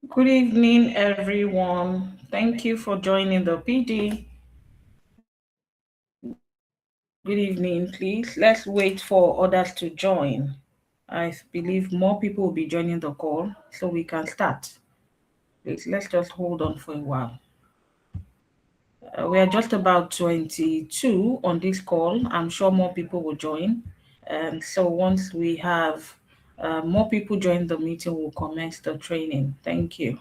Good evening, everyone. Thank you for joining the PD. Good evening, please. Let's wait for others to join. I believe more people will be joining the call so we can start. Please, let's just hold on for a while. We are just about 22 on this call. I'm sure more people will join. And so once we have more people join the meeting, we'll commence the training. Thank you.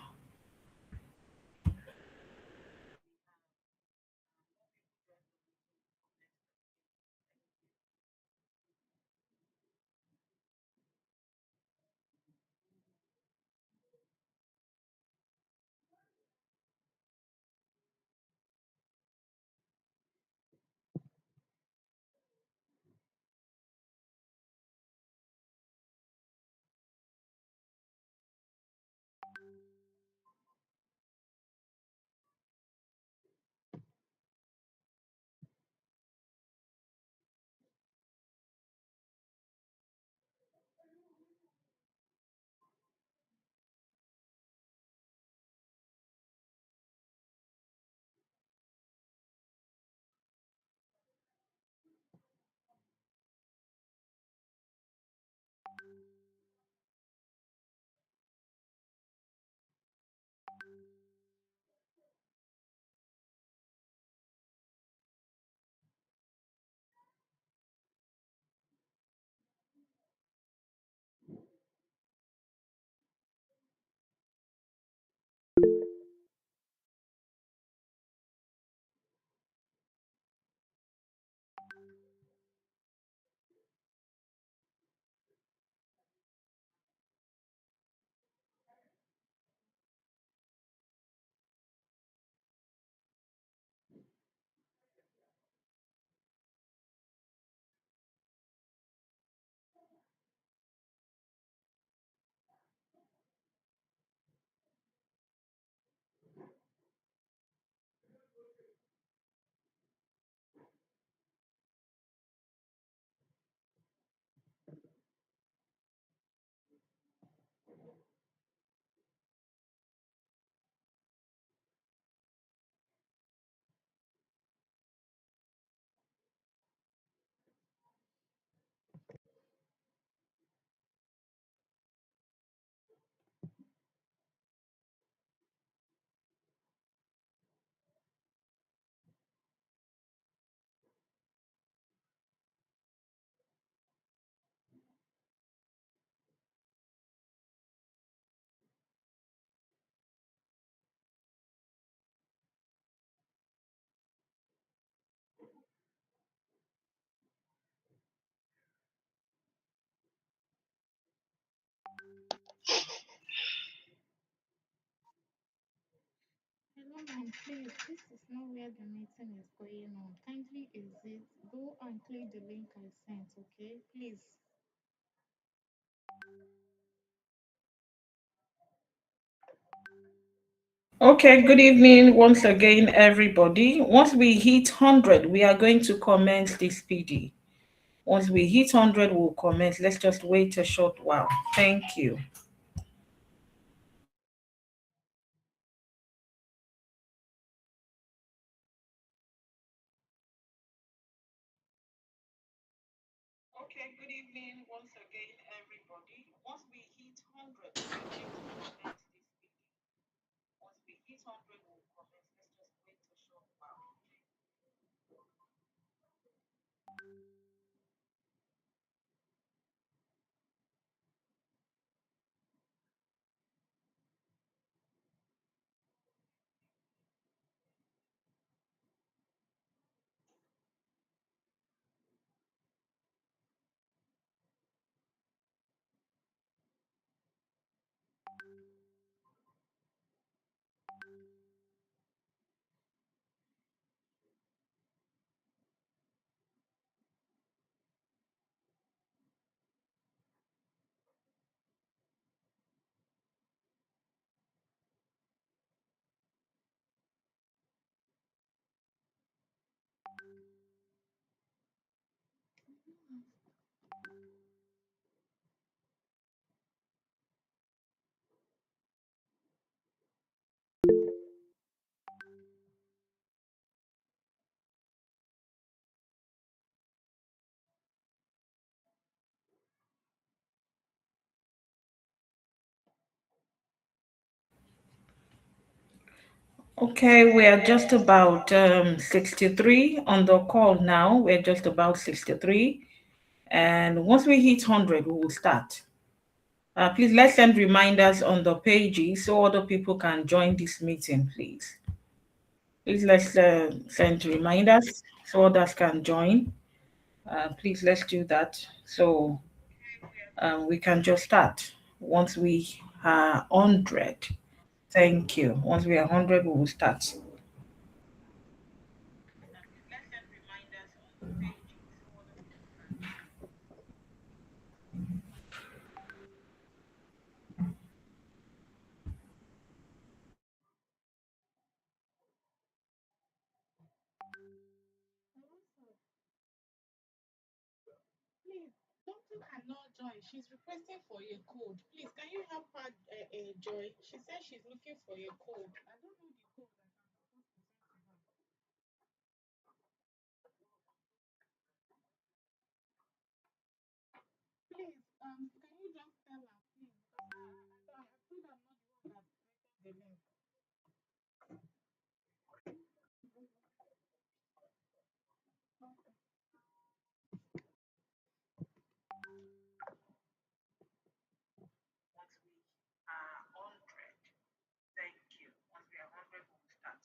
Hello, ma'am. Please, this is not where the meeting is going on. Kindly exit. Go and click the link I sent, okay? Please. Okay, good evening once again, everybody. Once we hit 100, we are going to commence this PD. Once we hit 100, we'll commence. Let's just wait a short while. Thank you. Okay, good evening once again, everybody. Once we hit 100, we are going to commence this PD. Once we hit 100, we'll commence. Let's just wait a short while. Okay, we are just about 63 on the call now. We're just about 63. And once we hit 100, we will start. Please let's send reminders on the pages so other people can join this meeting, please. Please let's send reminders so others can join. Please let's do that so we can just start once we are 100. Thank you. Once we are 100, we will start. Please, Doctor cannot join. She's requesting for a code. Please, can you help her, Joy? She says she's looking for a code. I don't know the code that I'm supposed to send to her. Please, can you just tell her, please? Because I told I'm not the one that created the link. Once we are 100, thank you. Once we are 100, we will start.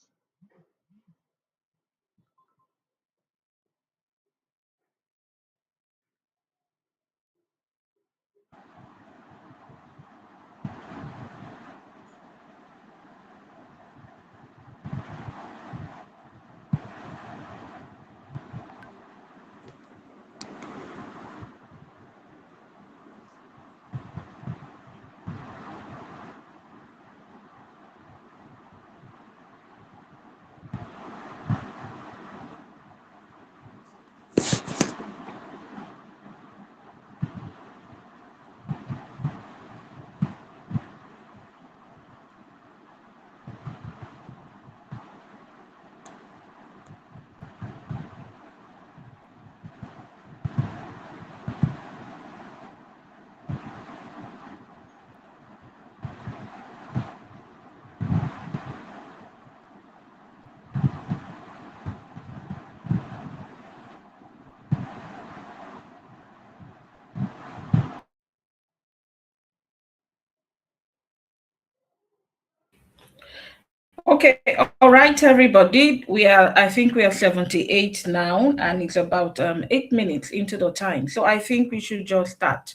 Okay, all right, everybody. I think we are 78 now, and it's about 8 minutes into the time. So I think we should just start.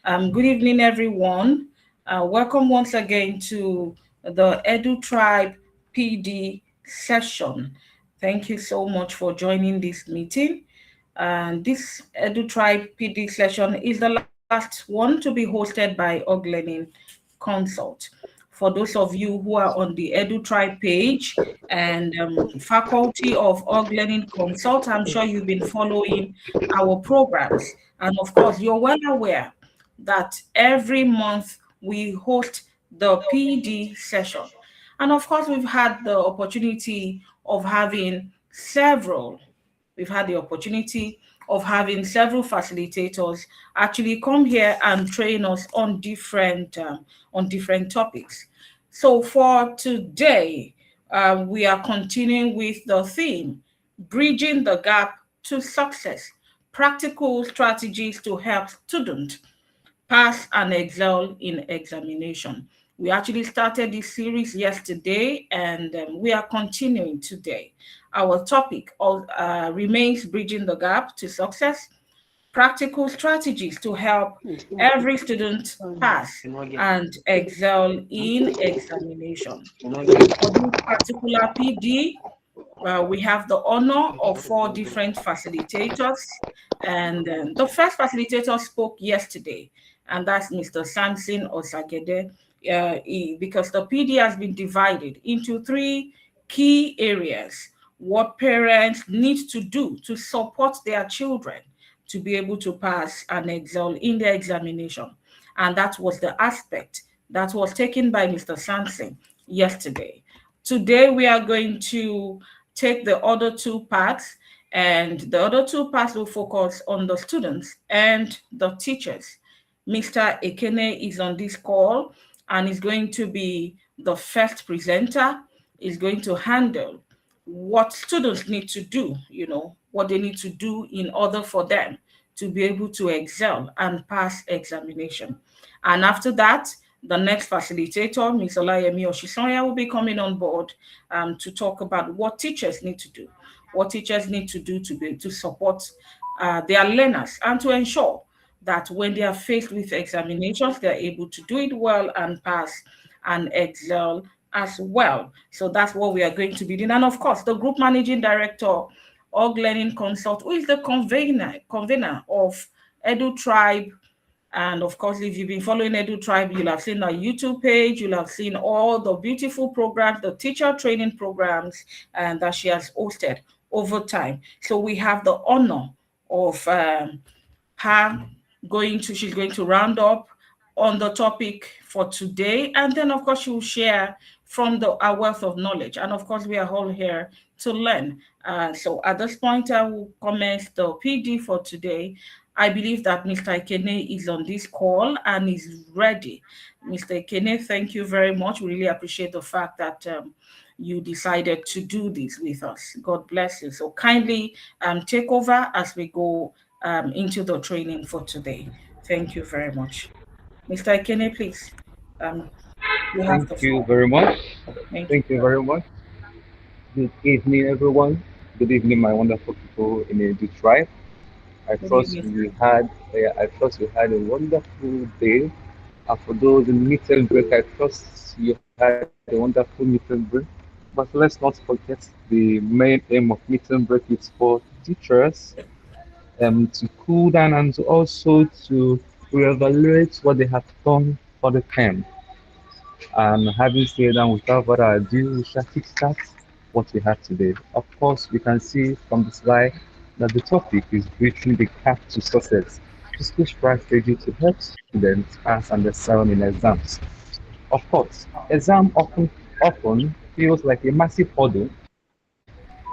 Good evening, everyone. Welcome once again to the EDU-TRIBE PD session. Thank you so much for joining this meeting. And this EDU-TRIBE PD session is the last one to be hosted by Oglenin Consult. For those of you who are on the EDU-TRIBE page and faculty of Org Learning Consult, I'm sure you've been following our programs. And of course, you're well aware that every month we host the PD session. And of course, we've had the opportunity of having several facilitators actually come here and train us on different topics. So for today, we are continuing with the theme, bridging the gap to success, practical strategies to help students pass and excel in examination. We actually started this series yesterday and we are continuing today. Our topic remains bridging the gap to success, practical strategies to help every student pass and excel in examination. For this particular PD, we have the honor of four different facilitators. And the first facilitator spoke yesterday, and that's Mr. Samson Osagede, because the PD has been divided into three key areas: what parents need to do to support their children to be able to pass and excel in their examination. And that was the aspect that was taken by Mr. Samson yesterday. Today, we are going to take the other two parts, and the other two parts will focus on the students and the teachers. Mr. Ekene is on this call and is going to be the first presenter. is going to handle what students need to do, what they need to do in order for them to be able to excel and pass examination. And after that, the next facilitator, Ms. Olayemi Oshisonya, will be coming on board to talk about what teachers need to do, to be to support their learners and to ensure that when they are faced with examinations, they're able to do it well and pass and excel as well. So that's what we are going to be doing. And of course, the group managing director, Org Learning Consult, who is the convener of EDU-TRIBE. And of course, if you've been following EDU-TRIBE, you'll have seen our YouTube page, you'll have seen all the beautiful programs, the teacher training programs, and that she has hosted over time. So we have the honor of her she's going to round up on the topic for today. And then, of course, she will share from our wealth of knowledge. And of course, we are all here to learn. So at this point, I will commence the PD for today. I believe that Mr. Ikene is on this call and is ready. Mr. Ikene, thank you very much. We really appreciate the fact that you decided to do this with us. God bless you. So kindly take over as we go into the training for today. Thank you very much. Mr. Ikene, please, you have Thank the you floor. very much. Thank you Thank you very very much. Good evening, everyone. Good evening, my wonderful people in the tribe. I Good trust evening, we sir. had, I trust we had a wonderful day. And for those in meet and break, I trust you had a wonderful meet and break. But let's not forget the main aim of meet and break is for teachers to cool down and to also to reevaluate what they have done for the term. And having said that, without further ado, we shall kickstart what we have today. Of course, we can see from the slide that the topic is bridging the gap to success, physical strategy to help students pass and excel in exams. Of course, exam often feels like a massive hurdle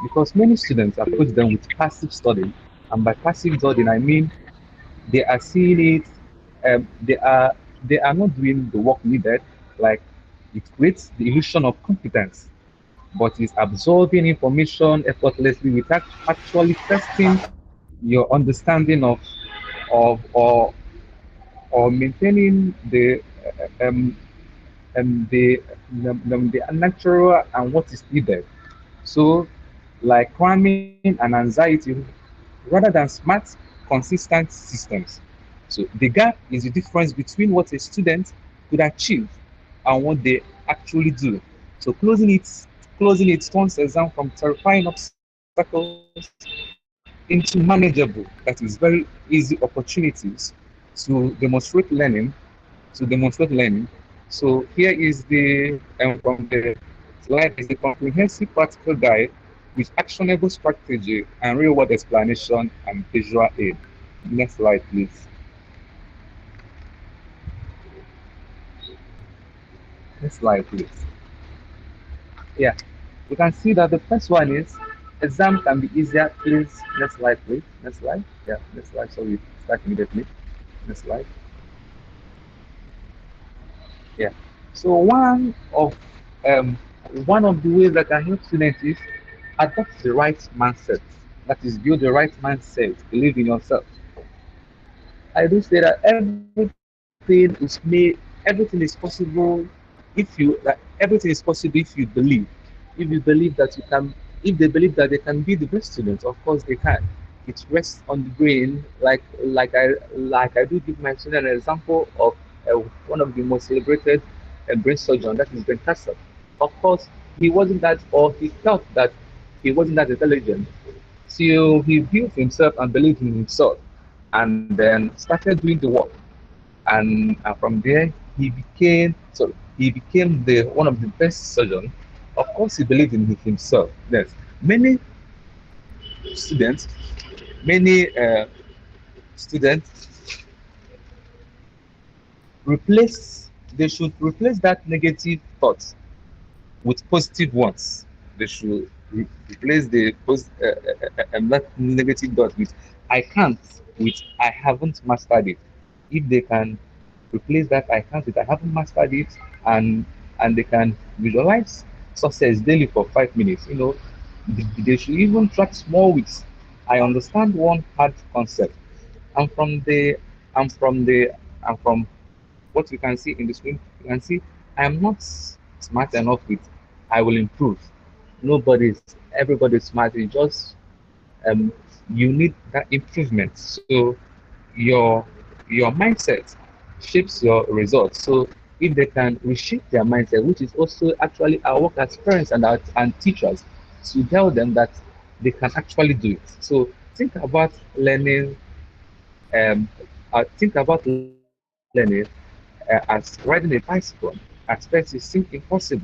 because many students approach them with passive studying, and by passive studying, I mean they are seeing it, um, they are they are not doing the work needed. Like it creates the illusion of competence, but is absorbing information effortlessly without actually testing your understanding of or maintaining um, the natural and what is needed. So, like cramming and anxiety, rather than smart, consistent systems. So the gap is the difference between what a student could achieve and what they actually do. So closing it turns exam from terrifying obstacles into manageable, that is very easy opportunities to demonstrate learning, So here is the from the slide is a comprehensive practical guide with actionable strategy and real world explanation and visual aid. Next slide, please. Next slide, please. Yeah, you can see that the first one is exam can be easier. Please, next slide, please. Next slide. Yeah, next slide. So we start immediately. Next slide. Yeah. So um one of the ways that can help students is adopt the right mindset. That is, build the right mindset. Believe in yourself. I do say that everything is possible if you like everything is possible if you believe. If you believe that you can, if they believe that they can be the best students, of course they can. It rests on the brain, like I do give my student an example of one of the most celebrated brain surgeon, that is Ben Carson. Of course, he wasn't that, or he felt that he wasn't that intelligent. So he built himself and believed in himself, and then started doing the work. And from there, he became the one of the best surgeons. Of course, he believed in himself. Yes, many students, many students replace. They should replace that negative thought with positive ones. They should replace that negative dot with I can't with I haven't mastered it. If they can replace that I can't with I haven't mastered it, and they can visualize success daily for 5 minutes. They should even track small wins. I understand one hard concept. And from the and from the and from what you can see in the screen, you can see I am not smart enough with I will improve. Everybody's smart. It's just um you need that improvement. So your your mindset shapes your results. So if they can reshape their mindset, which is also actually our work as parents and teachers, to tell them that they can actually do it. So think about learning think about learning as riding a bicycle. At first, it seems impossible.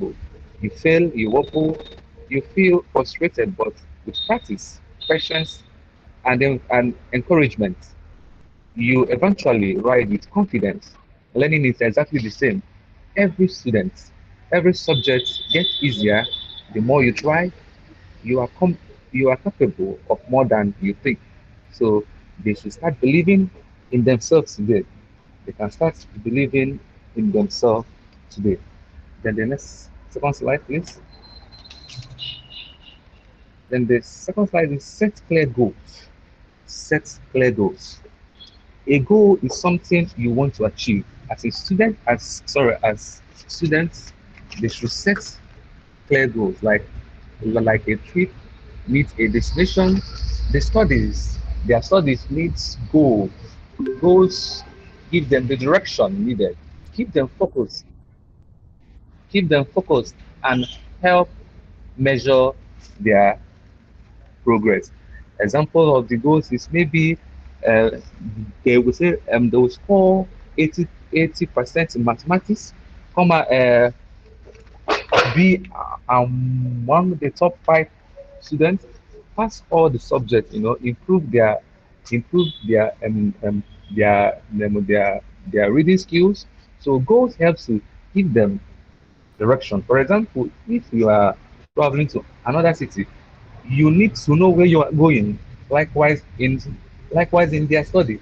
You fail, you wobble, you feel frustrated, but with practice, patience, and encouragement, you eventually ride with confidence. Learning is exactly the same. Every student, every subject gets easier the more you try. You are you are capable of more than you think. So they should start believing in themselves today. They can start believing in themselves today. Then the next second slide, please. Then the second slide is set clear goals. Set clear goals. A goal is something you want to achieve. As a student, as students, they should set clear goals like a trip needs a destination. Their studies needs goals. Goals give them the direction needed. Keep them focused. Keep them focused and help measure their progress. Example of the goals is maybe uh, they will score 80% in mathematics, be among the top 5 students, pass all the subjects, improve their reading skills. So goals helps to give them direction. For example, if you are traveling to another city, you need to know where you are going. Likewise in likewise in their study,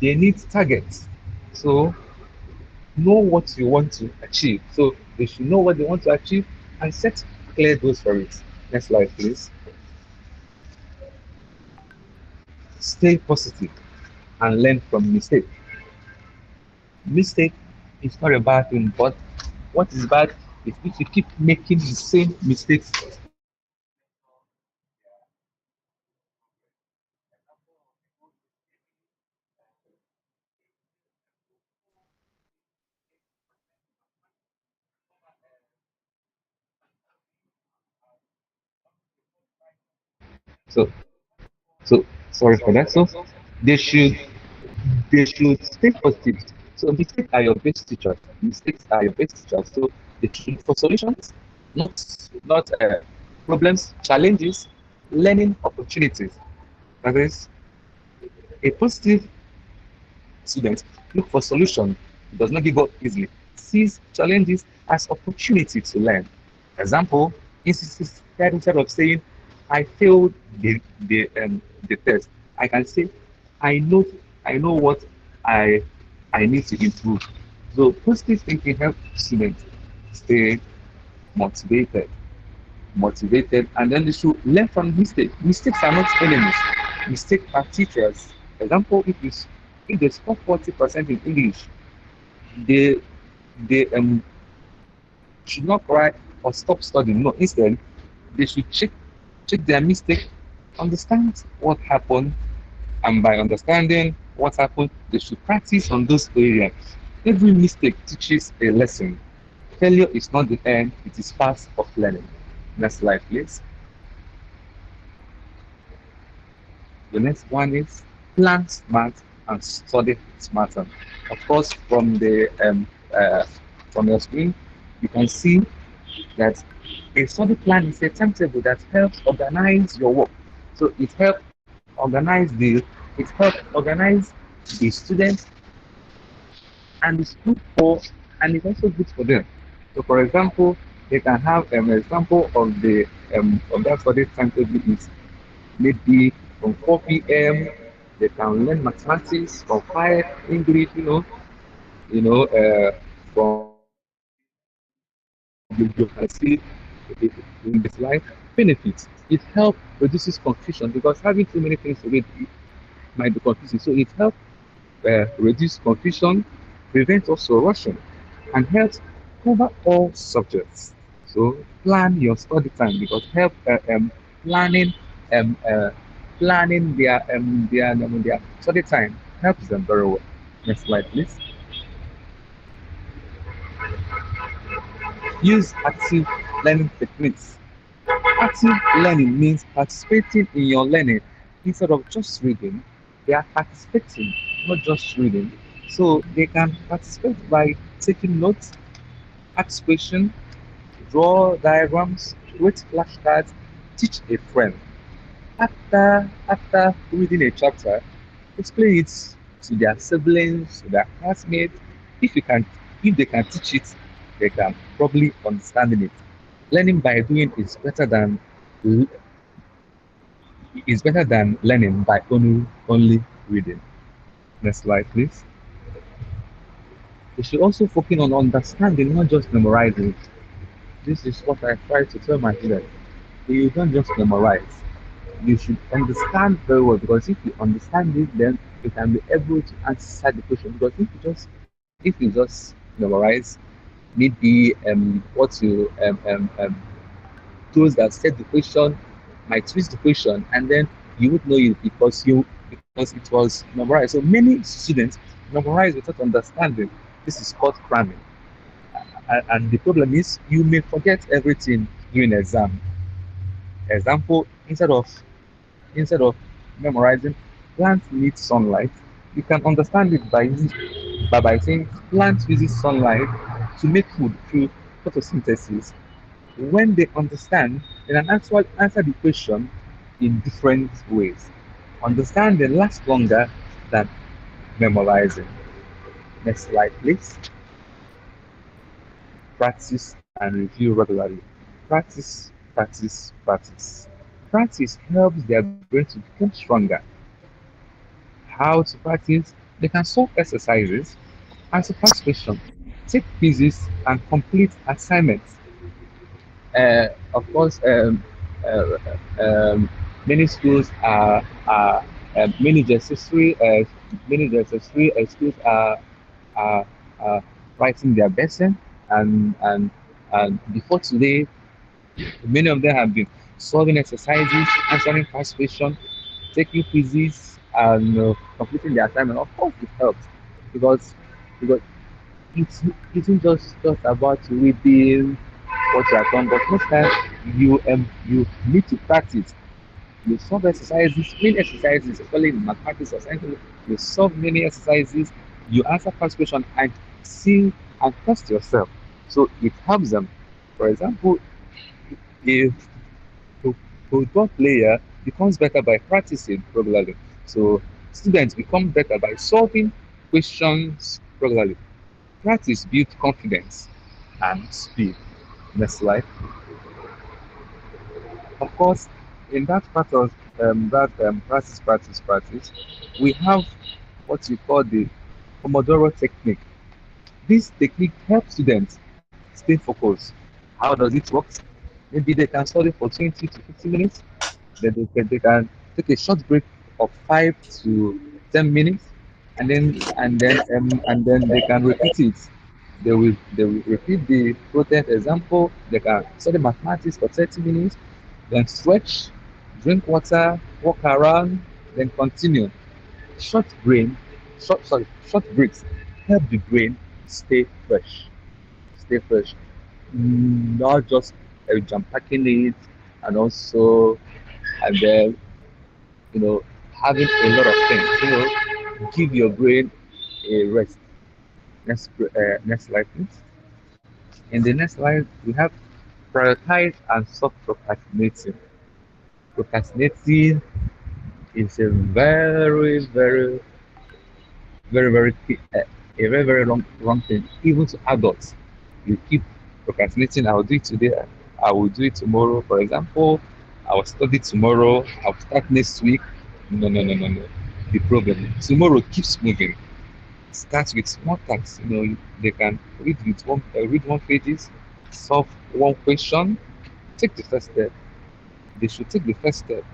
they need targets. So know what you want to achieve. So they should know what they want to achieve and set clear goals for it. Next slide, please. Stay positive and learn from mistake. Mistake is not a bad thing, but what is bad is if you keep making the same mistakes over and over again. They are hindering your progress. Example of the goals is maybe uh, 80% in mathematics, be among the top 5 students. So sorry for that. So they should they should stay positive. So mistakes are your best teachers. Mistakes are your best teachers. So they should look for solutions, not problems, challenges, learning opportunities. That is a positive student look for solution, does not give up easily, sees challenges as opportunity to learn. Example, instead of saying, I failed the test, I can say, I know I know what I I need to improve. So positive thinking helps students stay motivated, and then they should learn from mistakes. Mistakes are not enemies. Mistakes are teachers. Example, if they score 40% in English, they they should not cry or stop studying. No, instead they should check their mistake, understand what happened, and by understanding what happened, they should practice on those areas. Every mistake teaches a lesson. Failure is not the end; it is part of learning. Next slide, please. The next one is plan smart and study smarter. Of course, from your screen, you can see that a study plan is a timetable that helps organize your work. So it helps organize the students, and it's good for and it's also good for them. So, for example, they can have an example of that study timetable is maybe from 4 p.m. they can learn mathematics from 5 English, from you can see in this life benefits. It helps reduces confusion because having too many things to read might be confusing. So it helps reduce confusion, prevent also rushing, and helps cover all subjects. So plan your study time because help planning um, uh, planning their study time helps them very well. Next slide, please. Use active learning techniques. Active learning means participating in your learning instead of just reading. They are participating, not just reading. So they can participate by taking notes, ask questions, draw diagrams, create flashcards, teach a friend. After reading a chapter, explain it to their siblings, to their classmates. If you can, if they can teach it, they can probably understand it. Learning by doing is better than learning by only reading. Next slide, please. You should also focus on understanding, not just memorizing. This is what I try to tell my students. You don't just memorize. You should understand very well because if you understand it, then you can be able to answer the question. Because if you just memorize, maybe what you those that set the question might twist the question and then you would know it because it was memorized. So many students memorize without understanding. This is called cramming. And the problem is you may forget everything during exam. Example, instead of memorizing, plants need sunlight. You can understand it by saying plants uses sunlight to make food through photosynthesis. When they understand, they can actually answer the question in different ways. Understanding lasts longer than memorizing. Next slide, please. Practice and review regularly. Practice, practice, practice. Practice helps their brain to become stronger. How to practice? They can solve exercises, answer past questions, take quizzes, and complete assignments. Of course, uh, um, many schools are many schools are, are writing their lesson, and and before today, many of them have been solving exercises, answering past questions, taking quizzes, and completing their assignment. Of course, it helps because it's it isn't just about reading what you have done, but most times you need to practice. You solve exercises, many exercises, especially in mathematics or science. You solve many exercises, you answer past questions and see and test yourself. So it helps them. For example, if a football player becomes better by practicing regularly. So students become better by solving questions regularly. Practice builds confidence and speed. Next slide. Of course, in that part of practice, we have what we call the Pomodoro technique. This technique helps students stay focused. How does it work? Maybe they can study for 20 to 50 minutes, then they can take a short break of 5 to 10 minutes, and then they can repeat it. They will repeat the content example. They can study mathematics for 30 minutes, then stretch, drink water, walk around, then continue. Short brain, short breaks help the brain stay fresh. Stay fresh. Not just jam packing it, and also and then having a lot of things. Give your brain a rest. Next slide, please. In the next slide, we have prioritize and stop procrastinating. Procrastinating is a very wrong thing, even to adults. You keep procrastinating. I will do it today. I will do it tomorrow. For example, I will study tomorrow. I will start next week. No, no, no, no, no. The problem tomorrow keeps moving. Start with small tasks. They can read one pages, solve one question, take the first step. They should take the first step.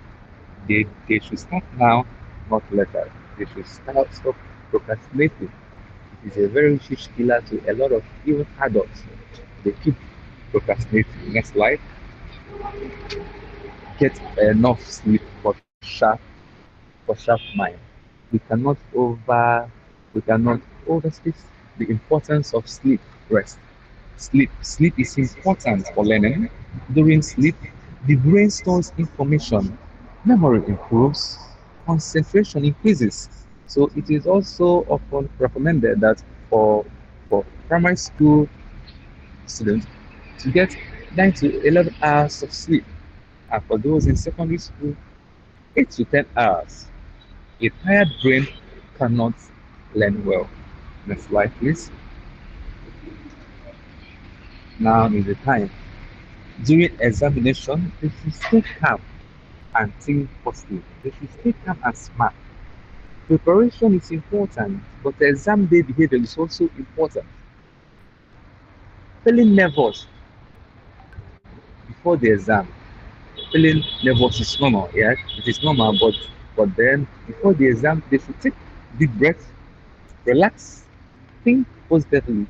They should start now, not later. They should stop procrastinating. It is a very huge killer to a lot of even adults. They keep procrastinating. Next slide. Get enough sleep for sharp mind. We cannot over we cannot overstate the importance of sleep, rest. Sleep is important for learning. During sleep, the brain stores information, memory improves, concentration increases. So it is also often recommended that for for primary school students to get 9 to 11 hours of sleep, and for those in secondary school, 8 to 10 hours. A tired brain cannot learn well. Next slide, please. Now is the time. During examination, they should stay calm and think positive. They should stay calm and smart. Preparation is important, but the exam day behavior is also important. Feeling nervous before the exam, feeling nervous is normal, yeah, it is normal, but then before the exam, they should take deep breath, relax, think positively.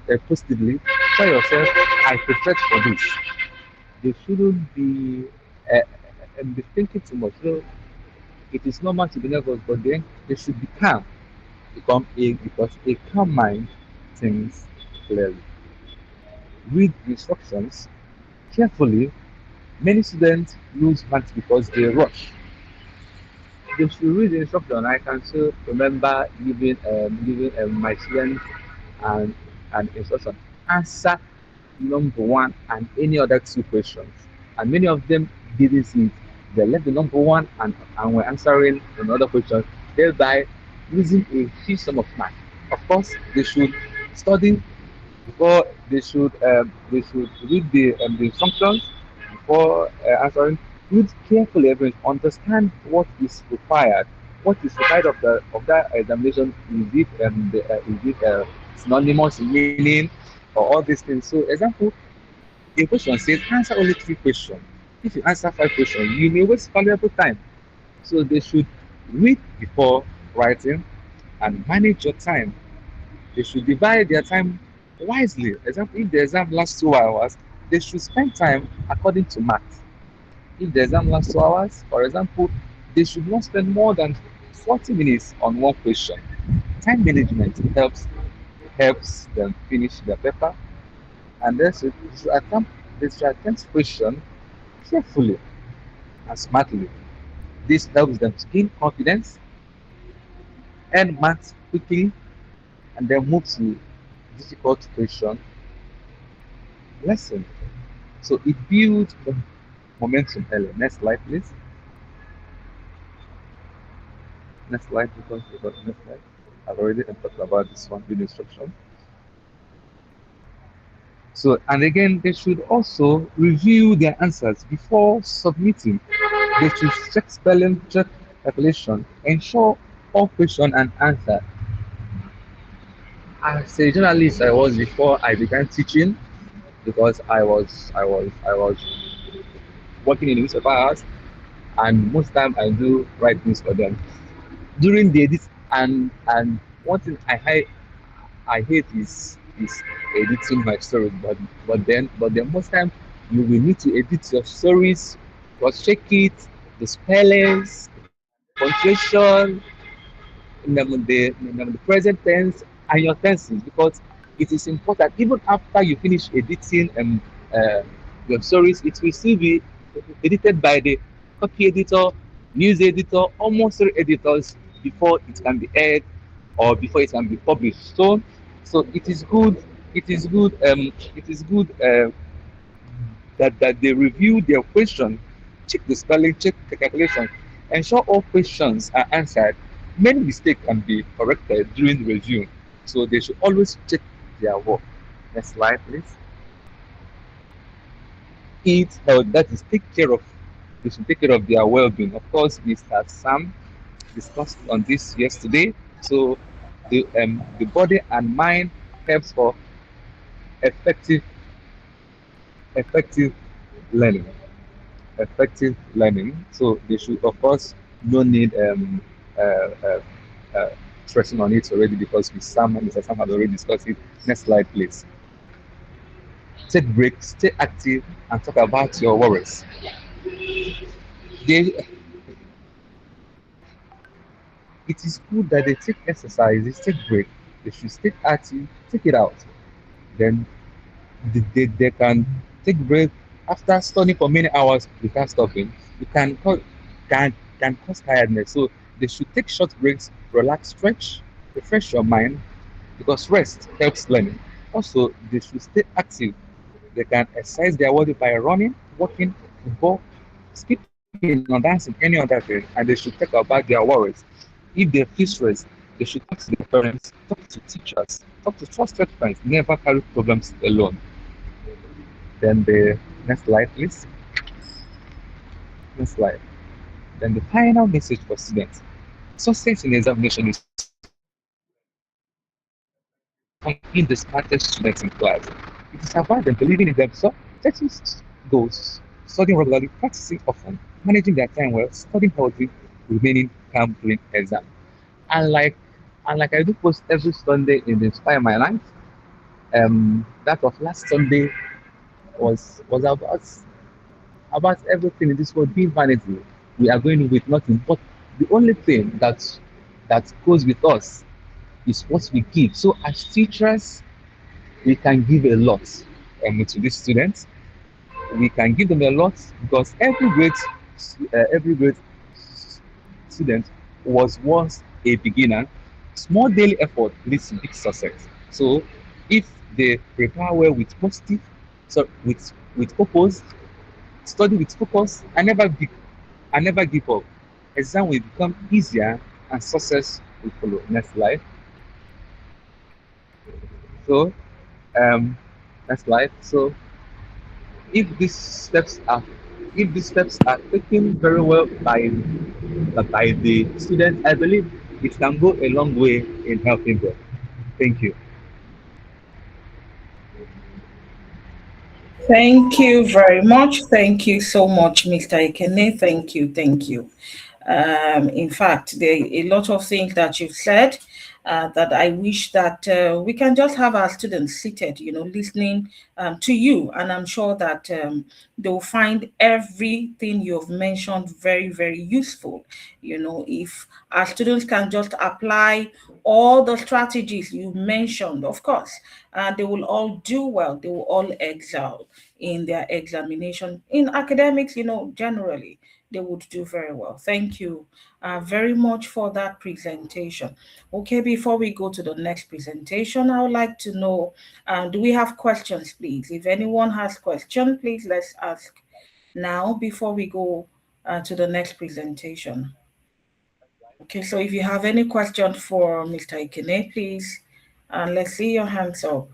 Tell yourself, I prepared for this. They shouldn't be thinking too much. So it is normal to be nervous, but then they should be calm. Because a calm mind thinks clearly. Read instructions carefully. Many students lose marks because they rush. They should read the instruction. I can still remember giving my students an instruction. Answer number one and any other two questions. And many of them didn't see it. They left the number one and were answering another question, thereby losing a huge sum of money. Of course, they should study before they should read the instructions before answering. Read carefully everything, understand what is required of that examination. Is it synonymous meaning or all these things. So example, a question says answer only three questions. If you answer five questions, you may waste valuable time. So they should read before writing and manage your time. They should divide their time wisely. Example, if the exam lasts 2 hours, they should spend time according to maths. If the exam lasts 2 hours, for example, they should not spend more than 40 minutes on one question. Time management helps them finish their paper, and they should attempt question carefully and smartly. This helps them to gain confidence, earn marks quickly, and then move to difficult question lesson. So it builds momentum early. Next slide, please. Next slide, because next slide. I've already talked about this one with instruction. So, and again, they should also review their answers before submitting. They should check spelling, check calculation, ensure all question and answer. As a journalist, I was before I began teaching because I was working in newspaper house, and most time I do write news for them. During the edit, and one thing I hate is editing my stories, but then most time you will need to edit your stories, cross check it, the spellings, punctuation, the present tense and your tenses, because it is important. Even after you finish editing uh, your stories, it will still be edited by the copy editor, news editor, almost three editors before it can be aired or before it can be published. So it is good. It is good that they review their question, check the spelling, check the calculation, ensure all questions are answered. Many mistakes can be corrected during the review, so they should always check their work. Next slide, please. Eat health, that is, take care of. They should take care of their well-being. Of course, Mr. Sam discussed on this yesterday. So the body and mind helps for effective effective learning. effective learning. So they should, of course, no need uh, uh, uh, stressing on it already because Mr. Sam had already discussed it. Next slide, please. Take breaks, stay active, and talk about your worries. They, it is good that they take exercises, take break. They should stay active, take it out. Then they can take break after studying for many hours without stopping. It can cause tiredness. So they should take short breaks, relax, stretch, refresh your mind because rest helps learning. Also, they should stay active. They can exercise their body by running, walking, football, skipping, or dancing, any other thing, and they should talk about their worries. If they feel stressed, they should talk to their parents, talk to teachers, talk to trusted friends. Never carry problems alone. Then the next slide, please. Next slide. Then the final message for students. Success in examination is finding the smartest students in class. It is about them believing in themselves, setting goals, studying regularly, practicing often, managing their time well, studying healthy, remaining calm during exam. And like I do post every Sunday in the Inspire My Life, that of last Sunday was about everything in this world being vanity. We are going with nothing. But the only thing that goes with us is what we give. So as teachers, we can give a lot to these students. We can give them a lot because every great student was once a beginner. Small daily effort leads to big success. So if they prepare well with positive, so with purpose, study with focus, and never give up. Exam will become easier and success will follow. Next slide. So, um, next slide. So, if these steps are if these steps are taken very well by the student, I believe it can go a long way in helping them. Thank you. Thank you very much. Thank you so much, Mr. Ikene. Thank you. Thank you. In fact, there are a lot of things that you've said that I wish that we can just have our students seated, listening to you. And I'm sure that they'll find everything you've mentioned very, very useful. If our students can just apply all the strategies you mentioned, of course, they will all do well. They will all excel in their examination. In academics, generally they would do very well. Thank you very much for that presentation. Okay, before we go to the next presentation, I would like to know, do we have questions, please? If anyone has question, please let's ask now before we go to the next presentation. Okay, so if you have any question for Mr. Ikene, please, let's see your hands up.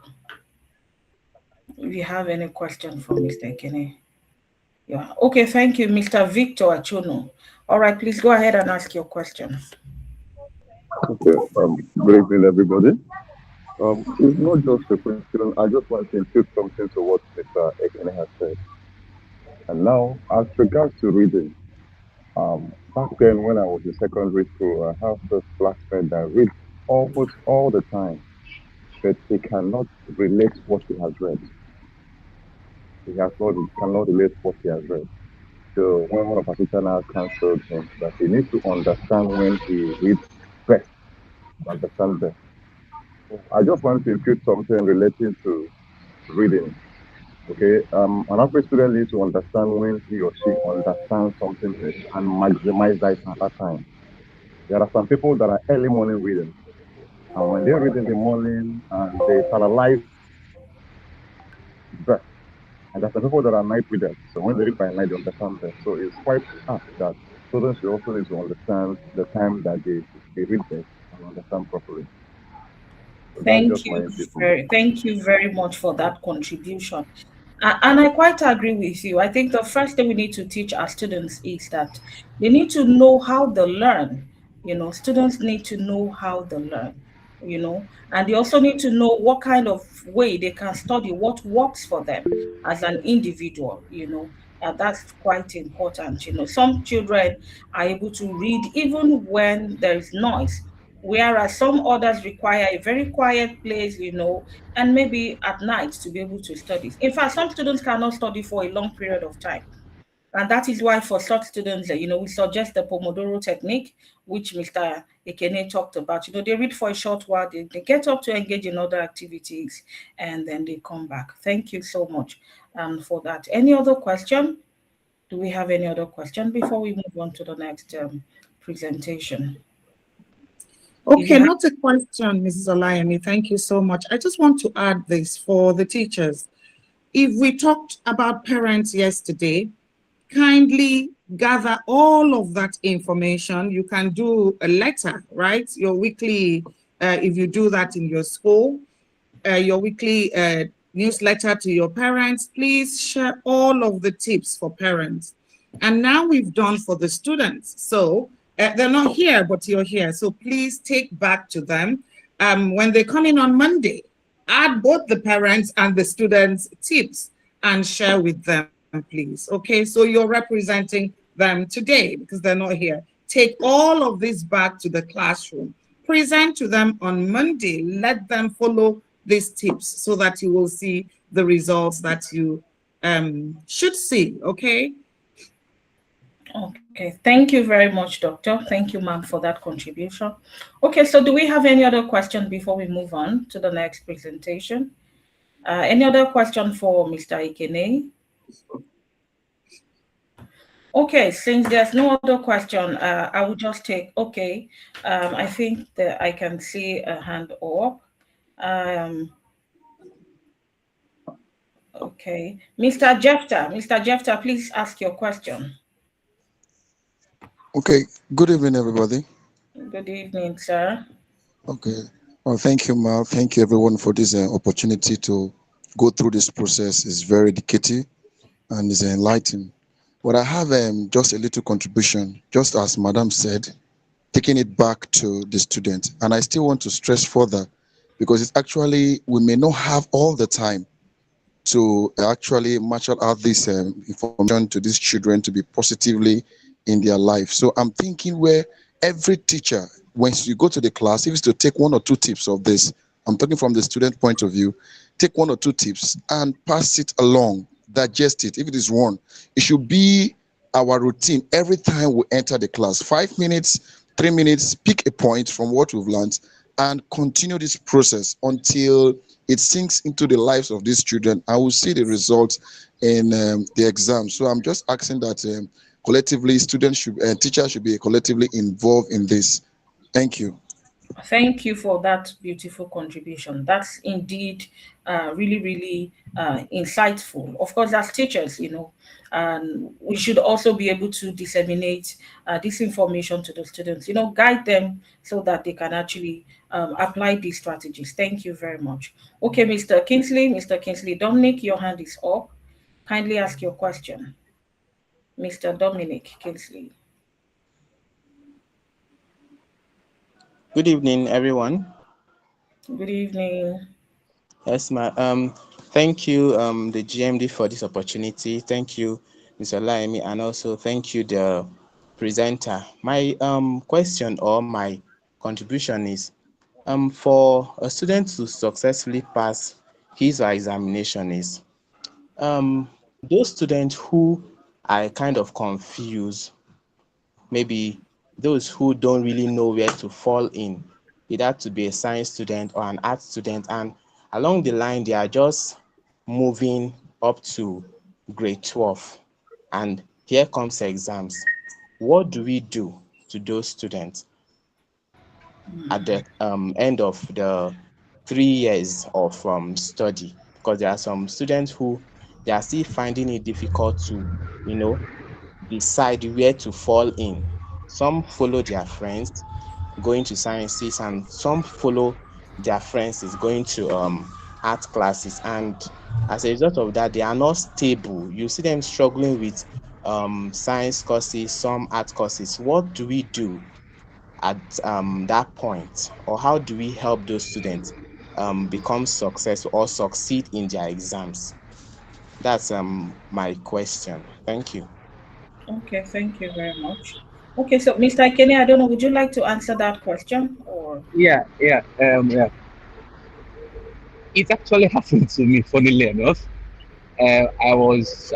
If you have any question for Mr. Ikene. Yeah. Okay, thank you, Mr. Victor Achono. All right, please go ahead and ask your question. Okay, good evening, everybody. It's not just a question. I just want to include something to what Mr. Ekene has said. And now, as regards to reading, back then when I was in secondary school, I have this classmate that reads almost all the time, but he cannot relate what he has read. Cannot relate what he has read. So when one of our teachers now counseled him that he needs to understand when he reads best, understand best. I just want to include something relating to reading. Okay, an average student needs to understand when he or she understands something best and maximize that at that time. There are some people that are early morning reading, and when they read in the morning and they paralyze best. And there's some people that are night readers, so when they read by night, they understand best. So it's quite apt that students should also need to understand the time that they read best and understand properly. So that's just my input. Thank you very much for that contribution. And I quite agree with you. I think the first thing we need to teach our students is that they need to know how they learn. Students need to know how they learn, and they also need to know what kind of way they can study, what works for them as an individual. That's quite important. Some children are able to read even when there is noise, whereas some others require a very quiet place, and maybe at night to be able to study. In fact, some students cannot study for a long period of time. And that is why for such students, we suggest the Pomodoro technique, which Mr. Ekene talked about. They read for a short while, they get up to engage in other activities, and then they come back. Thank you so much for that. Any other question? Do we have any other question before we move on to the next presentation? If you Okay, have, not a question, Mrs. Olayemi. Thank you so much. I just want to add this for the teachers. If we talked about parents yesterday, kindly gather all of that information. You can do a letter, right? Your weekly, if you do that in your school, your weekly newsletter to your parents, please share all of the tips for parents. And now we've done for the students. So they're not here, but you're here. So please take back to them. When they come in on Monday, add both the parents and the students' tips and share with them, please. Okay, so you're representing them today because they're not here. Take all of this back to the classroom. Present to them on Monday. Let them follow these tips so that you will see the results that you should see. Okay. okay, thank you very much, Doctor. Thank you, ma'am, for that contribution. Okay, so do we have any other question before we move on to the next presentation? Any other question for Mr. Ikene? Okay, since there's no other question, I will just take, okay, I think that I can see a hand up. Okay, Mr. Jefta, please ask your question. Okay, good evening, everybody. Good evening, sir. Okay, well, thank you, Mal. Thank you, everyone, for this opportunity to go through this process. It's very educative and it's enlightening. But I have just a little contribution, just as Madam said, taking it back to the student. And I still want to stress further because it's actually, we may not have all the time to actually marshal out this information to these children to be positively in their life. So I'm thinking where every teacher, once you go to the class, if it's to take one or two tips of this, I'm talking from the student point of view, take one or two tips and pass it along, digest it. If it is one, it should be our routine every time we enter the class. 5 minutes, 3 minutes, pick a point from what we've learned and continue this process until it sinks into the lives of these children. I will see the results in the exam. So I'm just asking that collectively, students should, teachers should be collectively involved in this. Thank you. Thank you for that beautiful contribution. That's indeed really, really insightful. Of course, as teachers, we should also be able to disseminate this information to the students, guide them so that they can actually apply these strategies. Thank you very much. Okay, Mr. Kingsley Dominic, your hand is up. Kindly ask your question. Mr. Dominic Kingsley. Good evening, everyone. Good evening. Yes, ma'am. Thank you, the GMD, for this opportunity. Thank you, Mr. Laimi, and also thank you, the presenter. My question or my contribution is, for a student to successfully pass his or her examination is, those students who are kind of confused, maybe those who don't really know where to fall in, either to be a science student or an art student, and along the line they are just moving up to grade 12, and here comes exams. What do we do to those students at the end of the 3 years of study? Because there are some students who they are still finding it difficult to, decide where to fall in. Some follow their friends going to sciences, and some follow their friends is going to art classes. And as a result of that, they are not stable. You see them struggling with science courses, some art courses. What do we do at that point, or how do we help those students become successful or succeed in their exams? That's my question. Thank you. Okay, thank you very much. Okay, so Mr. Kenny, I don't know, would you like to answer that question or? Yeah. It actually happened to me, funnily enough. I was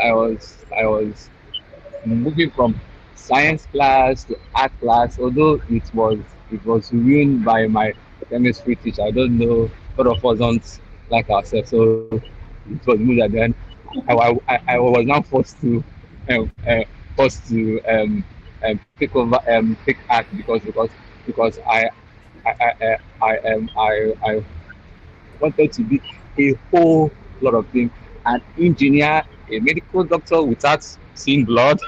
moving from science class to art class, although it was ruined by my chemistry teacher. I don't know, both of us don't like ourselves, so it was moved. And then I was now um, uh, forced to pick over pick art because I wanted to be a whole lot of things: an engineer, a medical doctor without seeing blood,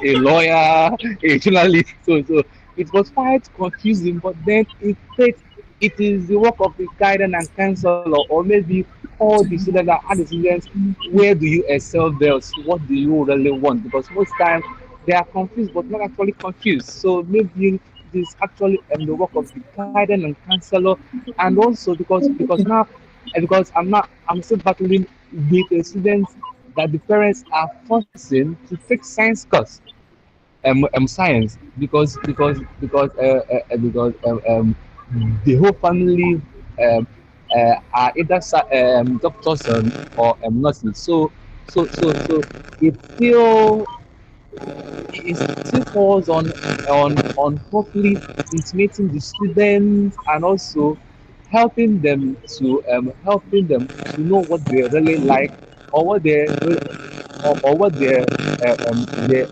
a lawyer, a journalist. So it was quite confusing, but then it is the work of the guidance and counselor, or maybe all the students that are the students, where do you excel best? What do you really want? Because most times they are confused but not actually confused. So maybe it is actually the work of the guidance and counselor, and also because now because I'm still battling with the students that the parents are forcing to take science course, science, because the whole family are either doctors or nurses. So it still falls on hopefully intimating the students, and also helping them to know what they really like, or what they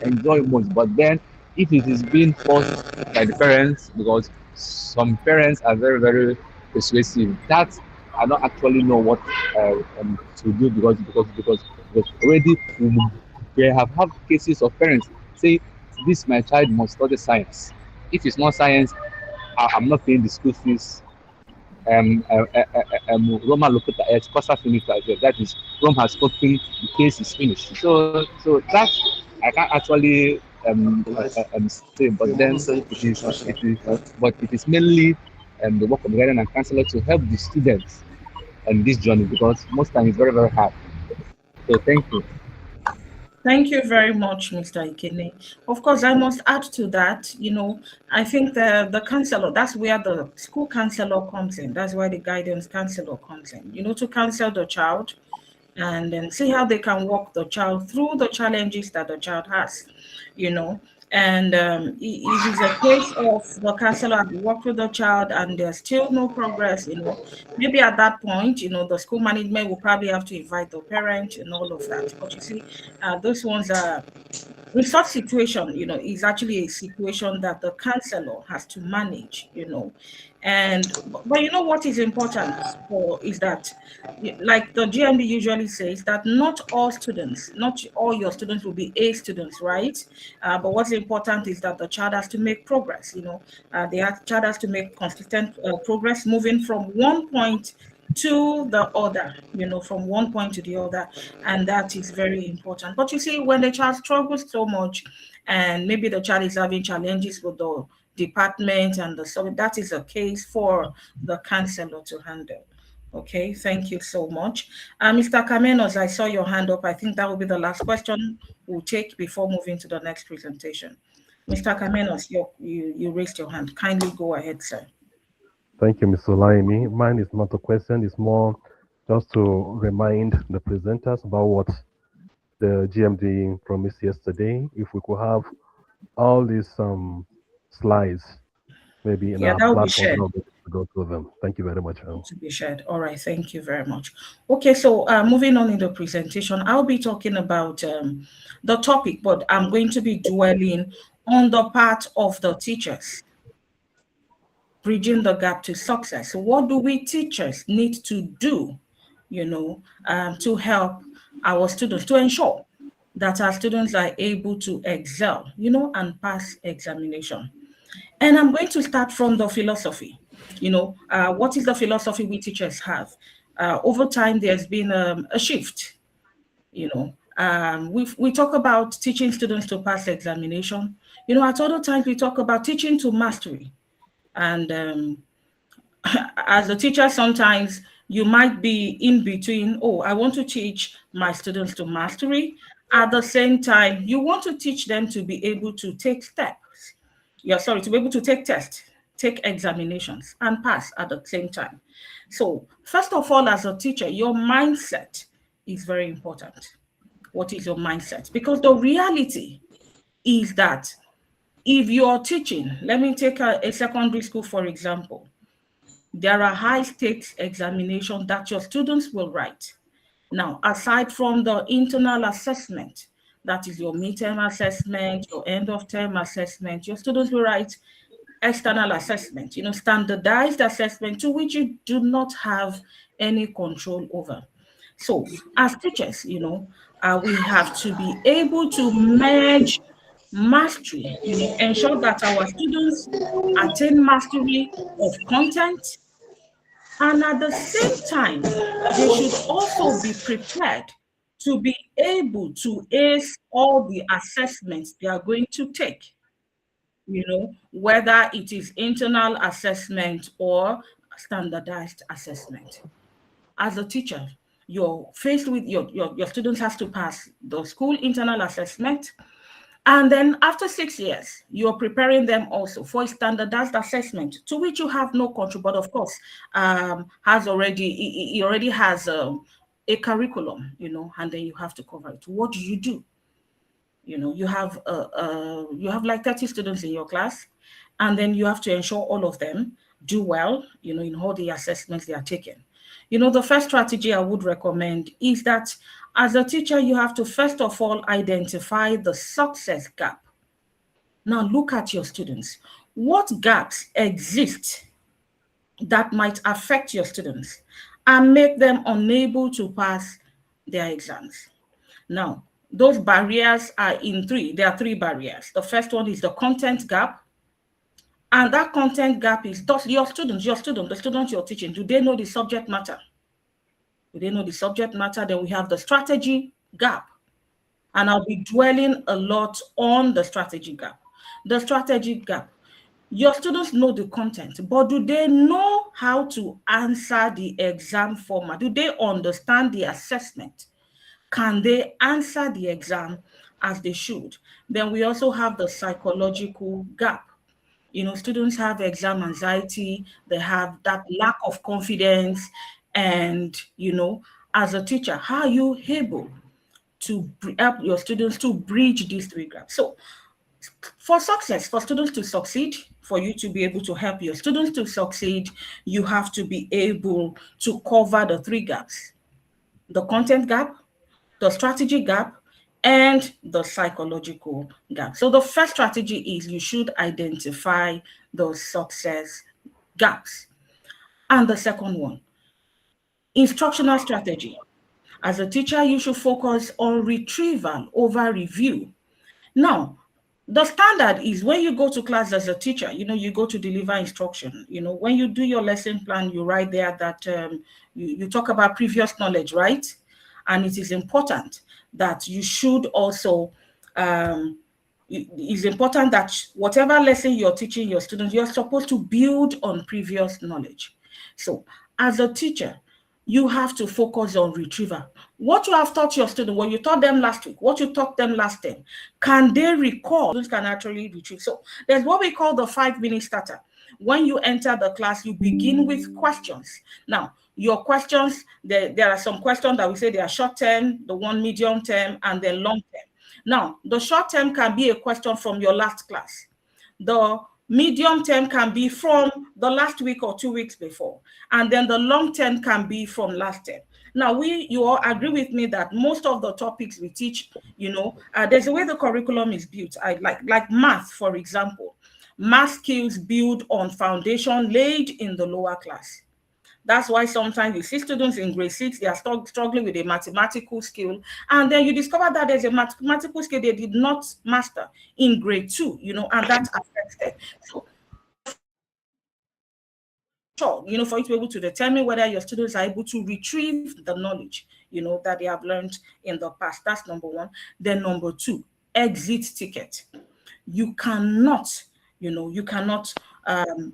enjoy most. But then, if it is being forced by the parents, because some parents are very very persuasive, that I don't actually know what to do, because already we have had cases of parents say, this my child must study science. If it's not science, I'm not paying the school fees. Roma Locuta at Costa Finisher. That is, Rome has spoken, the case is finished. So that I can't actually say, but then it is mainly the work of the guardian and counselor to help the students on this journey, because most times it's very very hard. So thank you. Thank you very much, Mr. Ikene. Of course, I must add to that, I think the counselor, that's where the school counselor comes in. That's why the guidance counselor comes in, to counsel the child and then see how they can walk the child through the challenges that the child has, you know. And if it's a case of the counselor has worked with the child and there's still no progress, maybe at that point, the school management will probably have to invite the parent and all of that. But you see, those ones are in such situation, is actually a situation that the counselor has to manage, And but you know what is important for is that, like the GMB usually says, that not all your students will be A students, right? But what's important is that the child has to make progress, the child has to make consistent progress, moving from one point to the other, from one point to the other, and that is very important. But you see, when the child struggles so much, and maybe the child is having challenges with the department and so that is a case for the counselor to handle. Okay, thank you so much. Mr. Kamenos, I saw your hand up. I think that will be the last question we'll take before moving to the next presentation. Mr. Kamenos, you raised your hand. Kindly go ahead, sir. Thank you, Ms. Olaimi. Mine is not a question, it's more just to remind the presenters about what the GMD promised yesterday. If we could have all these slides, maybe in Yeah, our that will be platform, shared. so we can go through them. Thank you very much. To be shared. All right, thank you very much. Okay, so moving on in the presentation, I'll be talking about the topic, but I'm going to be dwelling on the part of the teachers, bridging the gap to success. So what do we teachers need to do, to help our students, to ensure that our students are able to excel, and pass examination? And I'm going to start from the philosophy. What is the philosophy we teachers have? Over time, there's been a shift. We talk about teaching students to pass examination. At other times we talk about teaching to mastery. And as a teacher, sometimes You might be in between, oh, I want to teach my students to mastery. At the same time, you want to teach them to be able to take steps. Yeah, sorry, to be able to take tests, take examinations, and pass at the same time. So, first of all, as a teacher, your mindset is very important. What is your mindset? Because the reality is that if you're teaching, let me take a secondary school, for example, there are high stakes examinations that your students will write. Now, aside from the internal assessment, that is your midterm assessment, your end of term assessment, your students will write external assessment, standardized assessment to which you do not have any control over. So as teachers, we have to be able to merge mastery, ensure that our students attain mastery of content, and at the same time, they should also be prepared to be able to ace all the assessments they are going to take, whether it is internal assessment or standardized assessment. As a teacher, you're faced with your students has to pass the school internal assessment. And then after 6 years, you're preparing them also for a standardized assessment to which you have no control, but of course, he already has a curriculum, and then you have to cover it. What do? You have like 30 students in your class, and then you have to ensure all of them do well, in all the assessments they are taking. The first strategy I would recommend is that as a teacher, you have to first of all identify the success gap. Now look at your students. What gaps exist that might affect your students and make them unable to pass their exams? Now, those barriers are in three. There are three barriers. The first one is the content gap. And that content gap is, does the students you're teaching, do they know the subject matter? Do they know the subject matter? Then we have the strategy gap. And I'll be dwelling a lot on the strategy gap. The strategy gap. Your students know the content, but do they know how to answer the exam format? Do they understand the assessment? Can they answer the exam as they should? Then we also have the psychological gap. Students have exam anxiety, they have that lack of confidence. And, as a teacher, how are you able to help your students to bridge these three gaps? So for success, for students to succeed, for you to be able to help your students to succeed, you have to be able to cover the three gaps: the content gap, the strategy gap, and the psychological gap. So the first strategy is you should identify those success gaps. And the second one, instructional strategy. As a teacher, you should focus on retrieval over review. Now, the standard is when you go to class as a teacher, you go to deliver instruction. When you do your lesson plan, you write there that you talk about previous knowledge, right? And it is important that you should also, it's important that whatever lesson you're teaching your students, you're supposed to build on previous knowledge. So as a teacher, you have to focus on retrieval. What you have taught your students, what you taught them last week, what you taught them last time, can they recall? Students can actually retrieve. So there's what we call the 5-minute starter. When you enter the class, you begin with questions. Now, your questions, there are some questions that we say they are short term, the one medium term, and then long term. Now, the short term can be a question from your last class. The medium term can be from the last week or 2 weeks before. And then the long term can be from last term. Now, you all agree with me that most of the topics we teach, there's a way the curriculum is built. Like math, for example. Math skills build on foundation laid in the lower class. That's why sometimes you see students in grade 6, they are struggling with a mathematical skill. And then you discover that there's a mathematical skill they did not master in grade 2, and that affects them. So for you to be able to determine whether your students are able to retrieve the knowledge, that they have learned in the past. That's number one. Then number two, exit ticket. You cannot,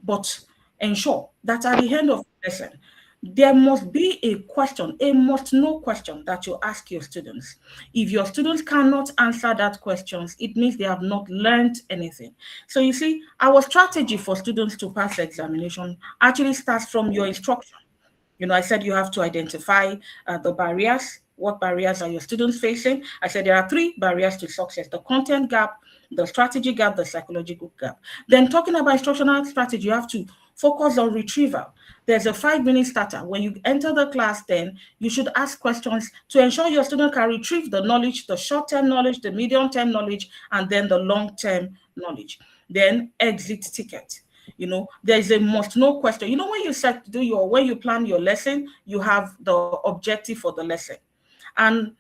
but ensure that at the end of the lesson, there must be a question, a must-know question that you ask your students. If your students cannot answer that questions, it means they have not learned anything. So you see, our strategy for students to pass the examination actually starts from your instruction. I said you have to identify the barriers. What barriers are your students facing? I said there are three barriers to success: the content gap, the strategy gap, the psychological gap. Then talking about instructional strategy, you have to focus on retrieval. There's a 5-minute starter. When you enter the class, then you should ask questions to ensure your student can retrieve the knowledge, the short-term knowledge, the medium-term knowledge, and then the long-term knowledge. Then exit ticket. There's a must know question. When you when you plan your lesson, you have the objective for the lesson. And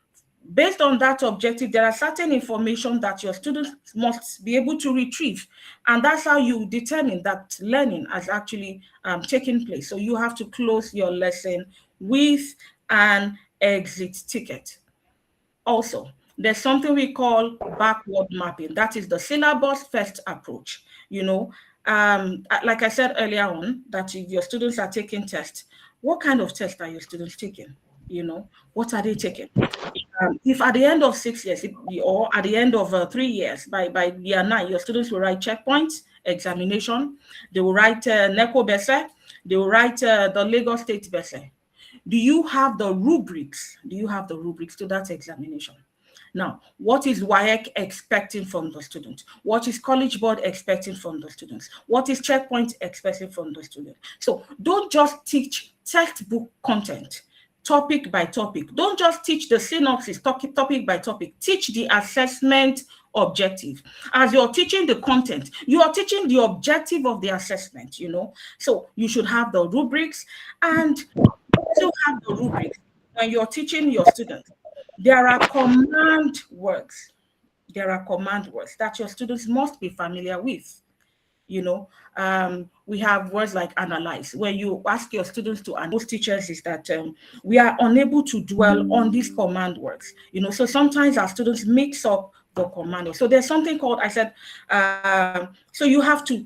based on that objective, there are certain information that your students must be able to retrieve. And that's how you determine that learning has actually taken place. So you have to close your lesson with an exit ticket. Also, there's something we call backward mapping. That is the syllabus first approach. Like I said earlier on, that if your students are taking tests, what kind of tests are your students taking? What are they taking? If at the end of 6 years, or at the end of 3 years, by year 9, your students will write checkpoints, examination, they will write NECO BESE, they will write the Lagos State BESE. Do you have the rubrics? Do you have the rubrics to that examination? Now, what is WAEC expecting from the student? What is College Board expecting from the students? What is Checkpoint expecting from the student? So don't just teach textbook content, topic by topic. Don't just teach the synopsis, topic by topic. Teach the assessment objective. As you're teaching the content, you are teaching the objective of the assessment, So you should have the rubrics, and still have the rubrics when you're teaching your students. There are command words. There are command words that your students must be familiar with. We have words like analyze. When you ask your students to, and most teachers is that we are unable to dwell on these command words. So sometimes our students mix up the command words. So there's something called, I said, so you have to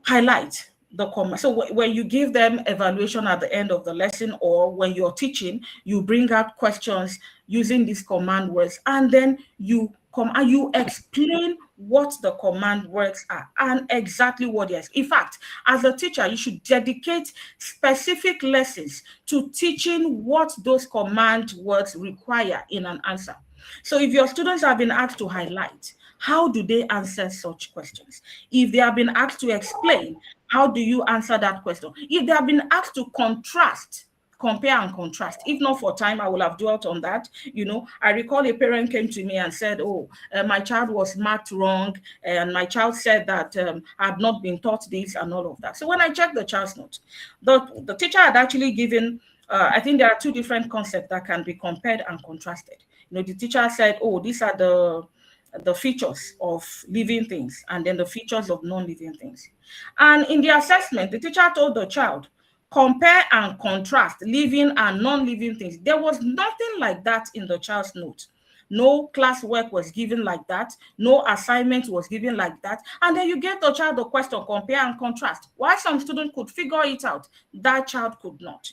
highlight the command. So when you give them evaluation at the end of the lesson, or when you're teaching, you bring out questions using these command words, and then you come and you explain what the command words are and exactly what they are. In fact, as a teacher, you should dedicate specific lessons to teaching what those command words require in an answer. So if your students have been asked to highlight, how do they answer such questions? If they have been asked to explain, how do you answer that question? If they have been asked to compare and contrast, if not for time, I will have dwelt on that. I recall a parent came to me and said, my child was marked wrong, and my child said that I had not been taught this and all of that. So when I checked the child's note, the teacher had actually given, I think there are two different concepts that can be compared and contrasted. The teacher said, these are the features of living things, and then the features of non-living things. And in the assessment, the teacher told the child, compare and contrast living and non-living things. There was nothing like that in the child's note. No classwork was given like that. No assignment was given like that. And then you get the child the question, compare and contrast. Why some student could figure it out, that child could not,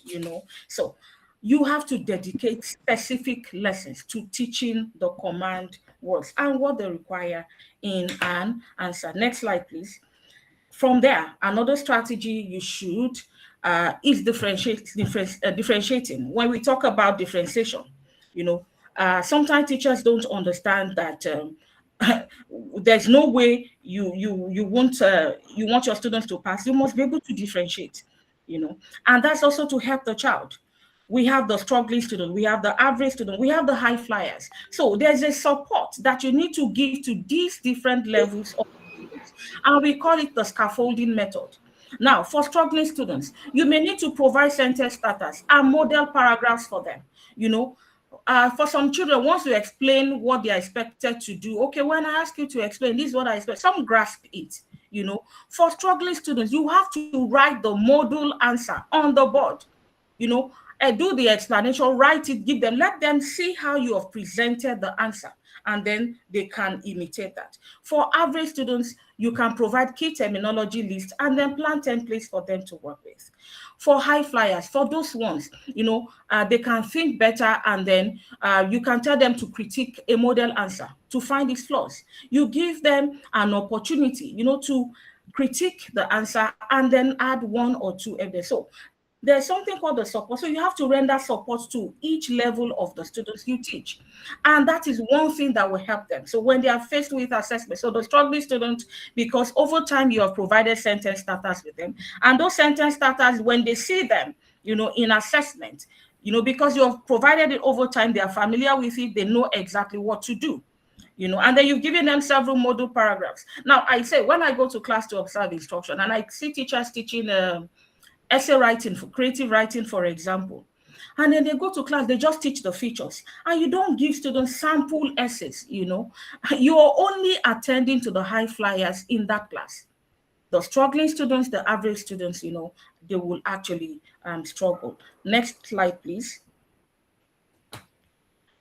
So you have to dedicate specific lessons to teaching the command words and what they require in an answer. Next slide, please. From there, another strategy you should is differentiating. When we talk about differentiation, sometimes teachers don't understand that there's no way you want your students to pass. You must be able to differentiate, and that's also to help the child. We have the struggling student, we have the average student, we have the high flyers. So there's a support that you need to give to these different levels of students, and we call it the scaffolding method. Now, for struggling students, you may need to provide sentence starters and model paragraphs for them. For some children, once you explain what they are expected to do, okay, when I ask you to explain, this is what I expect, some grasp it. For struggling students, you have to write the module answer on the board. Do the explanation, write it, give them, let them see how you have presented the answer. and then they can imitate that. For average students, you can provide key terminology list and then plan templates for them to work with. For high flyers, for those ones, they can think better, and then you can tell them to critique a model answer to find its flaws. You give them an opportunity, to critique the answer and then add one or two evidence. So there's something called the support. So you have to render support to each level of the students you teach. And that is one thing that will help them. So when they are faced with assessment, so the struggling students, because over time you have provided sentence starters with them, and those sentence starters, when they see them, in assessment, because you have provided it over time, they are familiar with it, they know exactly what to do. And then you've given them several model paragraphs. Now, I say when I go to class to observe instruction and I see teachers teaching essay writing, for creative writing, for example, and then they go to class, they just teach the features, and you don't give students sample essays. You're only attending to the high flyers in that class. The struggling students, the average students, they will actually struggle. Next slide, please.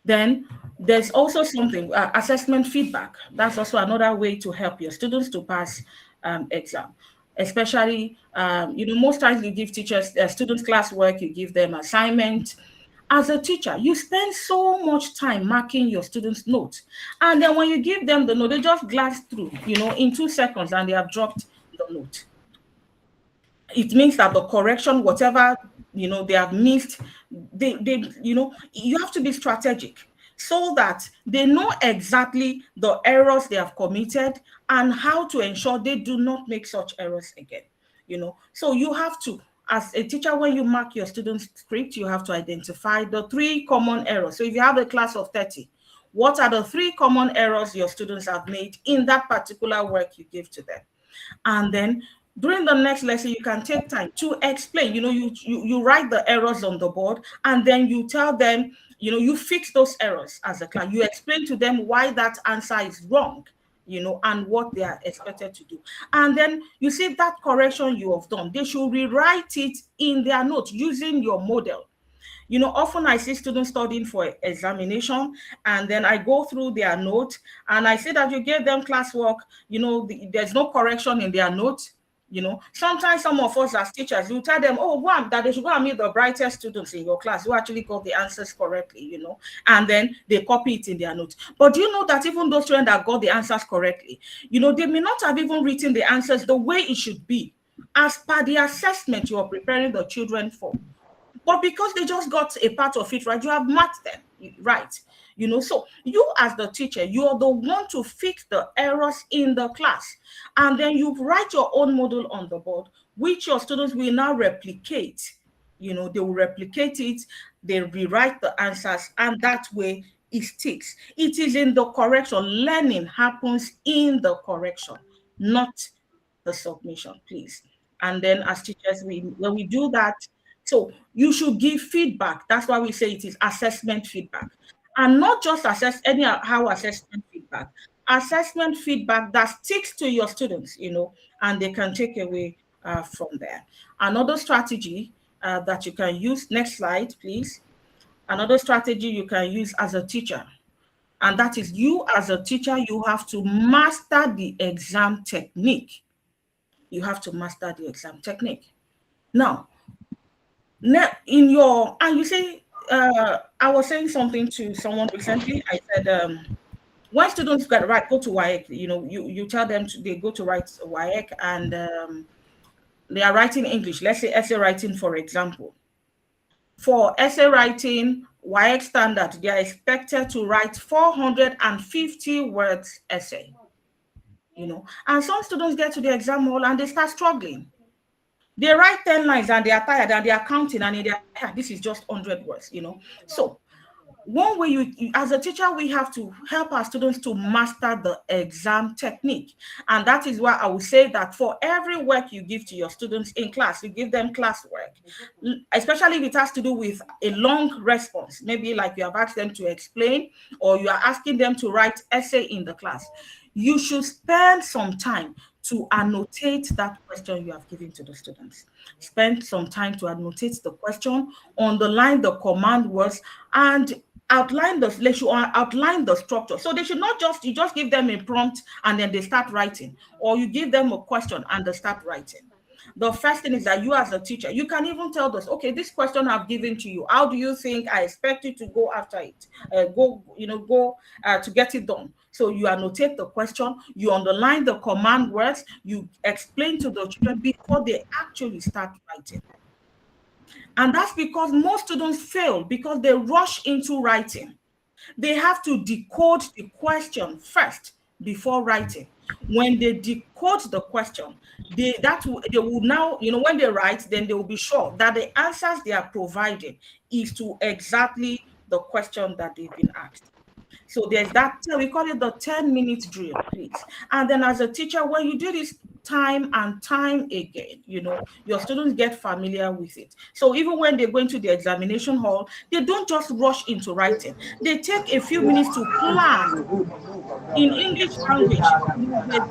Then there's also something, assessment feedback. That's also another way to help your students to pass exam. Especially, most times you give teachers, students classwork, you give them assignment. As a teacher, you spend so much time marking your students' notes. And then when you give them the note, they just glance through, in 2 seconds, and they have dropped the note. It means that the correction, whatever they have missed, you have to be strategic so that they know exactly the errors they have committed and how to ensure they do not make such errors again. So you have to, as a teacher, when you mark your students' script, you have to identify the 3 common errors. So if you have a class of 30, what are the 3 common errors your students have made in that particular work you give to them? And then during the next lesson, you can take time to explain. You write the errors on the board, and then you tell them, you fix those errors as a class. You explain to them why that answer is wrong, and what they are expected to do. And then you see that correction you have done, they should rewrite it in their notes using your model. Often I see students studying for examination, and then I go through their notes and I see that you gave them classwork, there's no correction in their notes. Sometimes some of us as teachers, you tell them, that they should go and meet the brightest students in your class who actually got the answers correctly, and then they copy it in their notes. But do you know that even those students that got the answers correctly, they may not have even written the answers the way it should be, as per the assessment you are preparing the children for. But because they just got a part of it right, you have marked them right. So you as the teacher, you're the one to fix the errors in the class. And then you write your own model on the board, which your students will now replicate. They will replicate it, they rewrite the answers, and that way it sticks. It is in the correction. Learning happens in the correction, not the submission, please. And then as teachers, when we do that, so you should give feedback. That's why we say it is assessment feedback. And not just how assessment feedback. Assessment feedback that sticks to your students, and they can take away from there. Another strategy that you can use, next slide, please. Another strategy you can use as a teacher, and that is you as a teacher, you have to master the exam technique. You have to master the exam technique. Now, and you say, I was saying something to someone recently. I said, when students go to WAEC, you tell them they go to write WAEC, and they are writing English. Let's say essay writing, for example. For essay writing, WAEC standard, they are expected to write 450 words essay. And some students get to the exam hall and they start struggling. They write 10 lines and they are tired and they are counting, and this is just 100 words, So one way you as a teacher, we have to help our students to master the exam technique. And that is why I would say that for every work you give to your students in class, you give them classwork, especially if it has to do with a long response, maybe like you have asked them to explain, or you are asking them to write essay in the class. You should spend some time to annotate that question you have given to the students. Spend some time to annotate the question, underline the command words, and outline they should outline the structure. So they should not just, you just give them a prompt and then they start writing, or you give them a question and they start writing. The first thing is that you as a teacher, you can even tell us, okay, this question I've given to you, how do you think I expect you to go after it? Go to get it done. So you annotate the question, you underline the command words, you explain to the children before they actually start writing. And that's because most students fail because they rush into writing. They have to decode the question first before writing. When they decode the question, they will now, when they write, then they will be sure that the answers they are providing is to exactly the question that they've been asked. So there's that, we call it the 10-minute drill, please. And then as a teacher, when you do this time and time again, your students get familiar with it. So even when they go into the examination hall, they don't just rush into writing. They take a few minutes to plan. In English language,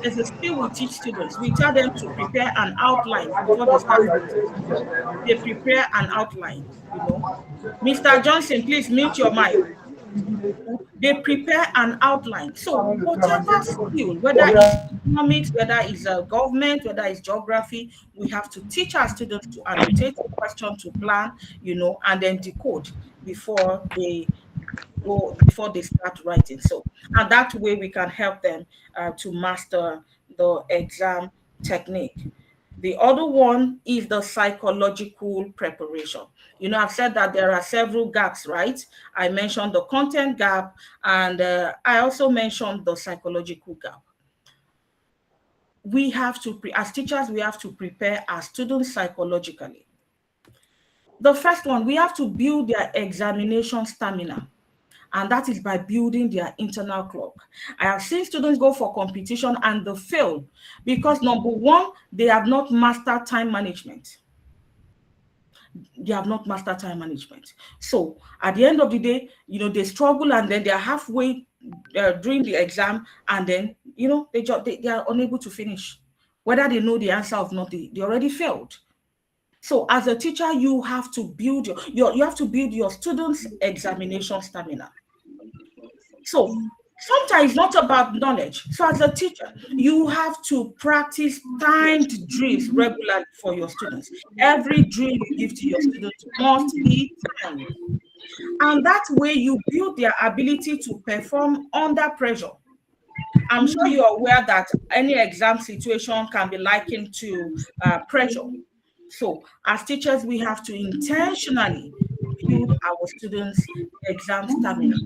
there's a skill we teach students. We tell them to prepare an outline before they start writing. They prepare an outline, Mr. Johnson, please mute your mic. They prepare an outline. So whatever skill, whether it's economics, whether it's government, whether it's geography, we have to teach our students to annotate the question, to plan, and then decode before they start writing. So, and that way we can help them to master the exam technique. The other one is the psychological preparation. I've said that there are several gaps, right? I mentioned the content gap, and I also mentioned the psychological gap. We have to, as teachers, we have to prepare our students psychologically. The first one, we have to build their examination stamina. And that is by building their internal clock. I have seen students go for competition and they fail because, number one, they have not mastered time management. They have not mastered time management. So at the end of the day, they struggle, and then they're halfway during the exam, and then, they are unable to finish. Whether they know the answer or not, they already failed. So as a teacher, you have to build your students' examination stamina. So sometimes it's not about knowledge. So as a teacher, you have to practice timed drills regularly for your students. Every drill you give to your students must be timed. And that way you build their ability to perform under pressure. I'm sure you're aware that any exam situation can be likened to pressure. So as teachers, we have to intentionally build our students' exam stamina.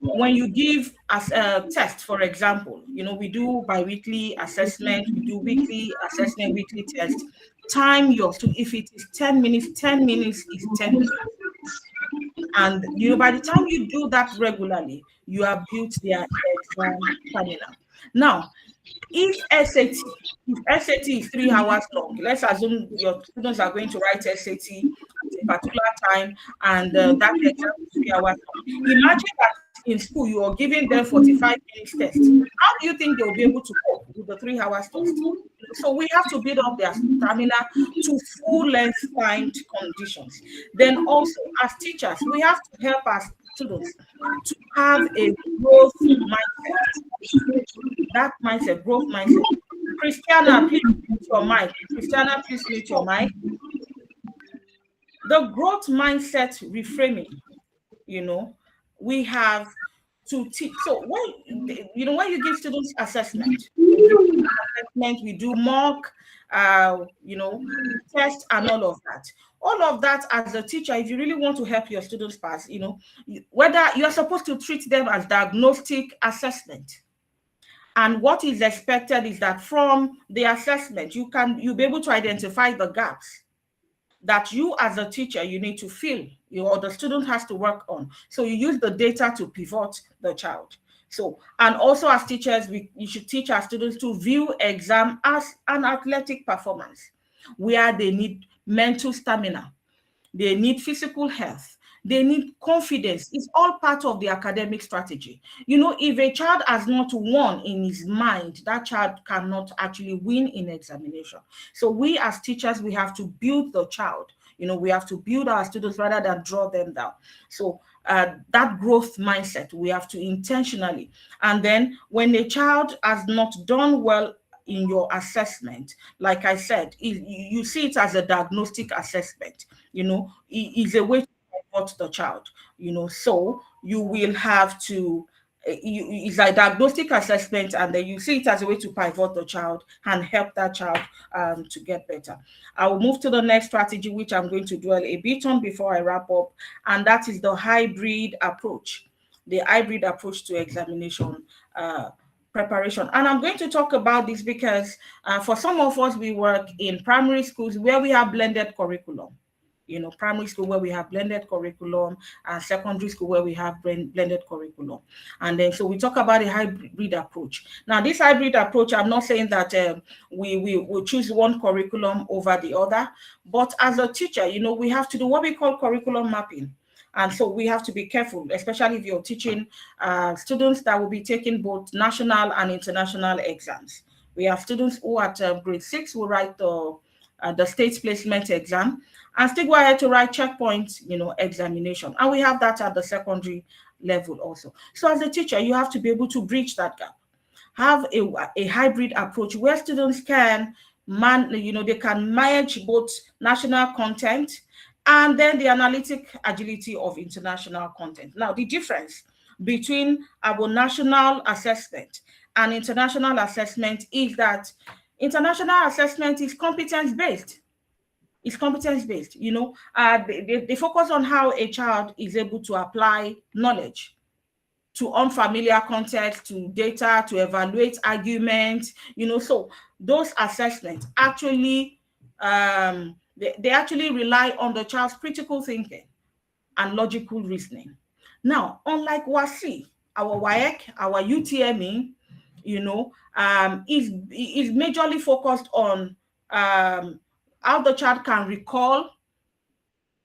When you give as a test, for example, we do bi-weekly assessment, we do weekly assessment, weekly test. Time your student, if it is 10 minutes, 10 minutes is 10 minutes. And by the time you do that regularly, you have built their exam stamina. Now, if SAT is 3 hours long, let's assume your students are going to write SAT at a particular time, and that exam is 3 hours long. Imagine that in school you are giving them 45 minutes test. How do you think they'll be able to cope with the 3 hours test? So we have to build up their stamina to full length timed conditions. Then also, as teachers, we have to help our students to have a growth mindset. That mindset, growth mindset. Christiana, please mute your mic. Christiana, please mute your mic. The growth mindset reframing, we have to teach. So when you give students assessment, we do mock, test and all of that. All of that, as a teacher, if you really want to help your students pass, whether you're supposed to treat them as diagnostic assessment. And what is expected is that from the assessment, you'll be able to identify the gaps that you as a teacher, you need to fill, or the student has to work on. So you use the data to pivot the child. So, and also as teachers, you should teach our students to view exam as an athletic performance, where they need mental stamina, they need physical health, they need confidence. It's all part of the academic strategy. If a child has not won in his mind, that child cannot actually win in examination. So we as teachers, we have to build the child. We have to build our students rather than draw them down. So that growth mindset. We have to intentionally. And then when a child has not done well in your assessment, like I said, you see it as a diagnostic assessment, is a way to support the child, so you will have to it's a diagnostic assessment, and then you see it as a way to pivot the child and help that child to get better. I will move to the next strategy, which I'm going to dwell a bit on before I wrap up, and that is the hybrid approach. The hybrid approach to examination preparation. And I'm going to talk about this because for some of us, we work in primary schools where we have blended curriculum. Primary school where we have blended curriculum, and secondary school where we have blended curriculum. And then, so we talk about a hybrid approach. Now, this hybrid approach, I'm not saying that we will choose one curriculum over the other, but as a teacher, we have to do what we call curriculum mapping. And so we have to be careful, especially if you're teaching students that will be taking both national and international exams. We have students who at grade 6 will write the state placement exam, and still go ahead to write checkpoint, examination. And we have that at the secondary level also. So as a teacher, you have to be able to bridge that gap. Have a hybrid approach where students can they can manage both national content and then the analytic agility of international content. Now, the difference between our national assessment and international assessment is that international assessment is competence-based. It's competence-based, they focus on how a child is able to apply knowledge to unfamiliar context, to data, to evaluate arguments, so those assessments actually, they actually rely on the child's critical thinking and logical reasoning. Now, unlike WASI, our WAEC, our UTME, is majorly focused on how the child can recall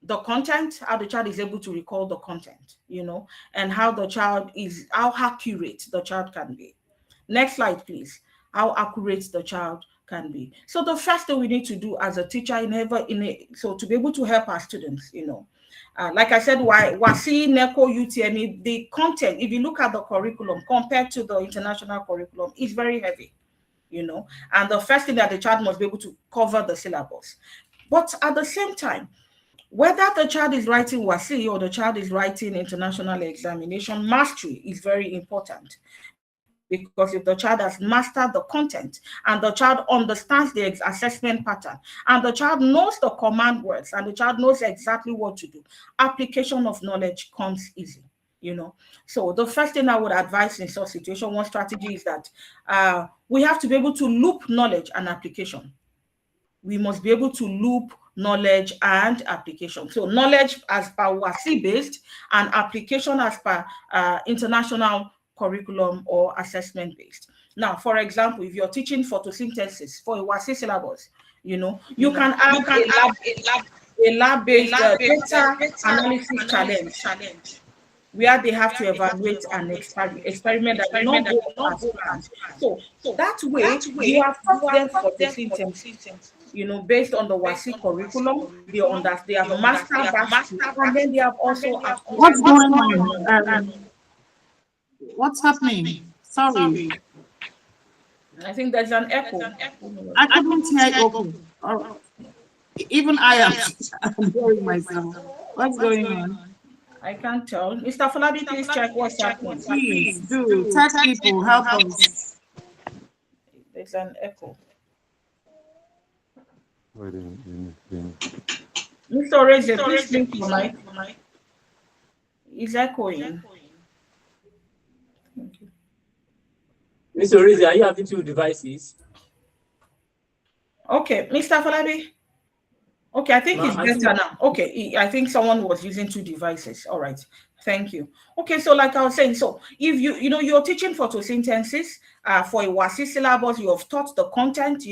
the content, how the child is able to recall the content, and how accurate the child can be. Next slide, please. How accurate the child can be. So the first thing we need to do as a teacher so to be able to help our students, like I said, WASI, NECO, UTME, the content, if you look at the curriculum compared to the international curriculum, is very heavy, and the first thing that the child must be able to cover the syllabus. But at the same time, whether the child is writing WASI or the child is writing international examination, mastery is very important. Because if the child has mastered the content and the child understands the assessment pattern and the child knows the command words and the child knows exactly what to do, application of knowledge comes easy. So the first thing I would advise in such situation, one strategy is that we have to be able to loop knowledge and application. We must be able to loop knowledge and application. So knowledge as per WASI based and application as per international curriculum or assessment based. Now, for example, if you're teaching photosynthesis for a WASI syllabus, you can have a lab-based data analysis challenge where they have to evaluate an experiment that will not go as planned. So that way, you have taught them photosynthesis, based on the WASI curriculum. They have mastered that, and then they have also what's going on? What's happening? Sorry. I think there's an echo. I couldn't hear you. Even I am I'm hearing myself. What's going on? I can't tell. Mr. Falabi, please check what's happening. Please do. Tech people, help us. There's an echo. Mr. Oreze, please blink your mic. It's echoing. Thank you. Mr. Oreze, are you having two devices? Okay, Mr. Falabi. Okay, I think it's better now. Okay, I think someone was using two devices. All right, thank you. Okay, so like I was saying, so if you're teaching photosynthesis for a WASI syllabus, you have taught the content,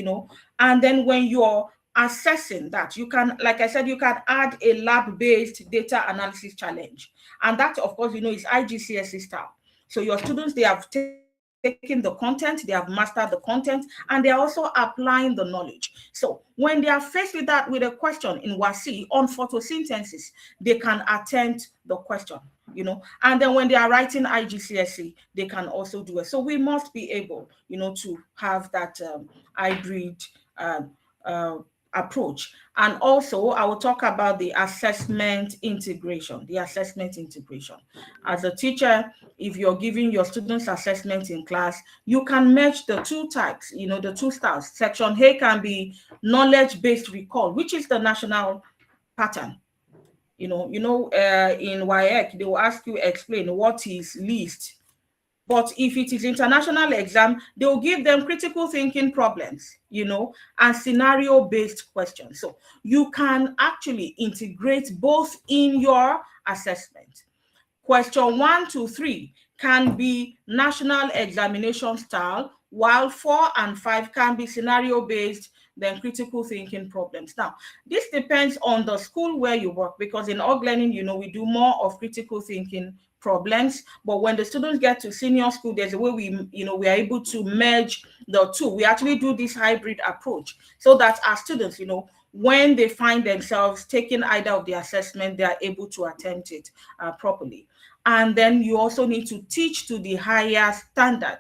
and then when you're assessing that, you can, like I said, you can add a lab-based data analysis challenge, and that, of course, is IGCSE style. So your students, they have taken taken the content, they have mastered the content, and they're also applying the knowledge. So when they are faced with that, with a question in WASI on photosynthesis, they can attempt the question, and then when they are writing IGCSE, they can also do it. So we must be able, to have that hybrid approach. And also, I will talk about the assessment integration. As a teacher, if you're giving your students assessment in class, you can match the two types, the two styles. Section A can be knowledge-based recall, which is the national pattern. In WAEC, they will ask you explain what is least. But if it is international exam, they will give them critical thinking problems, and scenario-based questions. So you can actually integrate both in your assessment. Question 1 to 3 can be national examination style, while 4 and 5 can be scenario-based, then critical thinking problems. Now, this depends on the school where you work, because in org learning, we do more of critical thinking problems. But when the students get to senior school, there's a way we are able to merge the two. We actually do this hybrid approach so that our students, when they find themselves taking either of the assessment, they are able to attempt it properly. And then you also need to teach to the higher standard.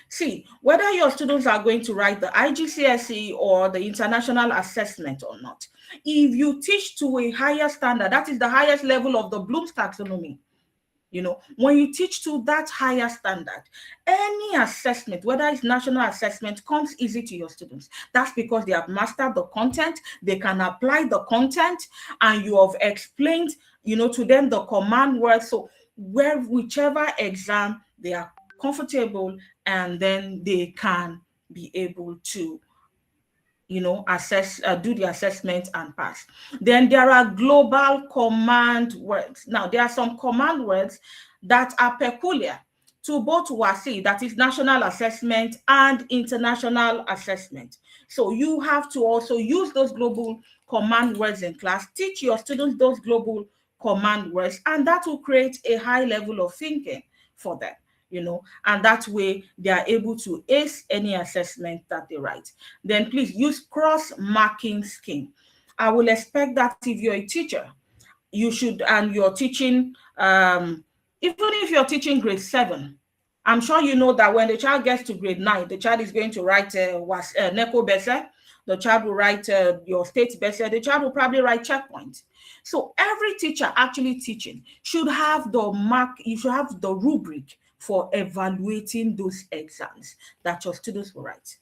See, whether your students are going to write the IGCSE or the international assessment or not, if you teach to a higher standard, that is the highest level of the Bloom's taxonomy. When you teach to that higher standard, any assessment, whether it's national assessment, comes easy to your students. That's because they have mastered the content, they can apply the content, and you have explained, to them the command words. So whichever exam they are comfortable, and then they can be able to assess, do the assessment and pass. Then there are global command words. Now, there are some command words that are peculiar to both WASI, that is national assessment, and international assessment. So you have to also use those global command words in class, teach your students those global command words, and that will create a high level of thinking for them. And that way they are able to ace any assessment that they write. Then please use cross-marking scheme. I will expect that if you're a teacher, you should, and you're teaching, even if you're teaching grade 7, I'm sure you know that when the child gets to grade 9, the child is going to write NECO BESE, the child will write your state BESE, the child will probably write checkpoint. So every teacher actually teaching should have you should have the rubric for evaluating those exams that your students will write.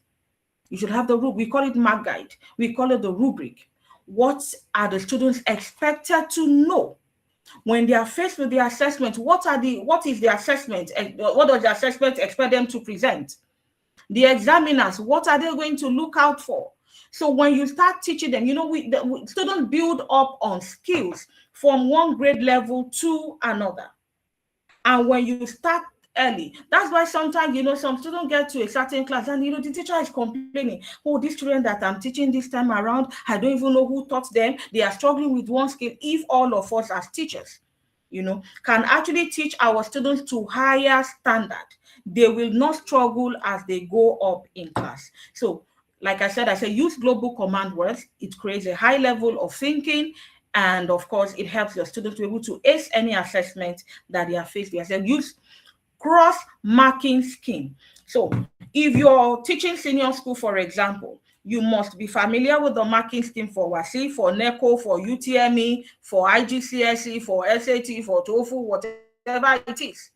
You should have the rubric. We call it mark guide. We call it the rubric. What are the students expected to know when they are faced with the assessment? What is the assessment? What does the assessment expect them to present? The examiners, what are they going to look out for? So when you start teaching them, students build up on skills from one grade level to another. And when you start early, that's why sometimes, some students get to a certain class and, the teacher is complaining, oh, these children that I'm teaching this time around, I don't even know who taught them. They are struggling with one skill. If all of us as teachers, can actually teach our students to higher standard, they will not struggle as they go up in class. So, like I said, use global command words. It creates a high level of thinking. And of course, it helps your students to be able to ace any assessment that they are faced with. I said, use cross-marking scheme. So if you're teaching senior school, for example, you must be familiar with the marking scheme for WASI, for NECO, for UTME, for IGCSE, for SAT, for TOEFL, whatever it is.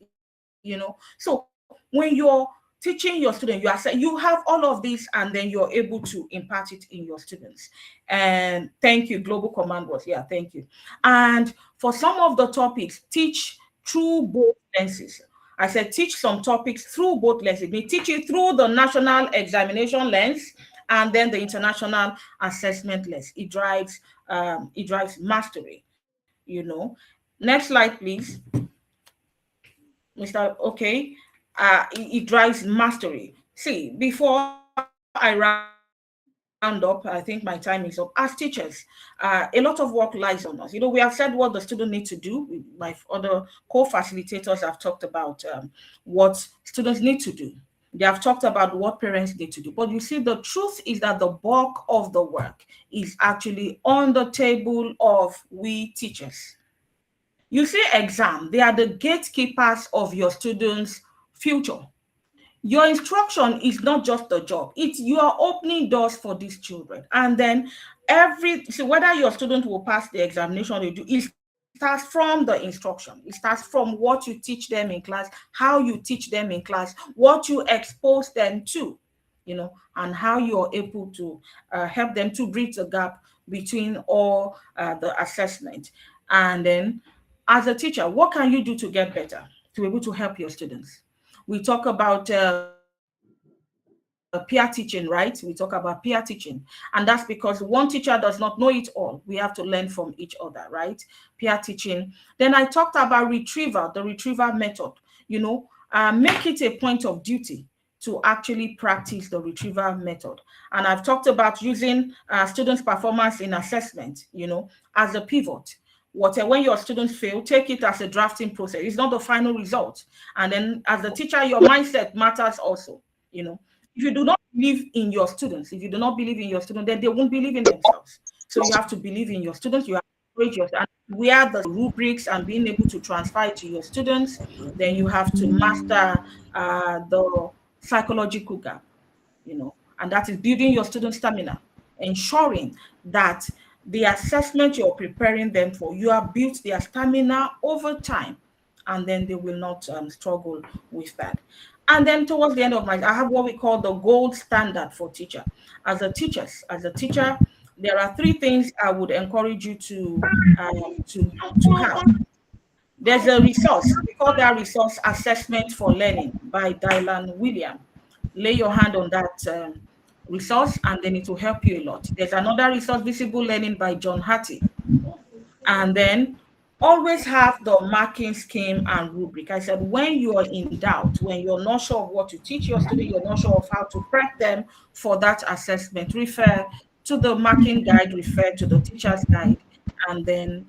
So when you're teaching your students, you have all of these, and then you're able to impart it in your students. And thank you, global command words. Yeah, thank you. And for some of the topics, teach through both lenses. I said teach some topics through both lenses. We teach it through the national examination lens and then the international assessment lens. It drives mastery. Next slide, please, Mr. Okay. It drives mastery. See, before I wrap round up, I think my time is up. As teachers, a lot of work lies on us. We have said what the student needs to do. My other co-facilitators have talked about what students need to do. They have talked about what parents need to do. But you see, the truth is that the bulk of the work is actually on the table of we teachers. You see, exam, they are the gatekeepers of your students' future. Your instruction is not just the job, it's you are opening doors for these children. And then whether your student will pass the examination they do, it starts from the instruction. It starts from what you teach them in class, how you teach them in class, what you expose them to, and how you're able to help them to bridge the gap between all the assessment. And then as a teacher, what can you do to get better, to be able to help your students? We talk about peer teaching, right? We talk about peer teaching. And that's because one teacher does not know it all. We have to learn from each other, right? Peer teaching. Then I talked about retrieval, the retrieval method. Make it a point of duty to actually practice the retrieval method. And I've talked about using students' performance in assessment, as a pivot. When your students fail, take it as a drafting process. It's not the final result. And then as a teacher, your mindset matters also. If you do not believe in your students, then they won't believe in themselves. So you have to believe in your students. You have to encourage your, and where the rubrics and being able to transfer it to your students, then you have to master the psychological gap, and that is building your student stamina, ensuring that the assessment you're preparing them for, you have built their stamina over time, and then they will not struggle with that. And then towards the end of I have what we call the gold standard for teacher. As a teacher, there are 3 things I would encourage you to have. There's a resource. We call that resource Assessment for Learning by Dylan William. Lay your hand on that resource, and then it will help you a lot. There's another resource, Visible Learning by John Hattie. And then always have the marking scheme and rubric. I said, when you are in doubt, when you're not sure of what to teach your student, you're not sure of how to prep them for that assessment, refer to the marking guide, refer to the teacher's guide, and then,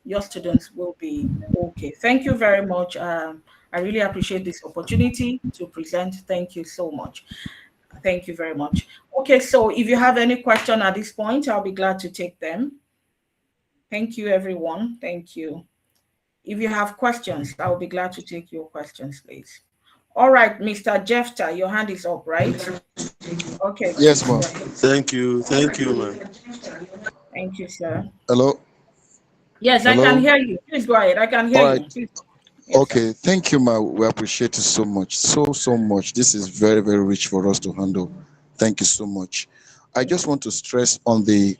your students will be okay. Thank you very much. I really appreciate this opportunity to present. Thank you so much. Thank you very much. Okay, so if you have any question at this point, I'll be glad to take them. Thank you, everyone. Thank you. If you have questions, I'll be glad to take your questions, please. All right, Mr. Jefta, your hand is up, right? Okay. Yes, ma'am. Thank you, ma'am. Thank you, sir. Hello? Yes, Hello? I can hear you. Please go ahead. I can hear All you. right. Please. Yes, okay, sir. Thank you, ma. We appreciate it so much. So much. This is very, very rich for us to handle. Thank you so much. I just want to stress on the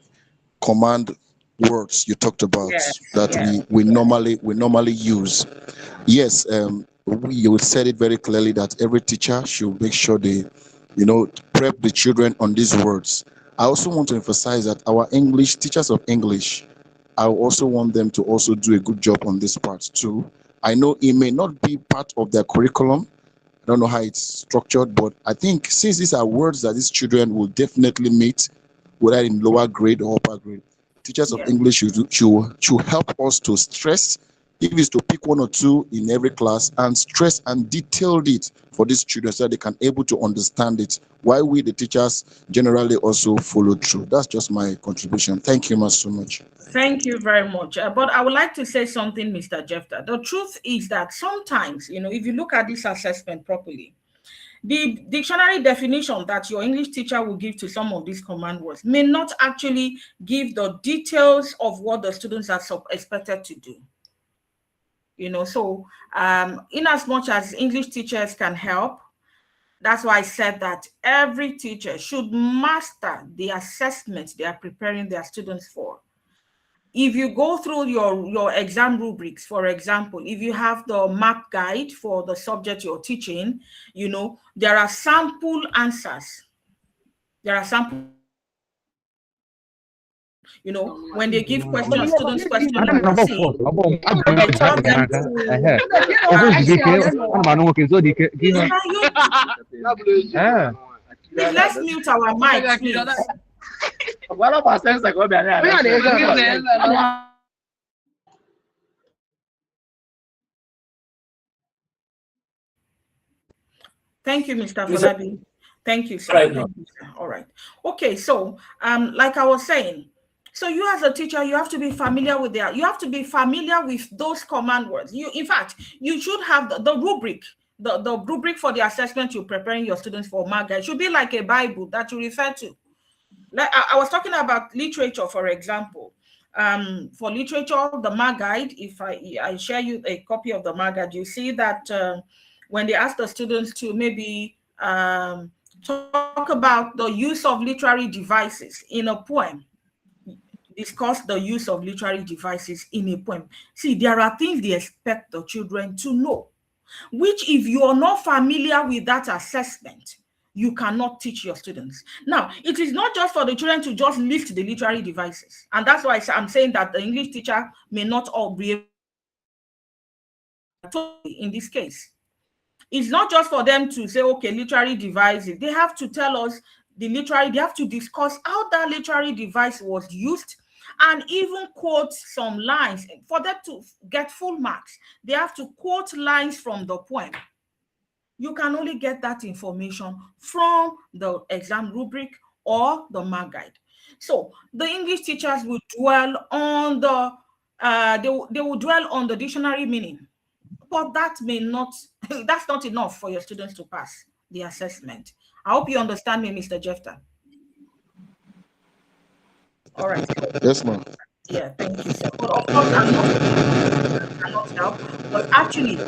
command words you talked about we normally use. Yes, you said it very clearly that every teacher should make sure they, prep the children on these words. I also want to emphasize that our English teachers of English, I also want them to also do a good job on this part too. I know it may not be part of their curriculum. I don't know how it's structured, but I think since these are words that these children will definitely meet, whether in lower grade or upper grade, teachers of English should help us to stress, if it's to pick 1 or 2 in every class, and stress and detail it for these children so that they can able to understand it, while we, the teachers, generally also follow through. That's just my contribution. Thank you so much. Thank you very much. But I would like to say something, Mr. Jefta. The truth is that sometimes, if you look at this assessment properly, the dictionary definition that your English teacher will give to some of these command words may not actually give the details of what the students are expected to do. So in as much as English teachers can help, that's why I said that every teacher should master the assessment they are preparing their students for. If you go through your exam rubrics, for example, if you have the mark guide for the subject you're teaching, there are sample answers. There are sample, when they give questions, students question number C, they tell them to Please, let's mute our mics, please. Thank you, Mr. Folabi. Thank you, sir. Right. Thank you, sir. All right. Okay, so like I was saying, so you as a teacher, you have to be familiar with that. You have to be familiar with those command words. In fact, you should have the rubric. The rubric for the assessment you're preparing your students for MAGA. It should be like a Bible that you refer to. Like I was talking about literature, for example. For literature, the MAG guide, if I share you a copy of the MAG guide, you see that when they ask the students to maybe talk about the use of literary devices in a poem, discuss the use of literary devices in a poem. See, there are things they expect the children to know, which if you are not familiar with that assessment, you cannot teach your students. Now, it is not just for the children to just list the literary devices. And that's why I'm saying that the English teacher may not all be able to in this case. It's not just for them to say, okay, literary devices. They have to tell us they have to discuss how that literary device was used and even quote some lines. For them to get full marks, they have to quote lines from the poem. You can only get that information from the exam rubric or the MAG guide. So the English teachers will dwell on the they will dwell on the dictionary meaning, but that may not that's not enough for your students to pass the assessment. I hope you understand me, Mr. Jefta. All right. Yes, ma'am. Yeah, thank you, sir. But of course, I cannot help. But actually,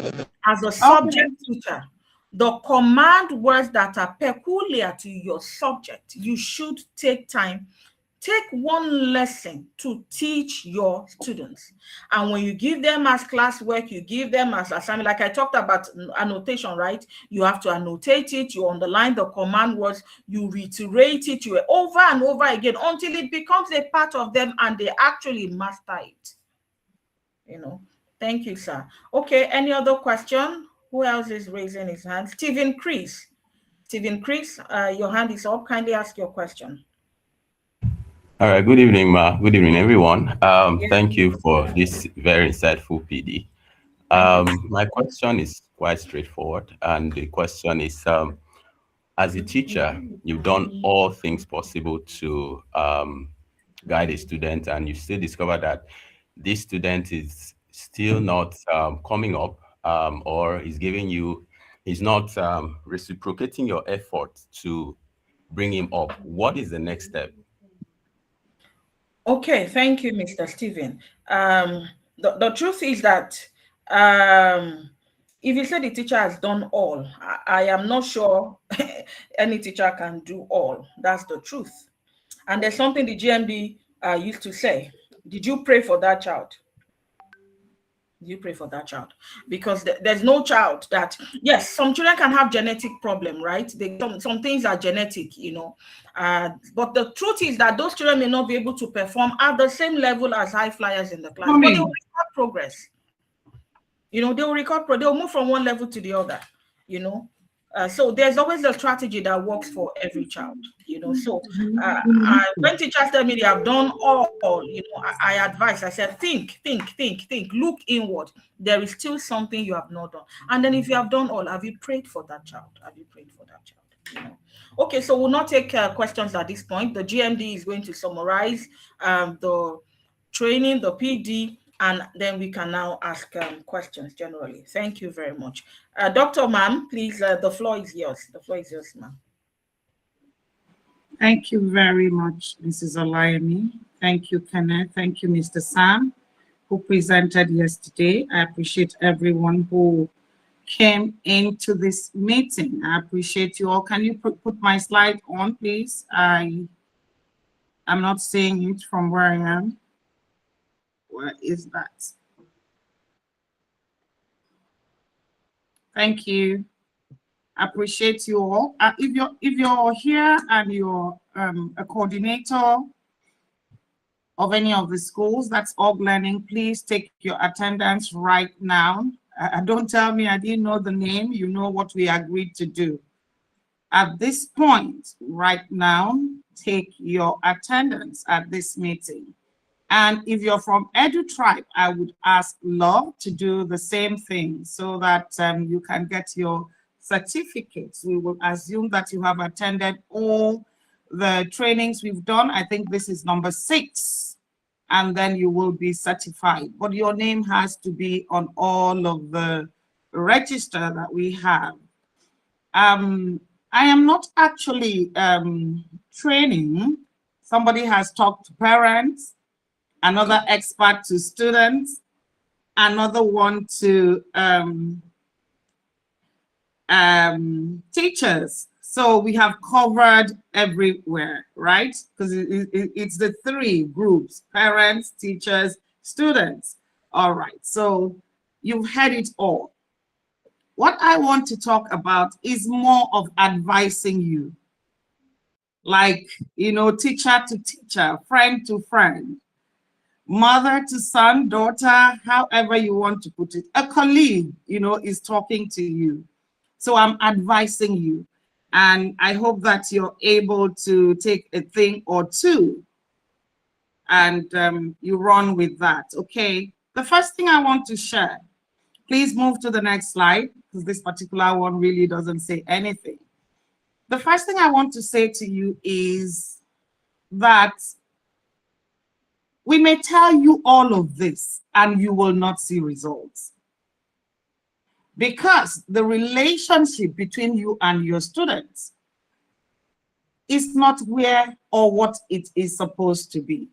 as a subject teacher, the command words that are peculiar to your subject, you should take time, take one lesson to teach your students. And when you give them as classwork, you give them as assignment, like I talked about annotation, right? You have to annotate it, you underline the command words, you reiterate it, you over and over again until it becomes a part of them and they actually master it. You know, thank you, sir. Okay, any other question? Who else is raising his hand? Stephen Chris. Stephen Chris, your hand is up. Kindly ask your question. All right. Good evening, Ma. Good evening, everyone. Thank you for this very insightful PD. My question is quite straightforward, and the question is, as a teacher, you've done all things possible to guide a student, and you still discover that this student is still not coming up, or is not reciprocating your effort to bring him up. What is the next step? Okay, thank you, Mr. Stephen. The truth is that if you say the teacher has done all, I am not sure any teacher can do all. That's the truth. And there's something the GMD used to say. Did you pray for that child? You pray for that child, because there's no child that, yes, some children can have genetic problem, right? Some things are genetic, you know, but the truth is that those children may not be able to perform at the same level as high flyers in the class, but they will record progress. You know, they will move from one level to the other, you know. So there's always a strategy that works for every child, you know. So when teachers tell me they have done all, you know, I advise, I said, think, look inward. There is still something you have not done. And then if you have done all, have you prayed for that child? Have you prayed for that child? You know? Okay, so we'll not take questions at this point. The GMD is going to summarize the training, the PD, and then we can now ask questions generally. Thank you very much. Dr. Ma'am, please, the floor is yours. The floor is yours, ma'am. Thank you very much, Mrs. Olayemi. Thank you, Kenneth. Thank you, Mr. Sam, who presented yesterday. I appreciate everyone who came into this meeting. I appreciate you all. Can you put my slide on, please? I'm not seeing it from where I am. Where is that? Thank you. Appreciate you all. If you're here and you're a coordinator of any of the schools that's Org Learning, please take your attendance right now. Don't tell me I didn't know the name. You know what we agreed to do. at this point, right now, take your attendance at this meeting. And if you're from EDU-TRIBE, I would ask Law to do the same thing so that you can get your certificates. We will assume that you have attended all the trainings we've done. I think this is number 6, and then you will be certified. But your name has to be on all of the register that we have. I am not actually training. Somebody has talked to parents, another expert to students, another one to teachers. So we have covered everywhere, right? Because it's the 3 groups: parents, teachers, students. All right, so you've heard it all. What I want to talk about is more of advising you, like, you know, teacher to teacher, friend to friend, mother to son, daughter, however you want to put it. A colleague, you know, is talking to you. So I'm advising you, and I hope that you're able to take a thing or two and you run with that, okay? The first thing I want to share, please move to the next slide, because this particular one really doesn't say anything. The first thing I want to say to you is that we may tell you all of this and you will not see results, because the relationship between you and your students is not where or what it is supposed to be.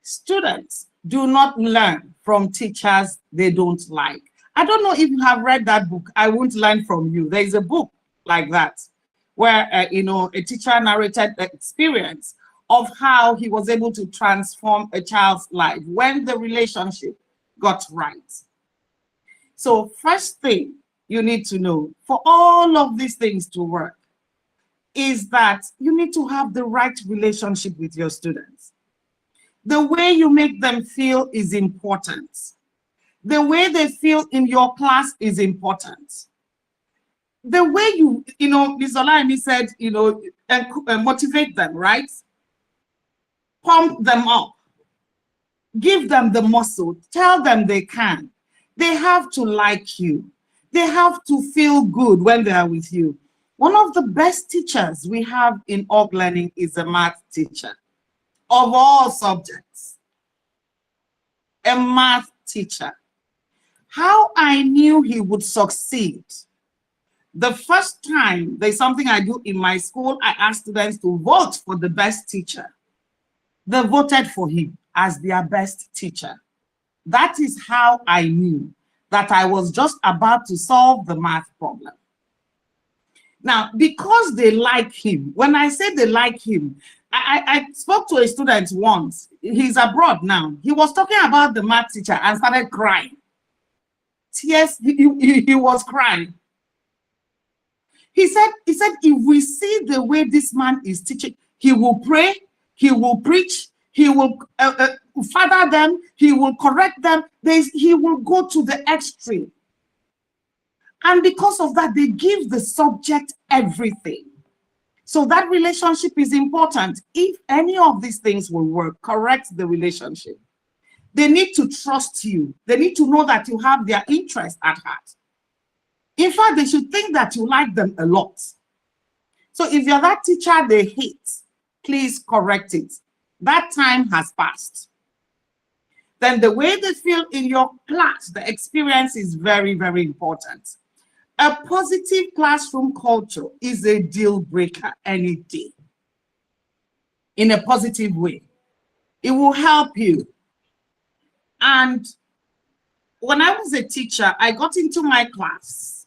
Students do not learn from teachers they don't like. I don't know if you have read that book, I Won't Learn From You. There is a book like that, where you know, a teacher narrated the experience of how he was able to transform a child's life when the relationship got right. So first thing you need to know, for all of these things to work, is that you need to have the right relationship with your students. The way you make them feel is important. The way they feel in your class is important. The way you know, Ms. Olaimi said, you know, motivate them, right? Pump them up. Give them the muscle. Tell them they can. They have to like you. They have to feel good when they are with you. One of the best teachers we have in org learning is a math teacher of all subjects. A math teacher. How I knew he would succeed. The first time, there's something I do in my school, I ask students to vote for the best teacher. They voted for him as their best teacher. That is how I knew that I was just about to solve the math problem. Now, because they like him, when I say they like him, I spoke to a student once, he's abroad now. He was talking about the math teacher and started crying. Tears, he was crying. He said, if we see the way this man is teaching, he will pray, he will preach, he will father them, he will correct them, he will go to the extreme. And because of that, they give the subject everything. So that relationship is important. If any of these things will work, correct the relationship. They need to trust you. They need to know that you have their interest at heart. In fact, they should think that you like them a lot. So if you're that teacher they hate, please correct it. That time has passed. Then the way they feel in your class, the experience is very, very important. A positive classroom culture is a deal breaker any day. In a positive way. It will help you. And when I was a teacher, I got into my class.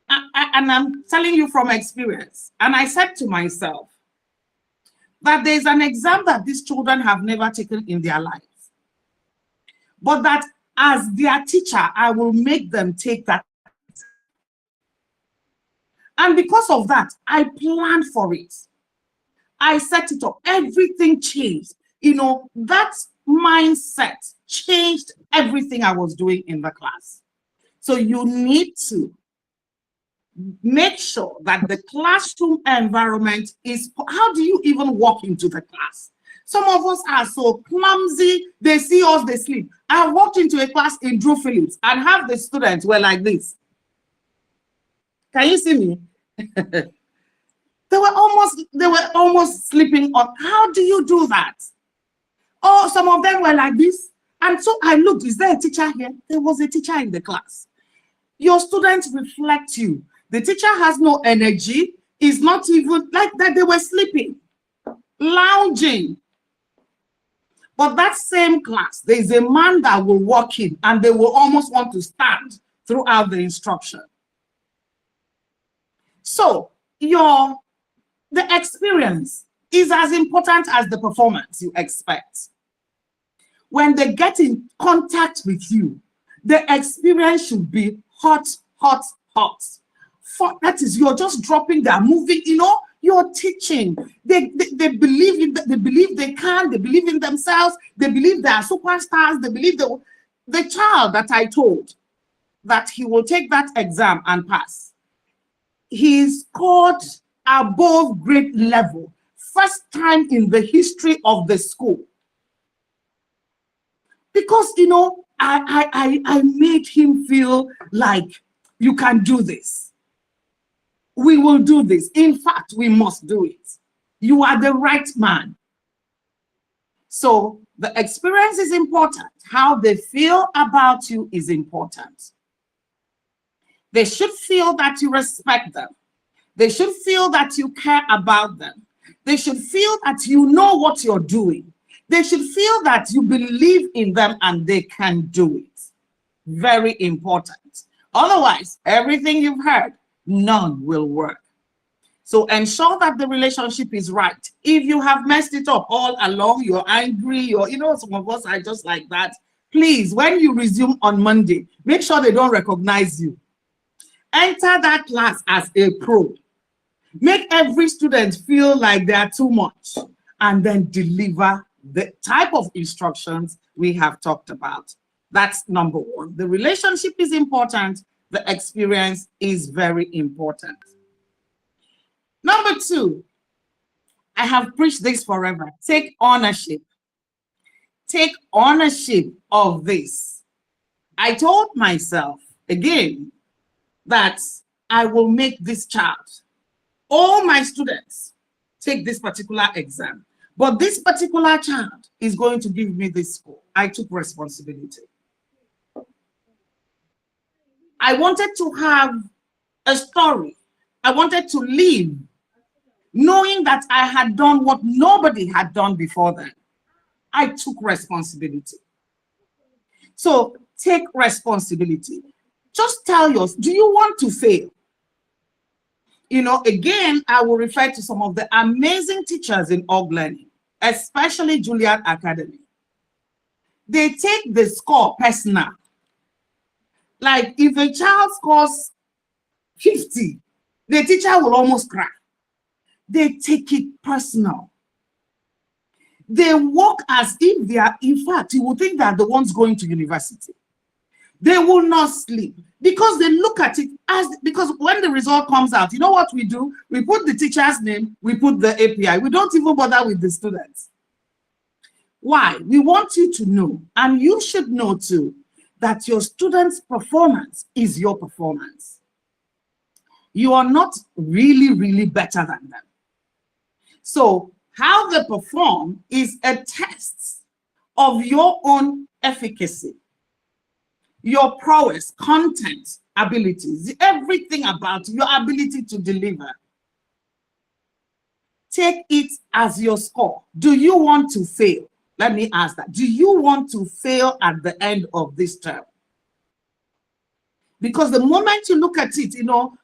And I'm telling you from experience. And I said to myself that there's an exam that these children have never taken in their lives. But that as their teacher, I will make them take that. And because of that, I planned for it. I set it up. Everything changed. You know, that mindset changed everything I was doing in the class. So you need to make sure that the classroom environment is, how do you even walk into the class? Some of us are so clumsy, they see us, they sleep. I walked into a class in Drew Phillips and half the students were like this. Can you see me? They were almost sleeping on. How do you do that? Oh, some of them were like this. And so I looked, is there a teacher here? There was a teacher in the class. Your students reflect you. The teacher has no energy. It's not even like that. They were sleeping, lounging. But that same class, there is a man that will walk in and they will almost want to stand throughout the instruction. So the experience is as important as the performance you expect. When they get in contact with you, the experience should be hot, hot, hot. That is, you're just dropping their moving, you're teaching. They believe in, they believe they can, they believe in themselves, they believe they are superstars, they believe the child that I told that he will take that exam and pass. He scored above grade level, first time in the history of the school. Because, I made him feel like you can do this. We will do this. In fact, we must do it. You are the right man. So the experience is important. How they feel about you is important. They should feel that you respect them. They should feel that you care about them. They should feel that you know what you're doing. They should feel that you believe in them and they can do it. Very important. Otherwise, everything you've heard, none will work. So ensure that the relationship is right. If you have messed it up all along, you're angry, or some of us are just like that, please, when you resume on Monday, make sure they don't recognize you. Enter that class as a pro. Make every student feel like they are too much, and then deliver the type of instructions we have talked about. That's number one. The relationship is important. The experience is very important. Number two, I have preached this forever. Take ownership. Take ownership of this. I told myself again that I will make this child, all my students, take this particular exam. But this particular child is going to give me this score. I took responsibility. I wanted to have a story. I wanted to live knowing that I had done what nobody had done before then. I took responsibility. So take responsibility. Just tell yours, do you want to fail? Again, I will refer to some of the amazing teachers in org learning, especially Juilliard Academy. They take the score personal. Like if a child scores 50, the teacher will almost cry. They take it personal. They walk as if they are, in fact, you would think that the ones going to university. They will not sleep because they look at it because when the result comes out, you know what we do? We put the teacher's name, we put the API. We don't even bother with the students. Why? We want you to know, and you should know too, that your students' performance is your performance. You are not really, really better than them. So how they perform is a test of your own efficacy, your prowess, content, abilities, everything about your ability to deliver. Take it as your score. Do you want to fail? Let me ask that. Do you want to fail at the end of this term? Because the moment you look at it,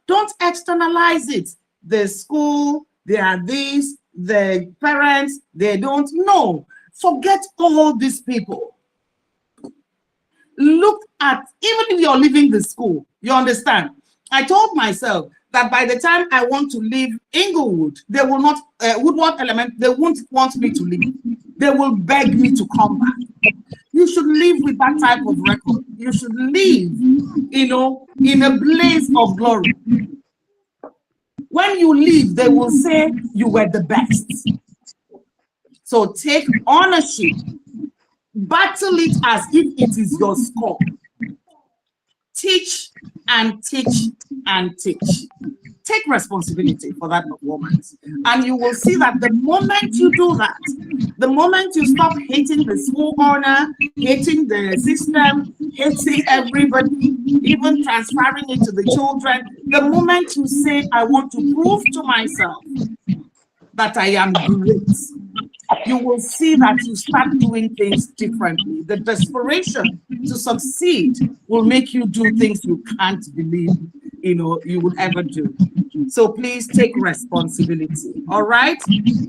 don't externalize it. The school, they are this, the parents, they don't know. Forget all these people. Look at, even if you're leaving the school, you understand? I told myself that by the time I want to leave Inglewood, they will not, Woodward Element, they won't want me to leave. They will beg me to come back. You should live with that type of record. You should live, in a blaze of glory. When you leave, they will say you were the best. So take ownership. Battle it as if it is your score. Teach and teach and teach. Take responsibility for that performance. And you will see that the moment you do that, the moment you stop hating the school owner, hating the system, hating everybody, even transferring it to the children, the moment you say, I want to prove to myself that I am great, you will see that you start doing things differently. The desperation to succeed will make you do things you can't believe, you would ever do. So please take responsibility. All right?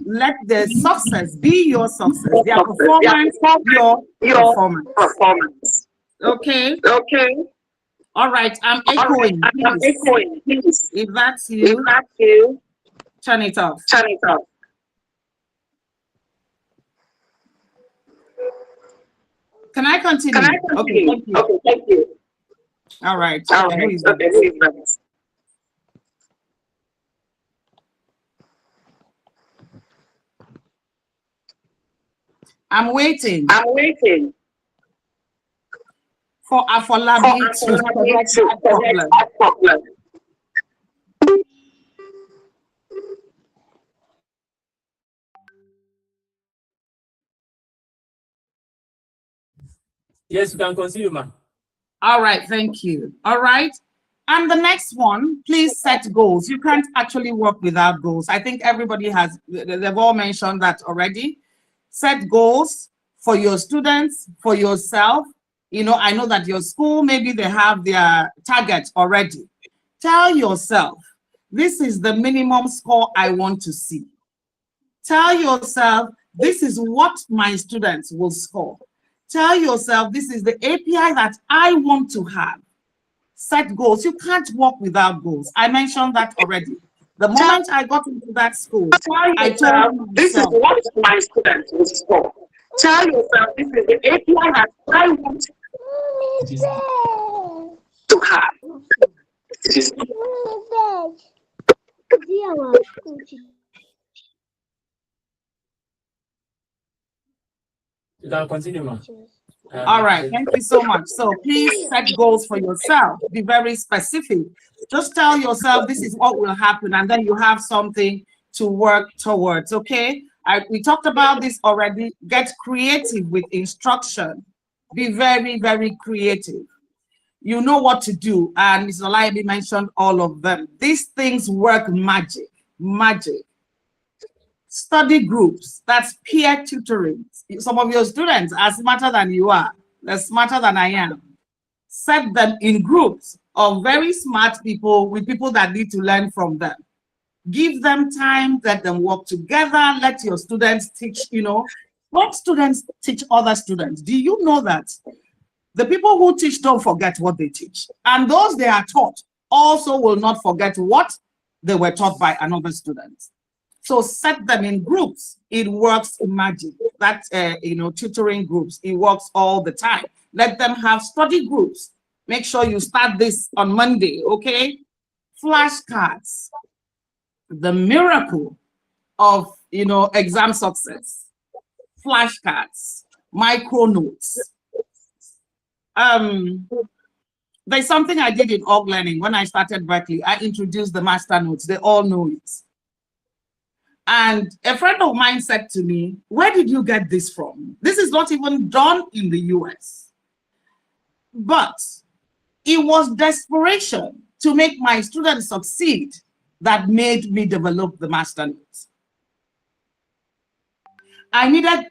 Let the success be your success. Their performance, your performance. Okay? Okay. All right. I'm echoing. Please. If that's you, turn it off. Turn it off. Can I continue? Okay, thank you. Okay, thank you. All right. All right. Okay, I'm waiting. I'm waiting for Afolabi to correct that problem. Yes, you can continue, ma'am. All right, thank you. All right. And the next one, please set goals. You can't actually work without goals. I think everybody they've all mentioned that already. Set goals for your students, for yourself. I know that your school, maybe they have their target already. Tell yourself, this is the minimum score I want to see. Tell yourself, this is what my students will score. Tell yourself, this is the API that I want to have. Set goals. You can't work without goals. I mentioned that already. The moment I got into that school, I told myself, this is what my students will score. Tell yourself, this is the API that I want to have. You can continue, ma'am. All right, thank you so much. So please set goals for yourself. Be very specific. Just tell yourself this is what will happen, and then you have something to work towards, okay? We talked about this already. Get creative with instruction. Be very, very creative. You know what to do, and Mr. Olaimi mentioned all of them. These things work magic. Study groups, that's peer tutoring. Some of your students are smarter than you are. They're smarter than I am. Set them in groups of very smart people with people that need to learn from them. Give them time, let them work together, let your students teach, what students teach other students. Do you know that the people who teach don't forget what they teach? And those they are taught also will not forget what they were taught by another student. So set them in groups. It works magic. That's, tutoring groups. It works all the time. Let them have study groups. Make sure you start this on Monday, okay? Flashcards. The miracle of, exam success. Flashcards. Micro notes. There's something I did in org learning when I started Berkeley. I introduced the master notes. They all know it. And a friend of mine said to me, where did you get this from? This is not even done in the US. But it was desperation to make my students succeed that made me develop the master notes. I needed,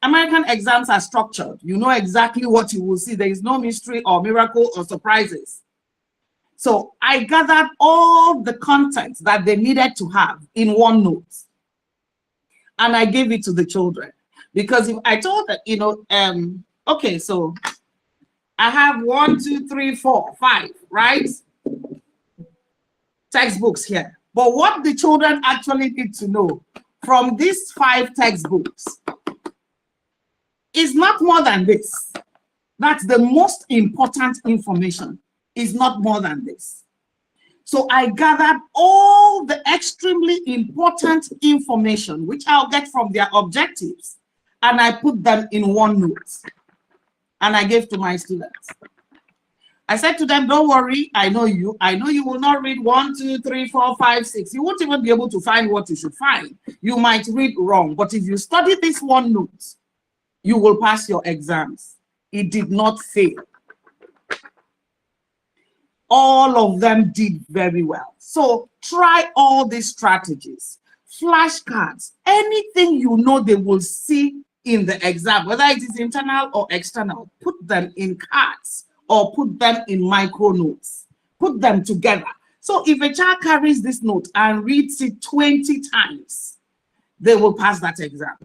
American exams are structured. You know exactly what you will see. There is no mystery or miracle or surprises. So I gathered all the content that they needed to have in one note. And I gave it to the children. Because if I told them, okay, so I have 1, 2, 3, 4, 5, right? Textbooks here. But what the children actually need to know from these 5 textbooks is not more than this. That's the most important information. Is not more than this. So I gathered all the extremely important information, which I'll get from their objectives, and I put them in one note, and I gave to my students. I said to them, don't worry, I know you will not read 1, 2, 3, 4, 5, 6. You won't even be able to find what you should find. You might read wrong, but if you study this one note, you will pass your exams. It did not fail. All of them did very well. So try all these strategies. Flashcards, anything you know they will see in the exam, whether it is internal or external, put them in cards or put them in micro notes. Put them together. So if a child carries this note and reads it 20 times, they will pass that exam.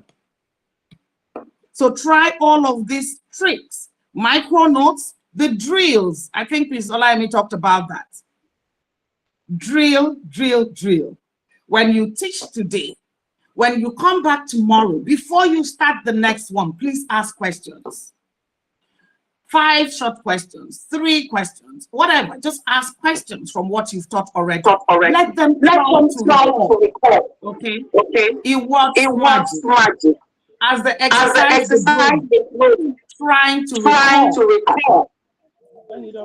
So try all of these tricks. Micro notes, the drills. I think Ms. Olaimi talked about that. Drill, drill, drill. When you teach today, when you come back tomorrow, before you start the next one, please ask questions. 5 short questions, 3 questions, whatever. Just ask questions from what you've taught already. Let them try to recall. Okay? It works magic. As the exercise is trying to recall.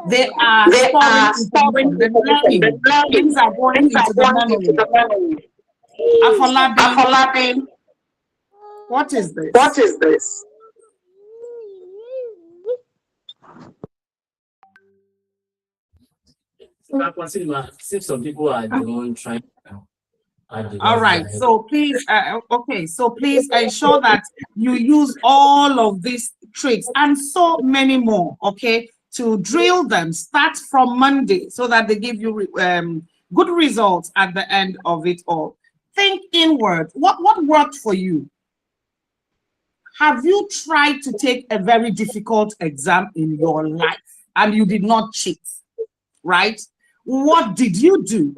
They are storing the learning. Things are going into the memory. Afolabi. What is this? What is this? Since some people are doing trying. All right, so please, okay, so please ensure that you use all of these tricks and so many more, okay, to drill them. Start from Monday so that they give you good results at the end of it all. Think inward. What worked for you? Have you tried to take a very difficult exam in your life and you did not cheat, right? What did you do?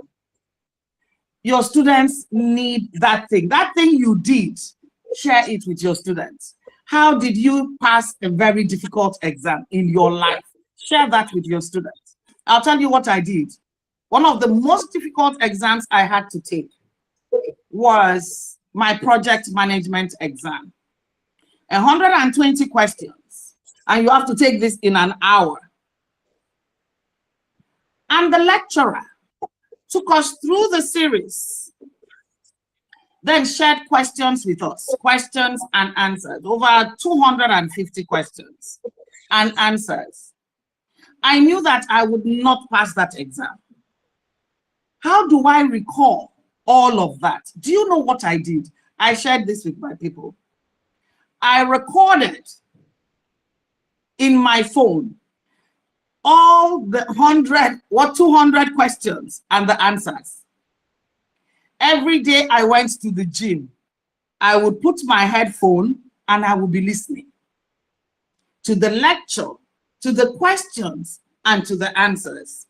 Your students need that thing. That thing you did, share it with your students. How did you pass a very difficult exam in your life? Share that with your students. I'll tell you what I did. One of the most difficult exams I had to take was my project management exam. 120 questions, and you have to take this in an hour. And the lecturer took us through the series, then shared questions with us, questions and answers, over 250 questions and answers. I knew that I would not pass that exam. How do I recall all of that? Do you know what I did? I shared this with my people. I recorded in my phone all the 200 questions and the answers. Every day I went to the gym, I would put my headphone and I would be listening to the lecture, to the questions, and to the answers.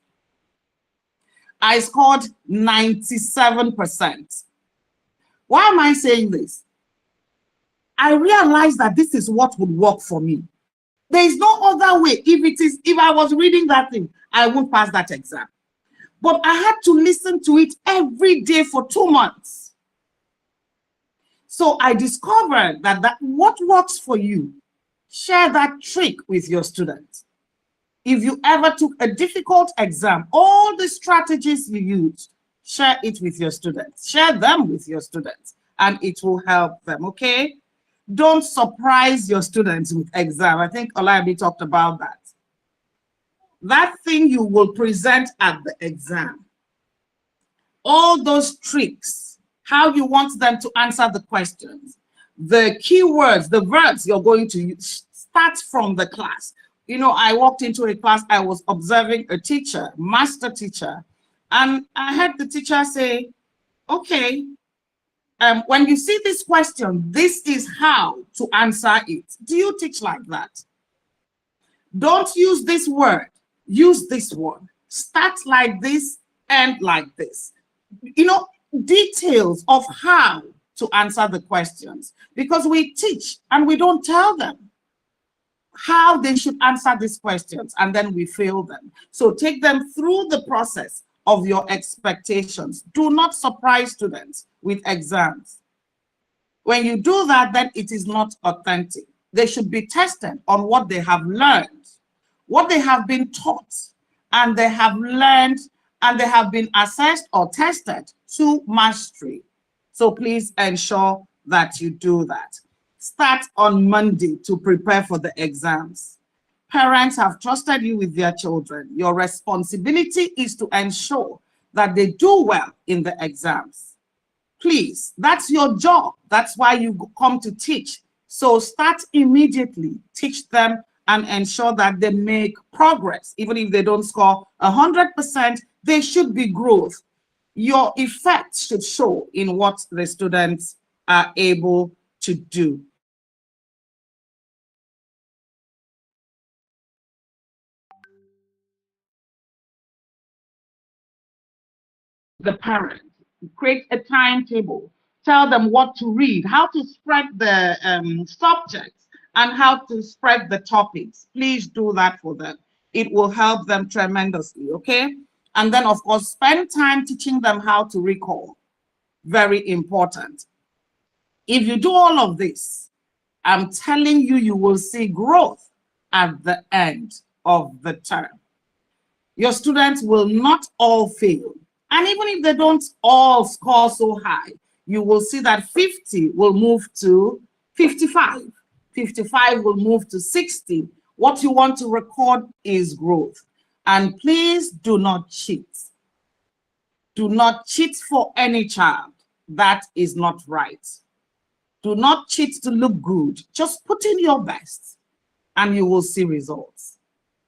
I scored 97%. Why am I saying this? I realized that this is what would work for me. There is no other way. If I was reading that thing, I won't pass that exam. But I had to listen to it every day for 2 months. So I discovered that what works for you, share that trick with your students. If you ever took a difficult exam, all the strategies you used, share it with your students. Share them with your students, and it will help them, okay? Don't surprise your students with exam. I think Olabi talked about that. That thing you will present at the exam, all those tricks, how you want them to answer the questions, the keywords, the verbs you're going to use, start from the class. You know, I walked into a class, I was observing a teacher, master teacher, and I heard the teacher say, okay, when you see this question, this is how to answer it. Do you teach like that? Don't use this word, use this one. Start like this, end like this. You know, details of how to answer the questions, because we teach and we don't tell them how they should answer these questions, and then we fail them. So take them through the process of your expectations. Do not surprise students with exams. When you do that, then it is not authentic. They should be tested on what they have learned, what they have been taught, and they have learned, and they have been assessed or tested to mastery. So please ensure that you do that. Start on Monday to prepare for the exams. Parents have trusted you with their children. Your responsibility is to ensure that they do well in the exams. Please, that's your job. That's why you come to teach. So start immediately, teach them, and ensure that they make progress. Even if they don't score 100%, there should be growth. Your effect should show in what the students are able to do. The parents, create a timetable, tell them what to read, how to spread the subjects, and how to spread the topics. Please do that for them. It will help them tremendously, okay? And then, of course, spend time teaching them how to recall. Very important. If you do all of this, I'm telling you, you will see growth at the end of the term. Your students will not all fail. And even if they don't all score so high, you will see that 50 will move to 55. 55 will move to 60. What you want to record is growth. And please do not cheat. Do not cheat for any child. That is not right. Do not cheat to look good. Just put in your best and you will see results.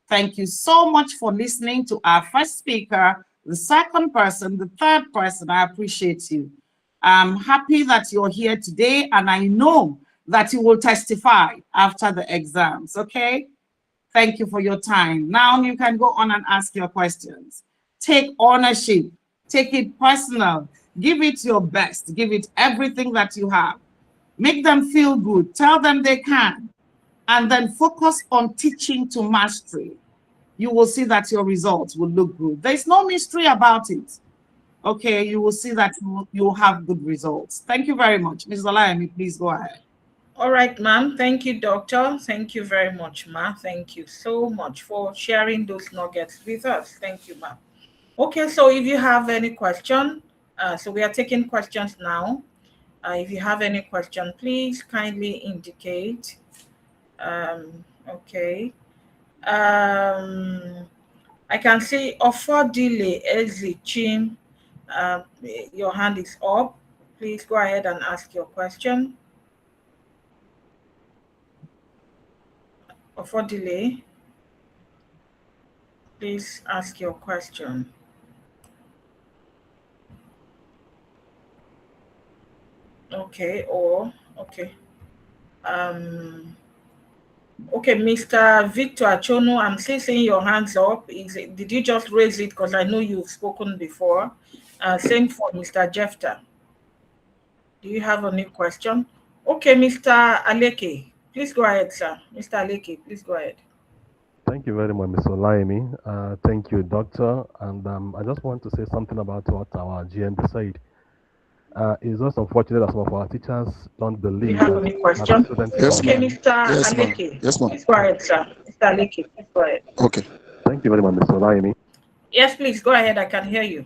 Thank you so much for listening to our first speaker, the second person, the third person. I appreciate you. I'm happy that you're here today, and I know that you will testify after the exams, okay? Thank you for your time. Now you can go on and ask your questions. Take ownership, take it personal, give it your best, give it everything that you have. Make them feel good, tell them they can, and then focus on teaching to mastery. You will see that your results will look good. There's no mystery about it. Okay, you will see that you will have good results. Thank you very much. Ms. Olayemi, please go ahead. All right, ma'am. Thank you, doctor. Thank you very much, ma'am. Thank you so much for sharing those nuggets with us. Thank you, ma'am. Okay, so if you have any question, so we are taking questions now. If you have any question, please kindly indicate. Okay. I can see Ofodile Ezichim. Your hand is up. Please go ahead and ask your question. Ofodile, please ask your question. Okay, okay. Okay, Mr. Victor Achono, I'm still seeing your hands up. Did you just raise it? Because I know you've spoken before. Same for Mr. Jefter. Do you have a new question? Okay, Mr. Aleke, please go ahead, sir. Mr. Aleke, please go ahead. Thank you very much, Ms. Olayemi. Thank you, Doctor. And I just want to say something about what our GM said. It's just unfortunate that some of our teachers don't believe. Do you have any question? Yes, okay, ma'am. Mr. Yes, Aleke. Yes, ma'am. Please go ahead, sir. Mr. Aleke, please go ahead. Okay. Thank you very much, Ms. Olayemi. Yes, please go ahead. I can hear you.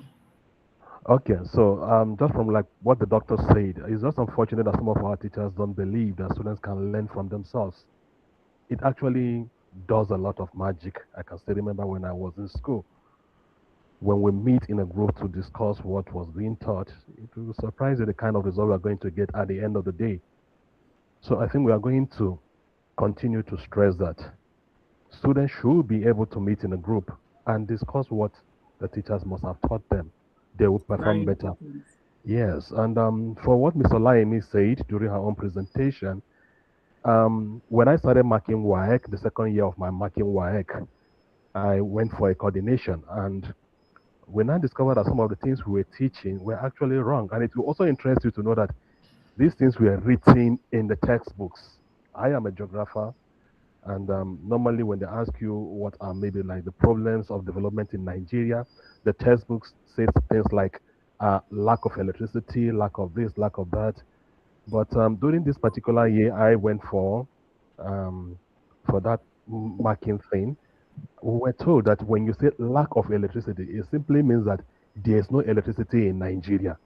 Okay, so just from like what the doctor said, it's just unfortunate that some of our teachers don't believe that students can learn from themselves. It actually does a lot of magic. I can still remember when I was in school. When we meet in a group to discuss what was being taught, it will surprise you the kind of result we are going to get at the end of the day. So I think we are going to continue to stress that students should be able to meet in a group and discuss what the teachers must have taught them. They will perform better. Yes, and for what Ms. Olayemi said during her own presentation, when I started marking WAEC, the second year of my marking WAEC, I went for a coordination, and when I discovered that some of the things we were teaching were actually wrong, and it will also interest you to know that these things were written in the textbooks. I am a geographer, And normally, when they ask you what are maybe like the problems of development in Nigeria, the textbooks say things like lack of electricity, lack of this, lack of that. But during this particular year, I went um, for that marking thing. We were told that when you say lack of electricity, it simply means that there is no electricity in Nigeria.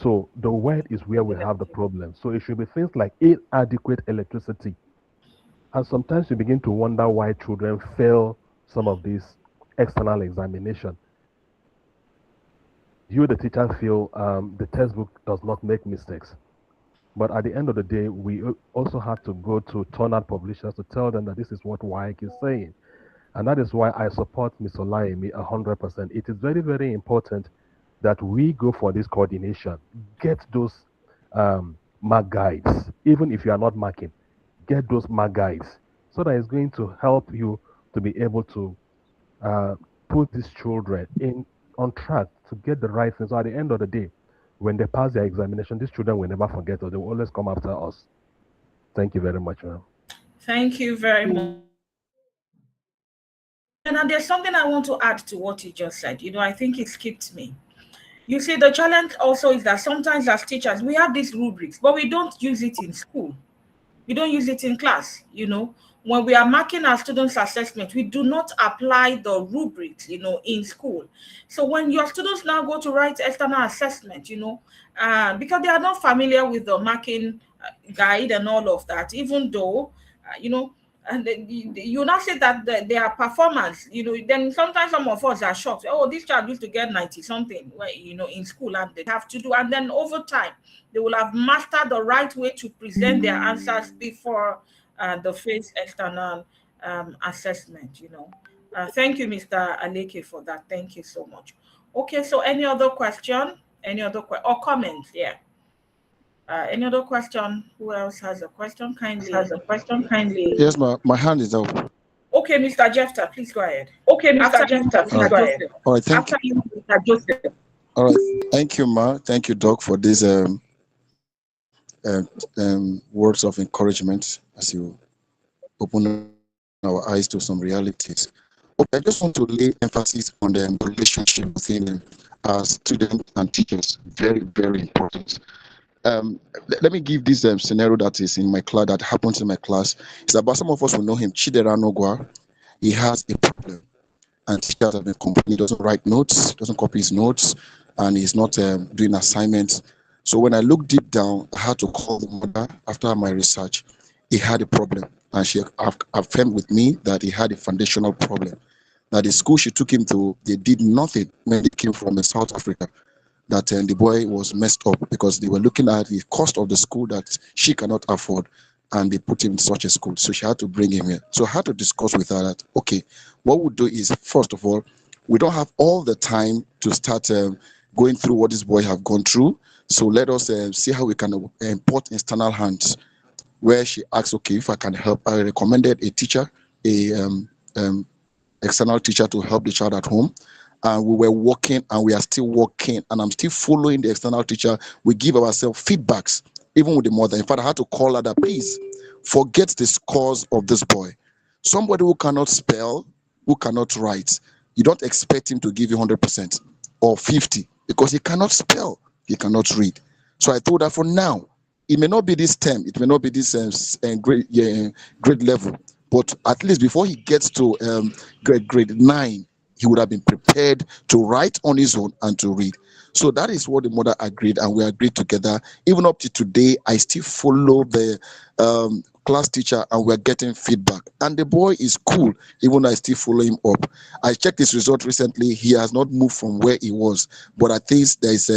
So the word is where we have the problem. So it should be things like inadequate electricity. And sometimes you begin to wonder why children fail some of these external examination. You, the teacher, feel the textbook does not make mistakes. But at the end of the day, we also have to go to turnout publishers to tell them that this is what WIC is saying. And that is why I support Ms. Olaimi 100%. It is very, very important that we go for this coordination. Get those mark guides, even if you are not marking, get those mark guides so that it's going to help you to be able to put these children in on track to get the right things. So at the end of the day, when they pass their examination, these children will never forget us. They will always come after us. Thank you very much, ma'am. Thank you very much. And there's something I want to add to what you just said. I think it skipped me. You see, the challenge also is that sometimes as teachers, we have these rubrics, but we don't use it in school. We don't use it in class. When we are marking our students' assessment, we do not apply the rubrics, in school. So when your students now go to write external assessment, because they are not familiar with the marking guide and all of that, even though, and you now say that their performance, then sometimes some of us are shocked. Oh, this child used to get 90 something, in school, and they have to do. And then over time, they will have mastered the right way to present their answers before the face external assessment. Thank you, Mr. Aleke, for that. Thank you so much. Okay, so any other question? Or comment? Yeah. Any other question? Who else has a question? Kindly. Yes, my hand is up. Okay, Mr. Jefter, please go ahead. Okay, After Mr. you, Jefter, Mr. Joseph. All right, thank After you, Mr. Joseph. All right, thank you, Ma. Thank you, Doc, for these words of encouragement as you open our eyes to some realities. Okay, I just want to lay emphasis on the relationship between students and teachers. Very, very important. Let me give this scenario that is in my class, that happens in my class. It's about some of us will know him, Chidera Nogwa. He has a problem, and teachers have been complaining. He doesn't write notes, doesn't copy his notes, and he's not doing assignments. So when I looked deep down, I had to call the mother after my research. He had a problem, and she affirmed with me that he had a foundational problem. That the school she took him to, they did nothing when he came from South Africa. That the boy was messed up because they were looking at the cost of the school that she cannot afford, and they put him in such a school. So she had to bring him here. So I had to discuss with her that, okay, what we'll do is, first of all, we don't have all the time to start going through what this boy have gone through. So let us see how we can import external hands, where she asked, okay, if I can help. I recommended a teacher, external teacher, to help the child at home. And we were working, and we are still working, and I'm still following the external teacher. We give ourselves feedbacks, even with the mother. In fact, I had to call her that, please, forget the scores of this boy. Somebody who cannot spell, who cannot write, you don't expect him to give you 100% or 50, because he cannot spell, he cannot read. So I told her, for now, it may not be this term, it may not be this grade level, but at least before he gets to grade 9, he would have been prepared to write on his own and to read. So that is what the mother agreed, and we agreed together. Even up to today, I still follow the class teacher, and we're getting feedback. And the boy is cool, even though I still follow him up. I checked his result recently. He has not moved from where he was, but I think there is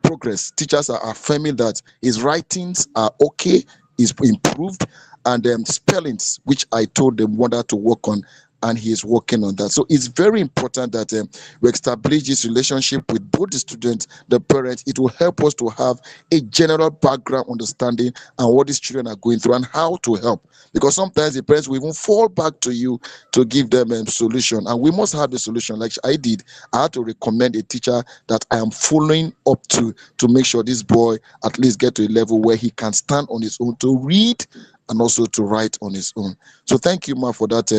progress. Teachers are affirming that his writings are okay, he's improved, and spellings, which I told the mother to work on, and he is working on that. So it's very important that we establish this relationship with both the students, the parents. It will help us to have a general background understanding and what these children are going through and how to help. Because sometimes the parents will even fall back to you to give them a solution, and we must have the solution. Like I did, I had to recommend a teacher that I am following up to make sure this boy at least get to a level where he can stand on his own to read and also to write on his own. So thank you, Ma, for that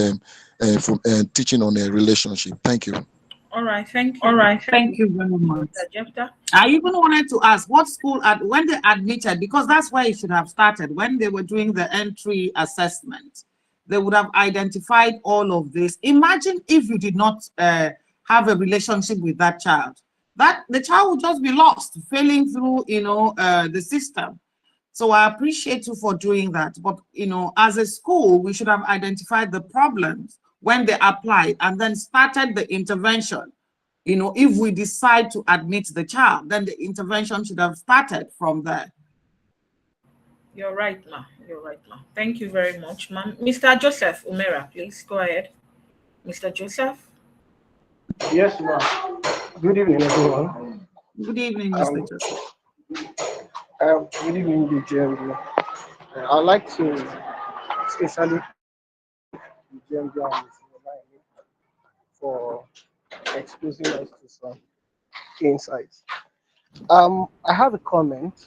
for teaching on a relationship. Thank you. All right, thank All you. right, thank you very much. Jefta? I even wanted to ask what school when they admitted, because that's where it should have started, when they were doing the entry assessment, they would have identified all of this. Imagine if you did not have a relationship with that child, that the child would just be lost, failing through, the system. So I appreciate you for doing that. But, as a school, we should have identified the problems when they applied and then started the intervention. If we decide to admit the child, then the intervention should have started from there. You're right, ma. You're right, ma. Thank you very much, ma'am. Mr. Joseph Umera, please go ahead. Mr. Joseph? Yes, ma'am. Good evening, everyone. Good evening, Mr. Joseph. Good evening, DJM. I'd like to especially thank DJM for exposing us to some insights. I have a comment,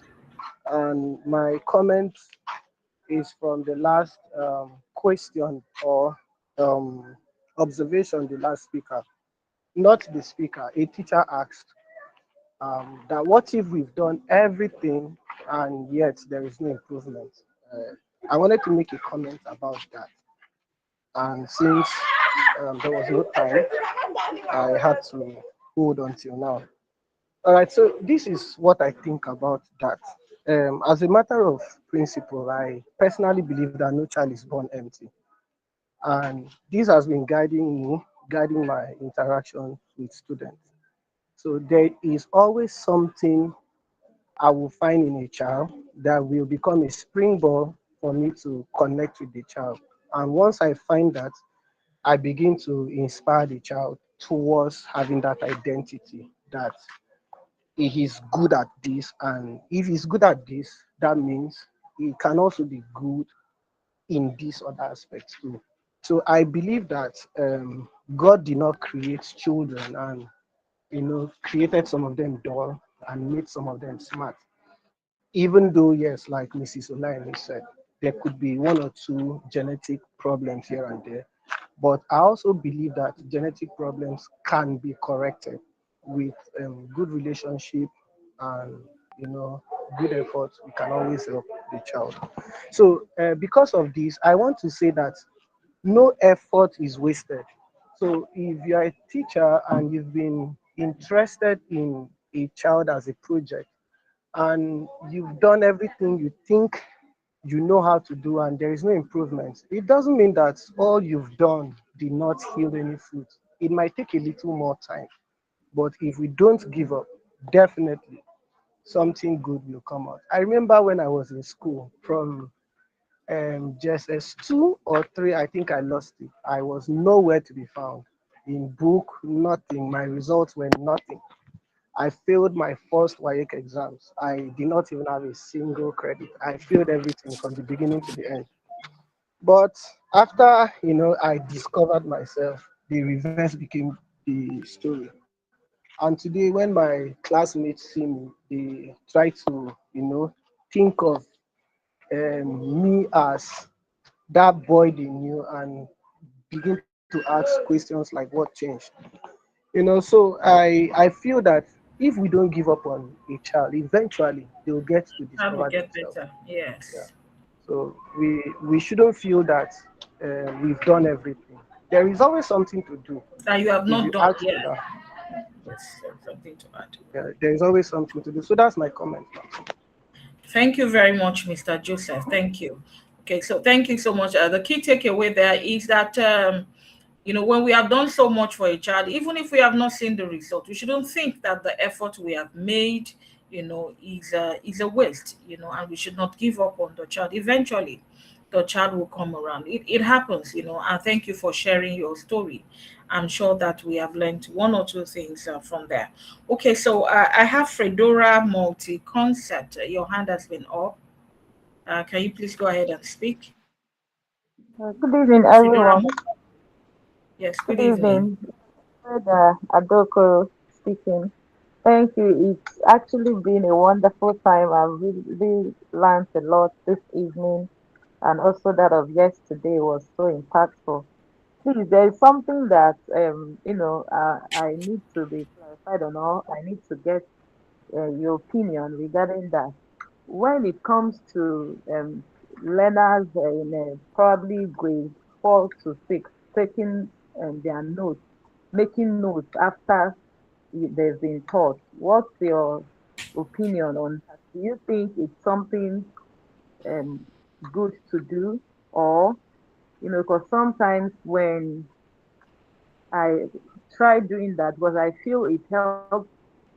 and my comment is from the last question or observation the last speaker, not the speaker. A teacher asked that what if we've done everything and yet there is no improvement? I wanted to make a comment about that. And since there was no time, I had to hold until now. All right, so this is what I think about that. As a matter of principle, I personally believe that no child is born empty. And this has been guiding my interaction with students. So there is always something I will find in a child that will become a springboard for me to connect with the child. And once I find that, I begin to inspire the child towards having that identity that he is good at this. And if he's good at this, that means he can also be good in these other aspects too. So I believe that God did not create children and created some of them dull and made some of them smart. Even though, yes, like Mrs. Olaimi said, there could be one or two genetic problems here and there. But I also believe that genetic problems can be corrected with good relationship and good efforts. We can always help the child. So because of this, I want to say that no effort is wasted. So if you are a teacher and you've been interested in a child as a project, and you've done everything you think you know how to do and there is no improvement, it doesn't mean that all you've done did not yield any fruit. It might take a little more time, but if we don't give up, definitely something good will come out. I remember when I was in school from just as 2 or 3, I think I lost it. I was nowhere to be found. In book, nothing. My results were nothing. I failed my first WAEC exams. I did not even have a single credit. I failed everything from the beginning to the end. But after I discovered myself, the reverse became the story. And today, when my classmates see me, they try to think of me as that boy they knew and begin to ask questions like what changed. So I feel that if we don't give up on a child, eventually they'll get to How we discover get themselves. better? Yeah. Yes. So we shouldn't feel that we've done everything. There is always something to do. That you have If not you done. ask for Yeah. that, Yes, there's something to add. yeah, there is always something to do. So that's my comment. Thank you very much, Mr. Joseph. Thank you. Okay, so thank you so much. The key takeaway there is that when we have done so much for a child, even if we have not seen the result, we shouldn't think that the effort we have made, is a waste, and we should not give up on the child. Eventually, the child will come around. It happens, and thank you for sharing your story. I'm sure that we have learned one or two things from there. Okay, so I have Fredora Multi-Concept. Your hand has been up. Can you please go ahead and speak? Good evening, Fedora, everyone. yes, Good good evening. evening. Adoko speaking. Thank you. It's actually been a wonderful time. I've really learned a lot this evening. and also that of yesterday was so impactful. Please, there is something that I need to be clarified on, or I need to get your opinion regarding that. When it comes to learners in probably grade 4 to 6 taking their notes, making notes after they've been taught, what's your opinion on that? Do you think it's something um, good to do, or because sometimes when I try doing that, because I feel it helps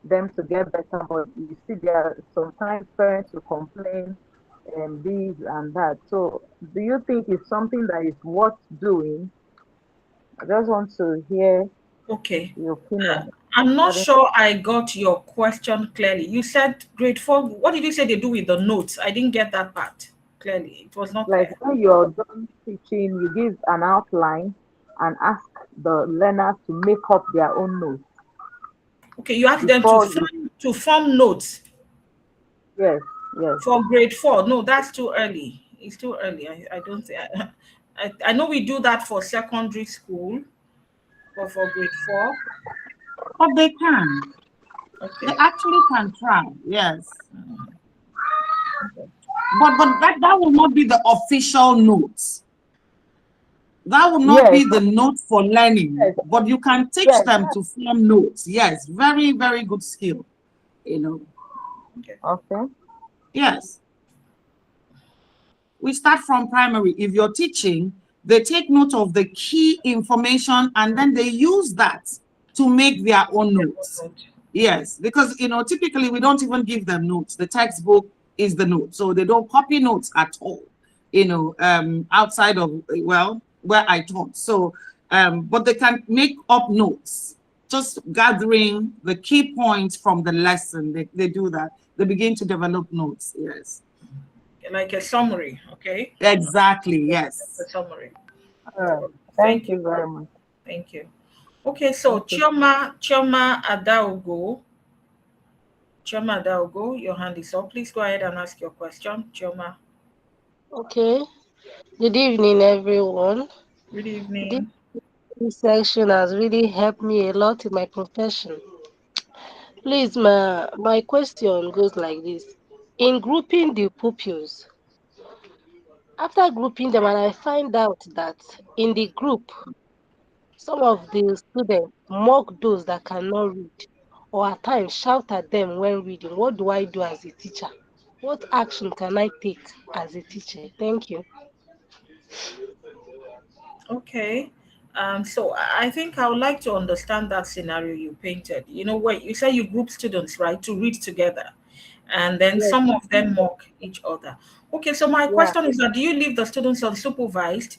them to get better. But you see, there are sometimes parents who complain and this and that. So, do you think it's something that is worth doing? I just want to hear Okay. your opinion I'm not regarding. sure I got your question clearly. You said grade 4. What did you say they do with the notes? I didn't get that part clearly. It was not Like clear. when you're done teaching, you give an outline and ask the learners to make up their own notes Okay, you asked them before you. to form notes Yes, yes. for grade 4. No, that's too early. It's too early. I don't think. I know we do that for secondary school, but for grade 4, But they can. They okay. actually can try. Yes. Okay. But that will not be the official notes. That will not Yes, be the note for learning, yes, but you can teach yes. them to form notes. Yes, very, very good skill. You know, Okay. Okay. yes. We start from primary. If you're teaching, they take note of the key information and then they use that to make their own notes. Yes, because typically we don't even give them notes. The textbook is the note, so they don't copy notes at all. Outside of where I taught. So, but they can make up notes, just gathering the key points from the lesson. They do that. They begin to develop notes. Yes, Like a summary, okay? exactly. A Yes. summary. All right. Thank Thank you. you very much. Thank you. Okay, so Thank you. Chioma Adaogo. Chioma Adaogo, your hand is up. Please go ahead and ask your question. Chioma, Okay. Good evening, everyone. good This evening. section has really helped me a lot in my profession. Please, my question goes like this. In grouping the pupils, after grouping them, and I find out that in the group, some of the students mock those that cannot read, or at times shout at them when reading. What do I do as a teacher? What action can I take as a teacher? Thank you. Okay. So I think I would like to understand that scenario you painted. Where you say you group students, right, to read together, and then Yes, some of them mock each other. Okay, so my yeah, question is that do you leave the students unsupervised?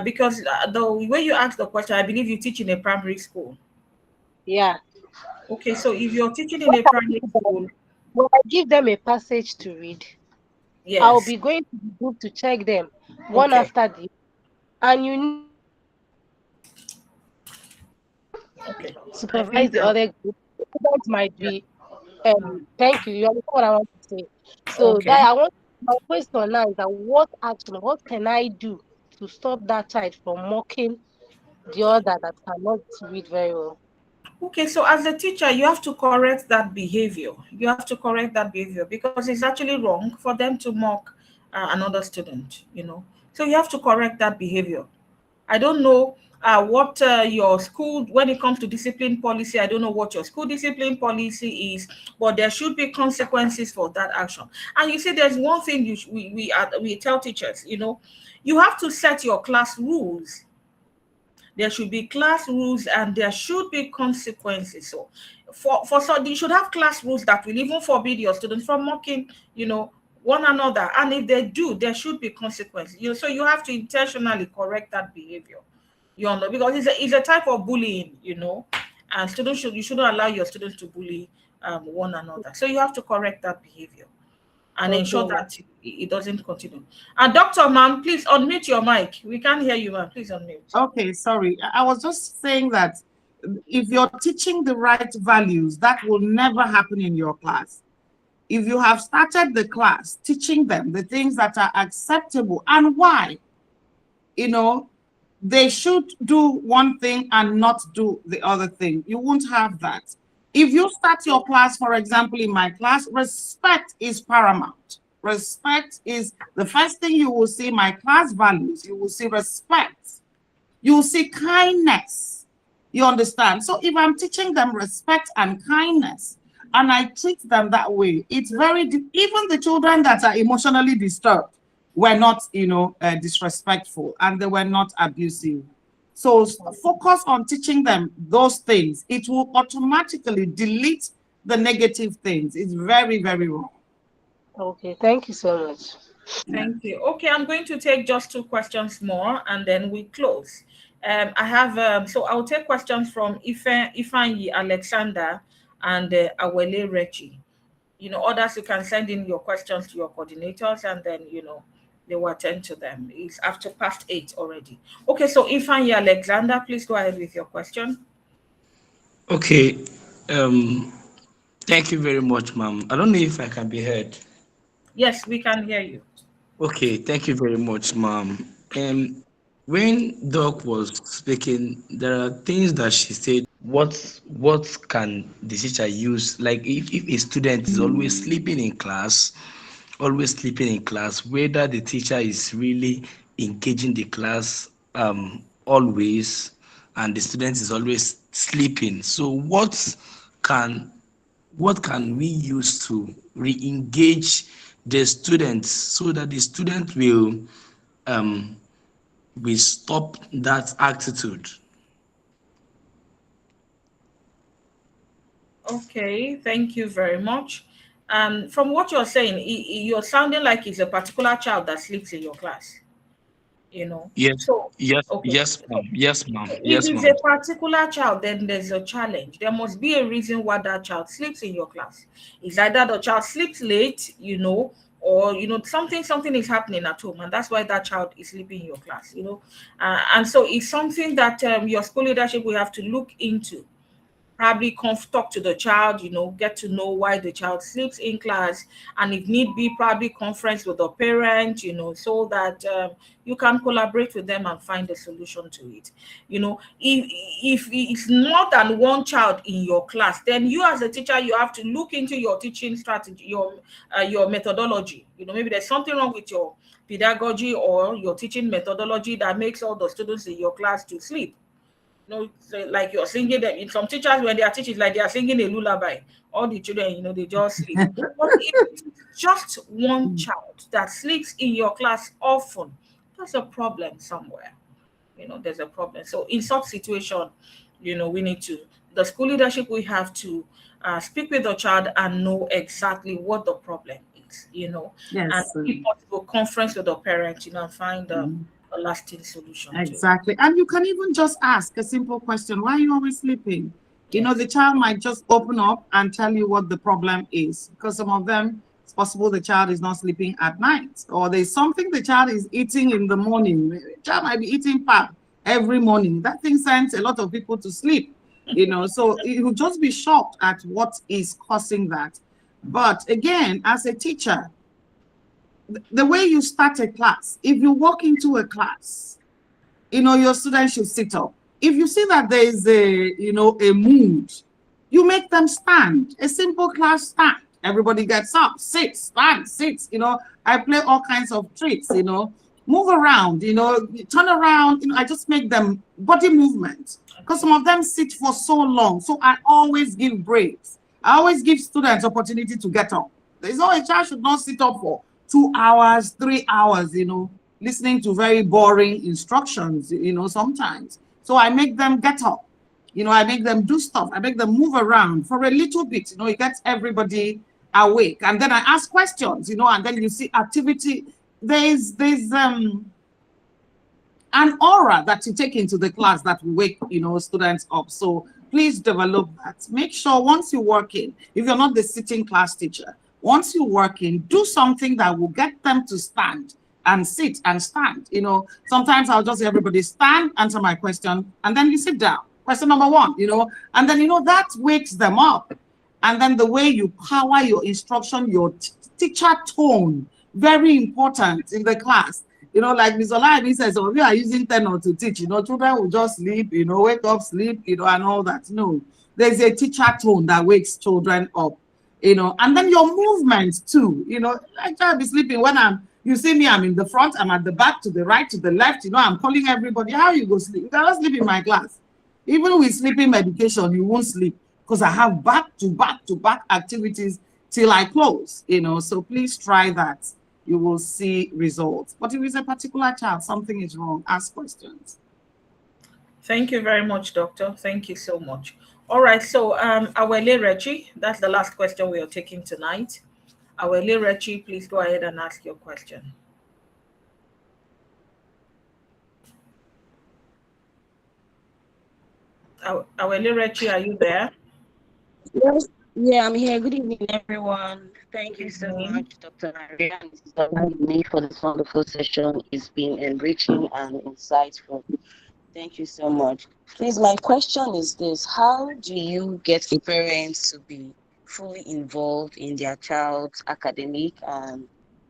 Because the way you asked the question, I believe you teach in a primary school. yeah. Okay, so if you're teaching in What a I primary do that, school, when I give them a passage to read, I'll yes. be going to the group to check them one Okay, after the, and okay. I supervise think the other group. Students might yeah. be thank you. You understand what I want to say. So that Okay. I want my question now is that what action, what can I do to stop that child from mocking the other that cannot read very well? Okay, so as a teacher, you have to correct that behavior. You have to correct that behavior because it's actually wrong for them to mock another student. So you have to correct that behavior. I don't know what your school, when it comes to discipline policy, I don't know what your school discipline policy is, but there should be consequences for that action. And you see, there's one thing we tell teachers, you have to set your class rules. There should be class rules and there should be consequences. So so you should have class rules that will even forbid your students from mocking, one another. And if they do, there should be consequences. So you have to intentionally correct that behavior. Because it's a type of bullying. And you shouldn't allow your students to bully one another. So you have to correct that behavior and Okay, ensure ma. that it doesn't continue. And Dr. Ma'am, please unmute your mic. We can't hear you, ma'am. Please unmute. Okay, sorry. I was just saying that if you're teaching the right values, that will never happen in your class. if you have started the class, teaching them the things that are acceptable and why, they should do one thing and not do the other thing. You won't have that. If you start your class, for example, in my class, respect is paramount. Respect is the first thing you will see. My class values, you will see respect. You will see kindness. You understand? So if I'm teaching them respect and kindness, and I treat them that way, it's very, even the children that are emotionally disturbed were not, disrespectful, and they were not abusive. So focus on teaching them those things. It will automatically delete the negative things. It's very, very wrong. Okay, thank you so much. Thank you. Okay, I'm going to take just 2 questions more and then we close. I have, so I'll take questions from Ifanyi Alexander and Awele Rechi. Others, you can send in your questions to your coordinators and then, they will attend to them. It's after past 8 already. Okay, so Ifanyi Alexander, please go ahead with your question. Okay. Thank you very much, ma'am. I don't know if I can be heard. Yes, we can hear you. Okay, thank you very much, ma'am. When Doc was speaking, there are things that she said. What can the teacher use? Like if a student is always sleeping in class, whether the teacher is really engaging the class always, and the student is always sleeping. So can what can we use to re-engage the students so that the student um will stop that attitude? Okay, thank you very much. From what you're saying, you're sounding like it's a particular child that sleeps in your class. Yes, So yes, okay. yes, ma'am. Yes, ma'am. If Yes, it's ma'am. a particular child, then there's a challenge. There must be a reason why that child sleeps in your class. It's either the child sleeps late, or something is happening at home, and that's why that child is sleeping in your class. And so it's something that your school leadership will have to look into. Probably talk to the child, get to know why the child sleeps in class, and if need be, probably conference with the parent, so that you can collaborate with them and find a solution to it. If it's more than one child in your class, then you as a teacher, you have to look into your teaching strategy, your methodology. Maybe there's something wrong with your pedagogy or your teaching methodology that makes all the students in your class to sleep. So like you're singing them. In some teachers, when they are teaching, like they are singing a lullaby. All the children, they just sleep. But if it's just one child that sleeps in your class often, there's a problem somewhere. There's a problem. So in such situation, we need to, the school leadership, we have to speak with the child and know exactly what the problem is, and Yes. if possible, conference with the parent, and find a lasting solution to it. Exactly. And you can even just ask a simple question. Why are you always sleeping? Yes. The child might just open up and tell you what the problem is. Because some of them, it's possible the child is not sleeping at night, or there's something the child is eating in the morning. The child might be eating pap every morning. That thing sends a lot of people to sleep, so you will just be shocked at what is causing that. But again, as a teacher, the way you start a class, if you walk into a class, your students should sit up. If you see that there is a mood, you make them stand. A simple class stand. Everybody gets up, sit, stand, sit. I play all kinds of tricks, move around, turn around. I just make them body movement, because some of them sit for so long. So I always give breaks. I always give students opportunity to get up. There's no, a child should not sit up for 2 hours, 3 hours, listening to very boring instructions, sometimes. So I make them get up, I make them do stuff. I make them move around for a little bit, it gets everybody awake. And then I ask questions, and then you see activity. There's an aura that you take into the class that will wake, students up. So please develop that. Make sure once you work in, if you're not the sitting class teacher, once you work in, do something that will get them to stand and sit and stand. Sometimes I'll just say, everybody stand, answer my question, and then you sit down. Question number 1, and then, that wakes them up. And then the way you power your instruction, your teacher tone, very important in the class. You know, like Ms. Olaimi says, oh, we are using tenor to teach, you know, children will just sleep, you know, wake up, sleep, you know, and all that. No, there's a teacher tone that wakes children up, you know, and then your movement too, you know, I try to be sleeping when you see me, I'm in the front, I'm at the back, to the right, to the left, you know, I'm calling everybody. How you go sleep? You cannot sleep in my class. Even with sleeping medication, you won't sleep because I have back-to-back activities till I close, you know, so please try that. You will see results. But if it's a particular child, something is wrong, ask questions. Thank you very much, Doctor. Thank you so much. All right, so Awele Rechi, that's the last question we are taking tonight. Awele Rechi, please go ahead and ask your question. Awele Rechi, are you there? Yes, yeah, I'm here. Good evening, everyone. Thank you so much, Dr. Maria and Mrs. Olani, for this wonderful session. It's been enriching and insightful. Thank you so much. Please, my question is this: how do you get the parents to be fully involved in their child's academic and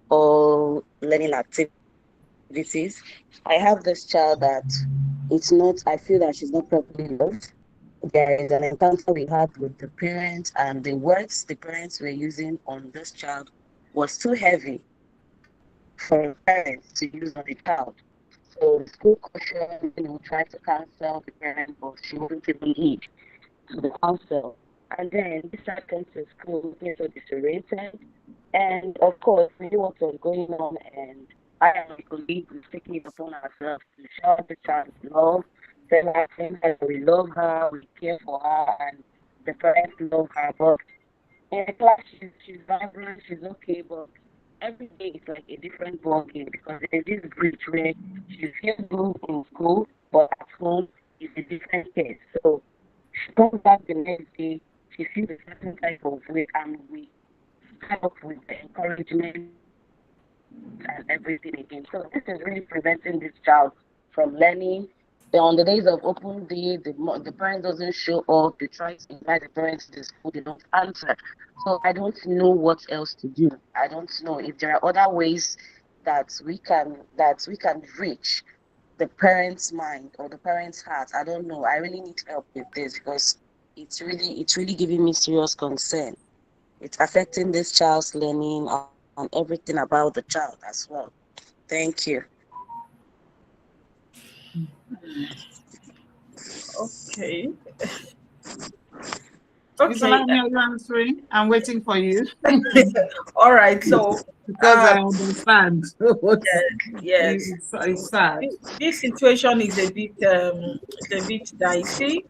all learning activities? I have this child that I feel that she's not properly loved. There is an encounter we had with the parents, and the words the parents were using on this child was too heavy for parents to use on the child. So the school caution, tried to counsel the parent, but she wouldn't even heed to the counsel. And then this happened to school, things were disoriented. And of course, we knew what was going on, and I and my colleague was taking it upon ourselves to show the child love, tell her things that we love her, we care for her, and the parents love her. But in the class, she's vibrant, she's okay, but every day it's like a different ball game because there's this bridge where she feels good in school, but at home it's a different case. So she comes back the next day, she feels a certain type of way, and we start off with the encouragement and everything again. So this is really preventing this child from learning. On the days of open day, the parent doesn't show up. They try to invite the parents to the school, they don't answer. So I don't know what else to do. I don't know if there are other ways that we can reach the parent's mind or the parent's heart. I don't know. I really need help with this because it's really giving me serious concern. It's affecting this child's learning and everything about the child as well. Thank you. Okay. Ms. Olani, are you answering? I'm waiting for you. All right, so because I understand. yes. It's sad. This situation is a bit dicey,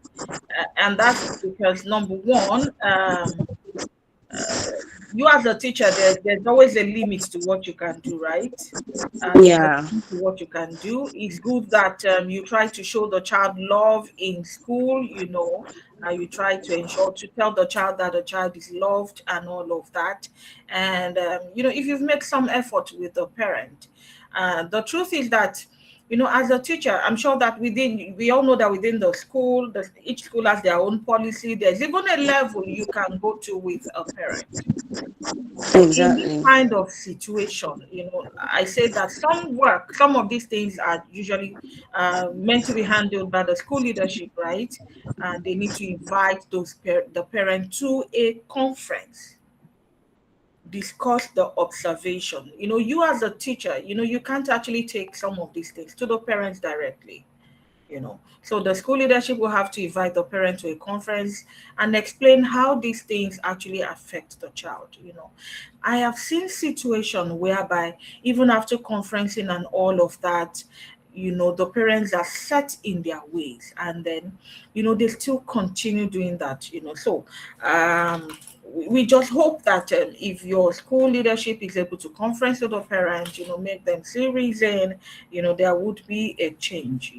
and that's because number one, you as a teacher, there's always a limit to what you can do, right? There's a Yeah. limit to what you can do. It's good that you try to show the child love in school, you try to ensure to tell the child that the child is loved and all of that. And, if you've made some effort with the parent, the truth is that as a teacher, I'm sure that we all know that within the school, each school has their own policy. There's even a level you can go to with a parent. So in this Exactly. kind of situation, I say that some of these things are usually meant to be handled by the school leadership, right? And they need to invite the parent to a conference, discuss the observation. You as a teacher, you can't actually take some of these things to the parents directly. So the school leadership will have to invite the parent to a conference and explain how these things actually affect the child. I have seen situations whereby even after conferencing and all of that, the parents are set in their ways, and then they still continue doing that. So we just hope that if your school leadership is able to conference with the parents, make them see reason, there would be a change.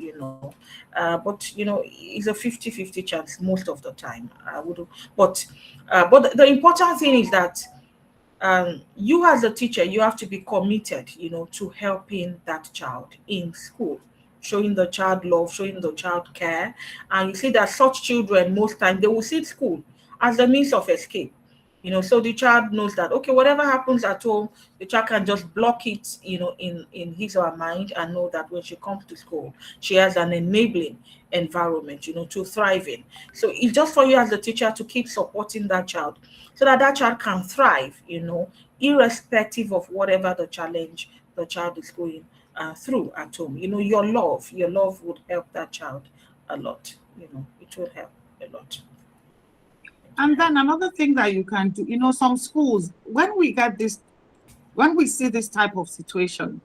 But it's a 50-50 chance most of the time. I would, but the important thing is that you as a teacher, you have to be committed, to helping that child in school, showing the child love, showing the child care. And you see that such children, most times, they will sit school as a means of escape. So the child knows that, okay, whatever happens at home, the child can just block it, in his or her mind, and know that when she comes to school, she has an enabling environment, to thrive in. So it's just for you as a teacher to keep supporting that child, so that that child can thrive, irrespective of whatever the challenge the child is going through at home. Your love would help that child a lot. It will help a lot. And then another thing that you can do, some schools, when we see this type of situation,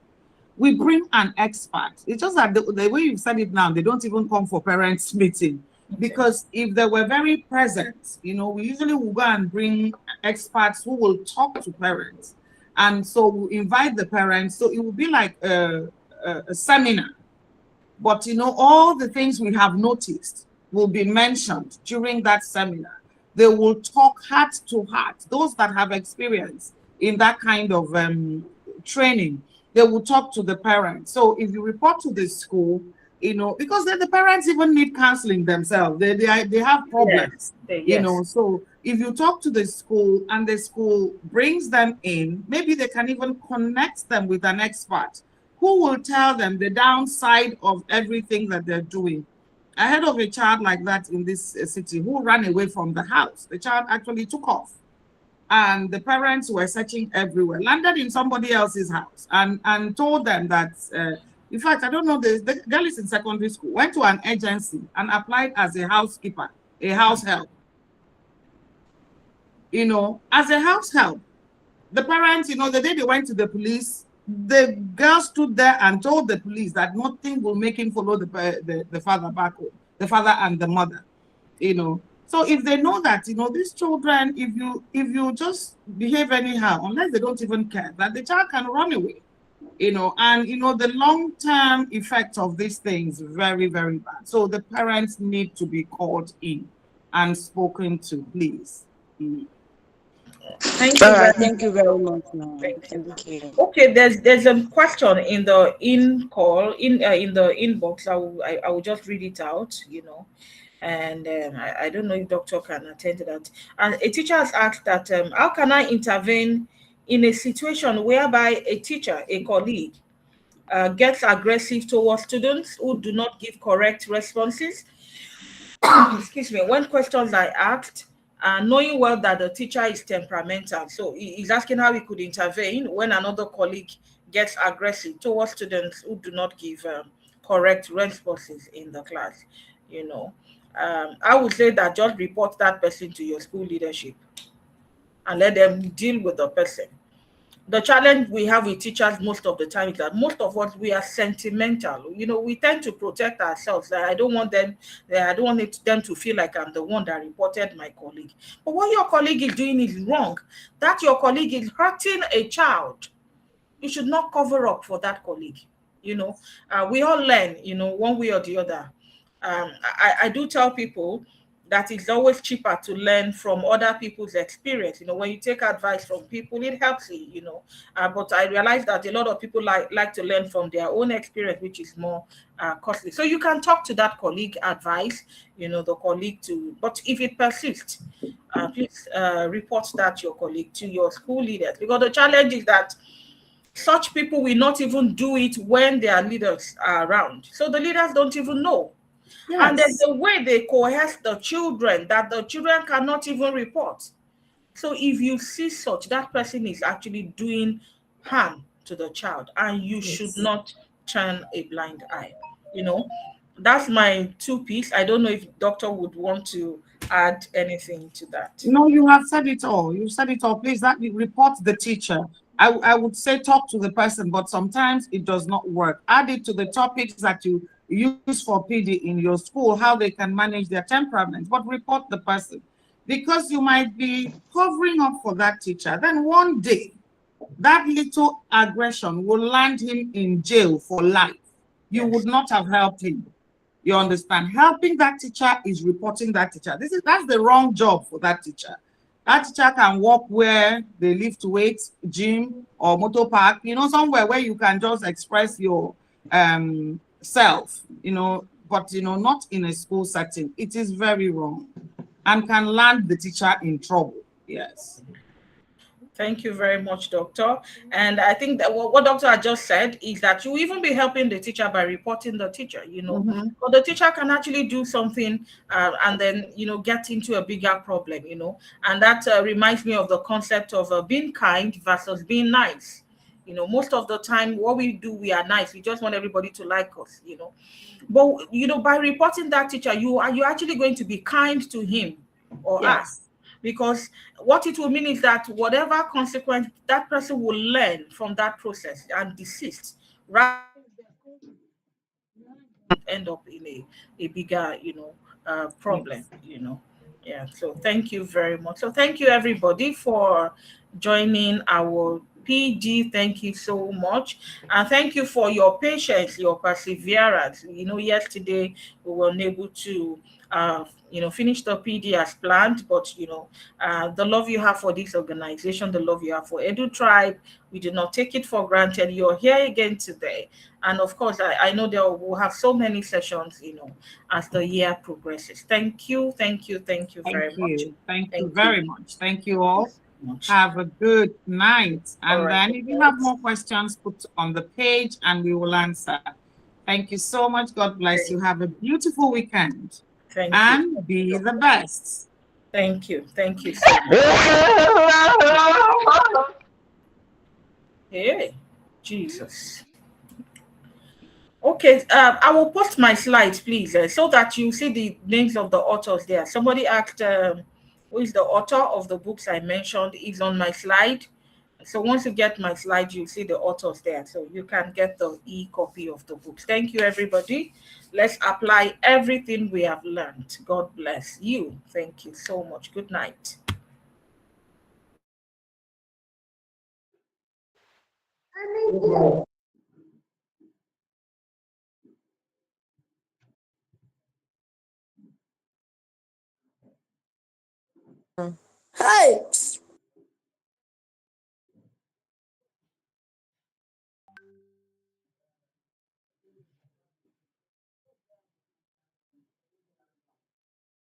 we bring an expert. It's just that the way you've said it now, they don't even come for parents meeting. Because if they were very present, we usually will go and bring experts who will talk to parents. And so we invite the parents. So it will be like a seminar. But all the things we have noticed will be mentioned during that seminar. They will talk heart to heart. Those that have experience in that kind of training, they will talk to the parents. So if you report to the school, because the parents even need counseling themselves. They have problems. Yes. So if you talk to the school and the school brings them in, maybe they can even connect them with an expert who will tell them the downside of everything that they're doing. I heard of a child like that in this city who ran away from the house. The child actually took off, and the parents were searching everywhere, landed in somebody else's house, and told them that, in fact, I don't know, the girl is in secondary school, went to an agency and applied as a housekeeper, a house help. As a house help, the parents, the day they went to the police, the girl stood there and told the police that nothing will make him follow the father back home, the father and the mother. So if they know that, these children, if you just behave anyhow, unless they don't even care, that the child can run away. And the long-term effect of these things very, very bad. So the parents need to be called in and spoken to, please. Thank you very much. Thank you very much, ma'am. Thank you. Okay, there's a question in the in the inbox. I will just read it out. And I don't know if doctor can attend to that. And a teacher has asked that, how can I intervene in a situation whereby a teacher, a colleague, gets aggressive towards students who do not give correct responses? Excuse me. When questions are asked, knowing well that the teacher is temperamental, so he's asking how he could intervene when another colleague gets aggressive towards students who do not give correct responses in the class. I would say that just report that person to your school leadership and let them deal with the person. The challenge we have with teachers most of the time is that most of us, we are sentimental. We tend to protect ourselves. I don't want them to feel like I'm the one that reported my colleague. But what your colleague is doing is wrong. That your colleague is hurting a child. You should not cover up for that colleague. We all learn, one way or the other. I do tell people that it's always cheaper to learn from other people's experience. When you take advice from people, it helps you. But I realize that a lot of people like to learn from their own experience, which is more costly. So you can talk to that colleague, advice, the colleague to. But if it persists, please report that your colleague to your school leaders, because the challenge is that such people will not even do it when their leaders are around. So the leaders don't even know. Yes. And there's a way they coerce the children that the children cannot even report. So if you see such, that person is actually doing harm to the child, and you should not turn a blind eye. That's my two piece. I don't know if doctor would want to add anything to that. No, you have said it all. You said it all. Please, that report the teacher. I would say talk to the person, but sometimes it does not work. Add it to the topics that you use for PD in your school, how they can manage their temperament, but report the person. Because you might be covering up for that teacher. Then one day, that little aggression will land him in jail for life. You would not have helped him. You understand? Helping that teacher is reporting that teacher. That's the wrong job for that teacher. That teacher can walk where they lift weights, gym or motor park, somewhere where you can just express your self, but not in a school setting. It is very wrong. and can land the teacher in trouble. Yes. Thank you very much, Doctor. And I think that what Doctor had just said is that you even be helping the teacher by reporting the teacher, but the teacher can actually do something and then, get into a bigger problem, and that reminds me of the concept of being kind versus being nice. Most of the time, what we do, we are nice. We just want everybody to like us. But, by reporting that teacher, you're actually going to be kind to him or her. Yes. Because what it will mean is that whatever consequence that person will learn from that process and desist, rather end up in a bigger, problem, Yeah. So thank you very much. So thank you everybody for joining our PD. Thank you so much. And thank you for your patience, your perseverance. Yesterday we were unable to finish the PD as planned, but the love you have for this organization, the love you have for EDU-TRIBE, we do not take it for granted. You're here again today. And of course, I know there will have so many sessions, as the year progresses. Thank you, thank you, thank you very much. Thank you very much. Thank you all. Have a good night. And then if you have more questions, put on the page and we will answer. Thank you so much. God bless you. Have a beautiful weekend. Thank and you. be the best. Thank you. Thank you so much. Hey, Jesus. Okay, I will post my slides, please, so that you see the names of the authors there. Somebody asked who is the author of the books I mentioned is on my slide. So once you get my slide, you'll see the authors there. So you can get the e-copy of the books. Thank you, everybody. Let's apply everything we have learned. God bless you. Thank you so much. Good night. Hey!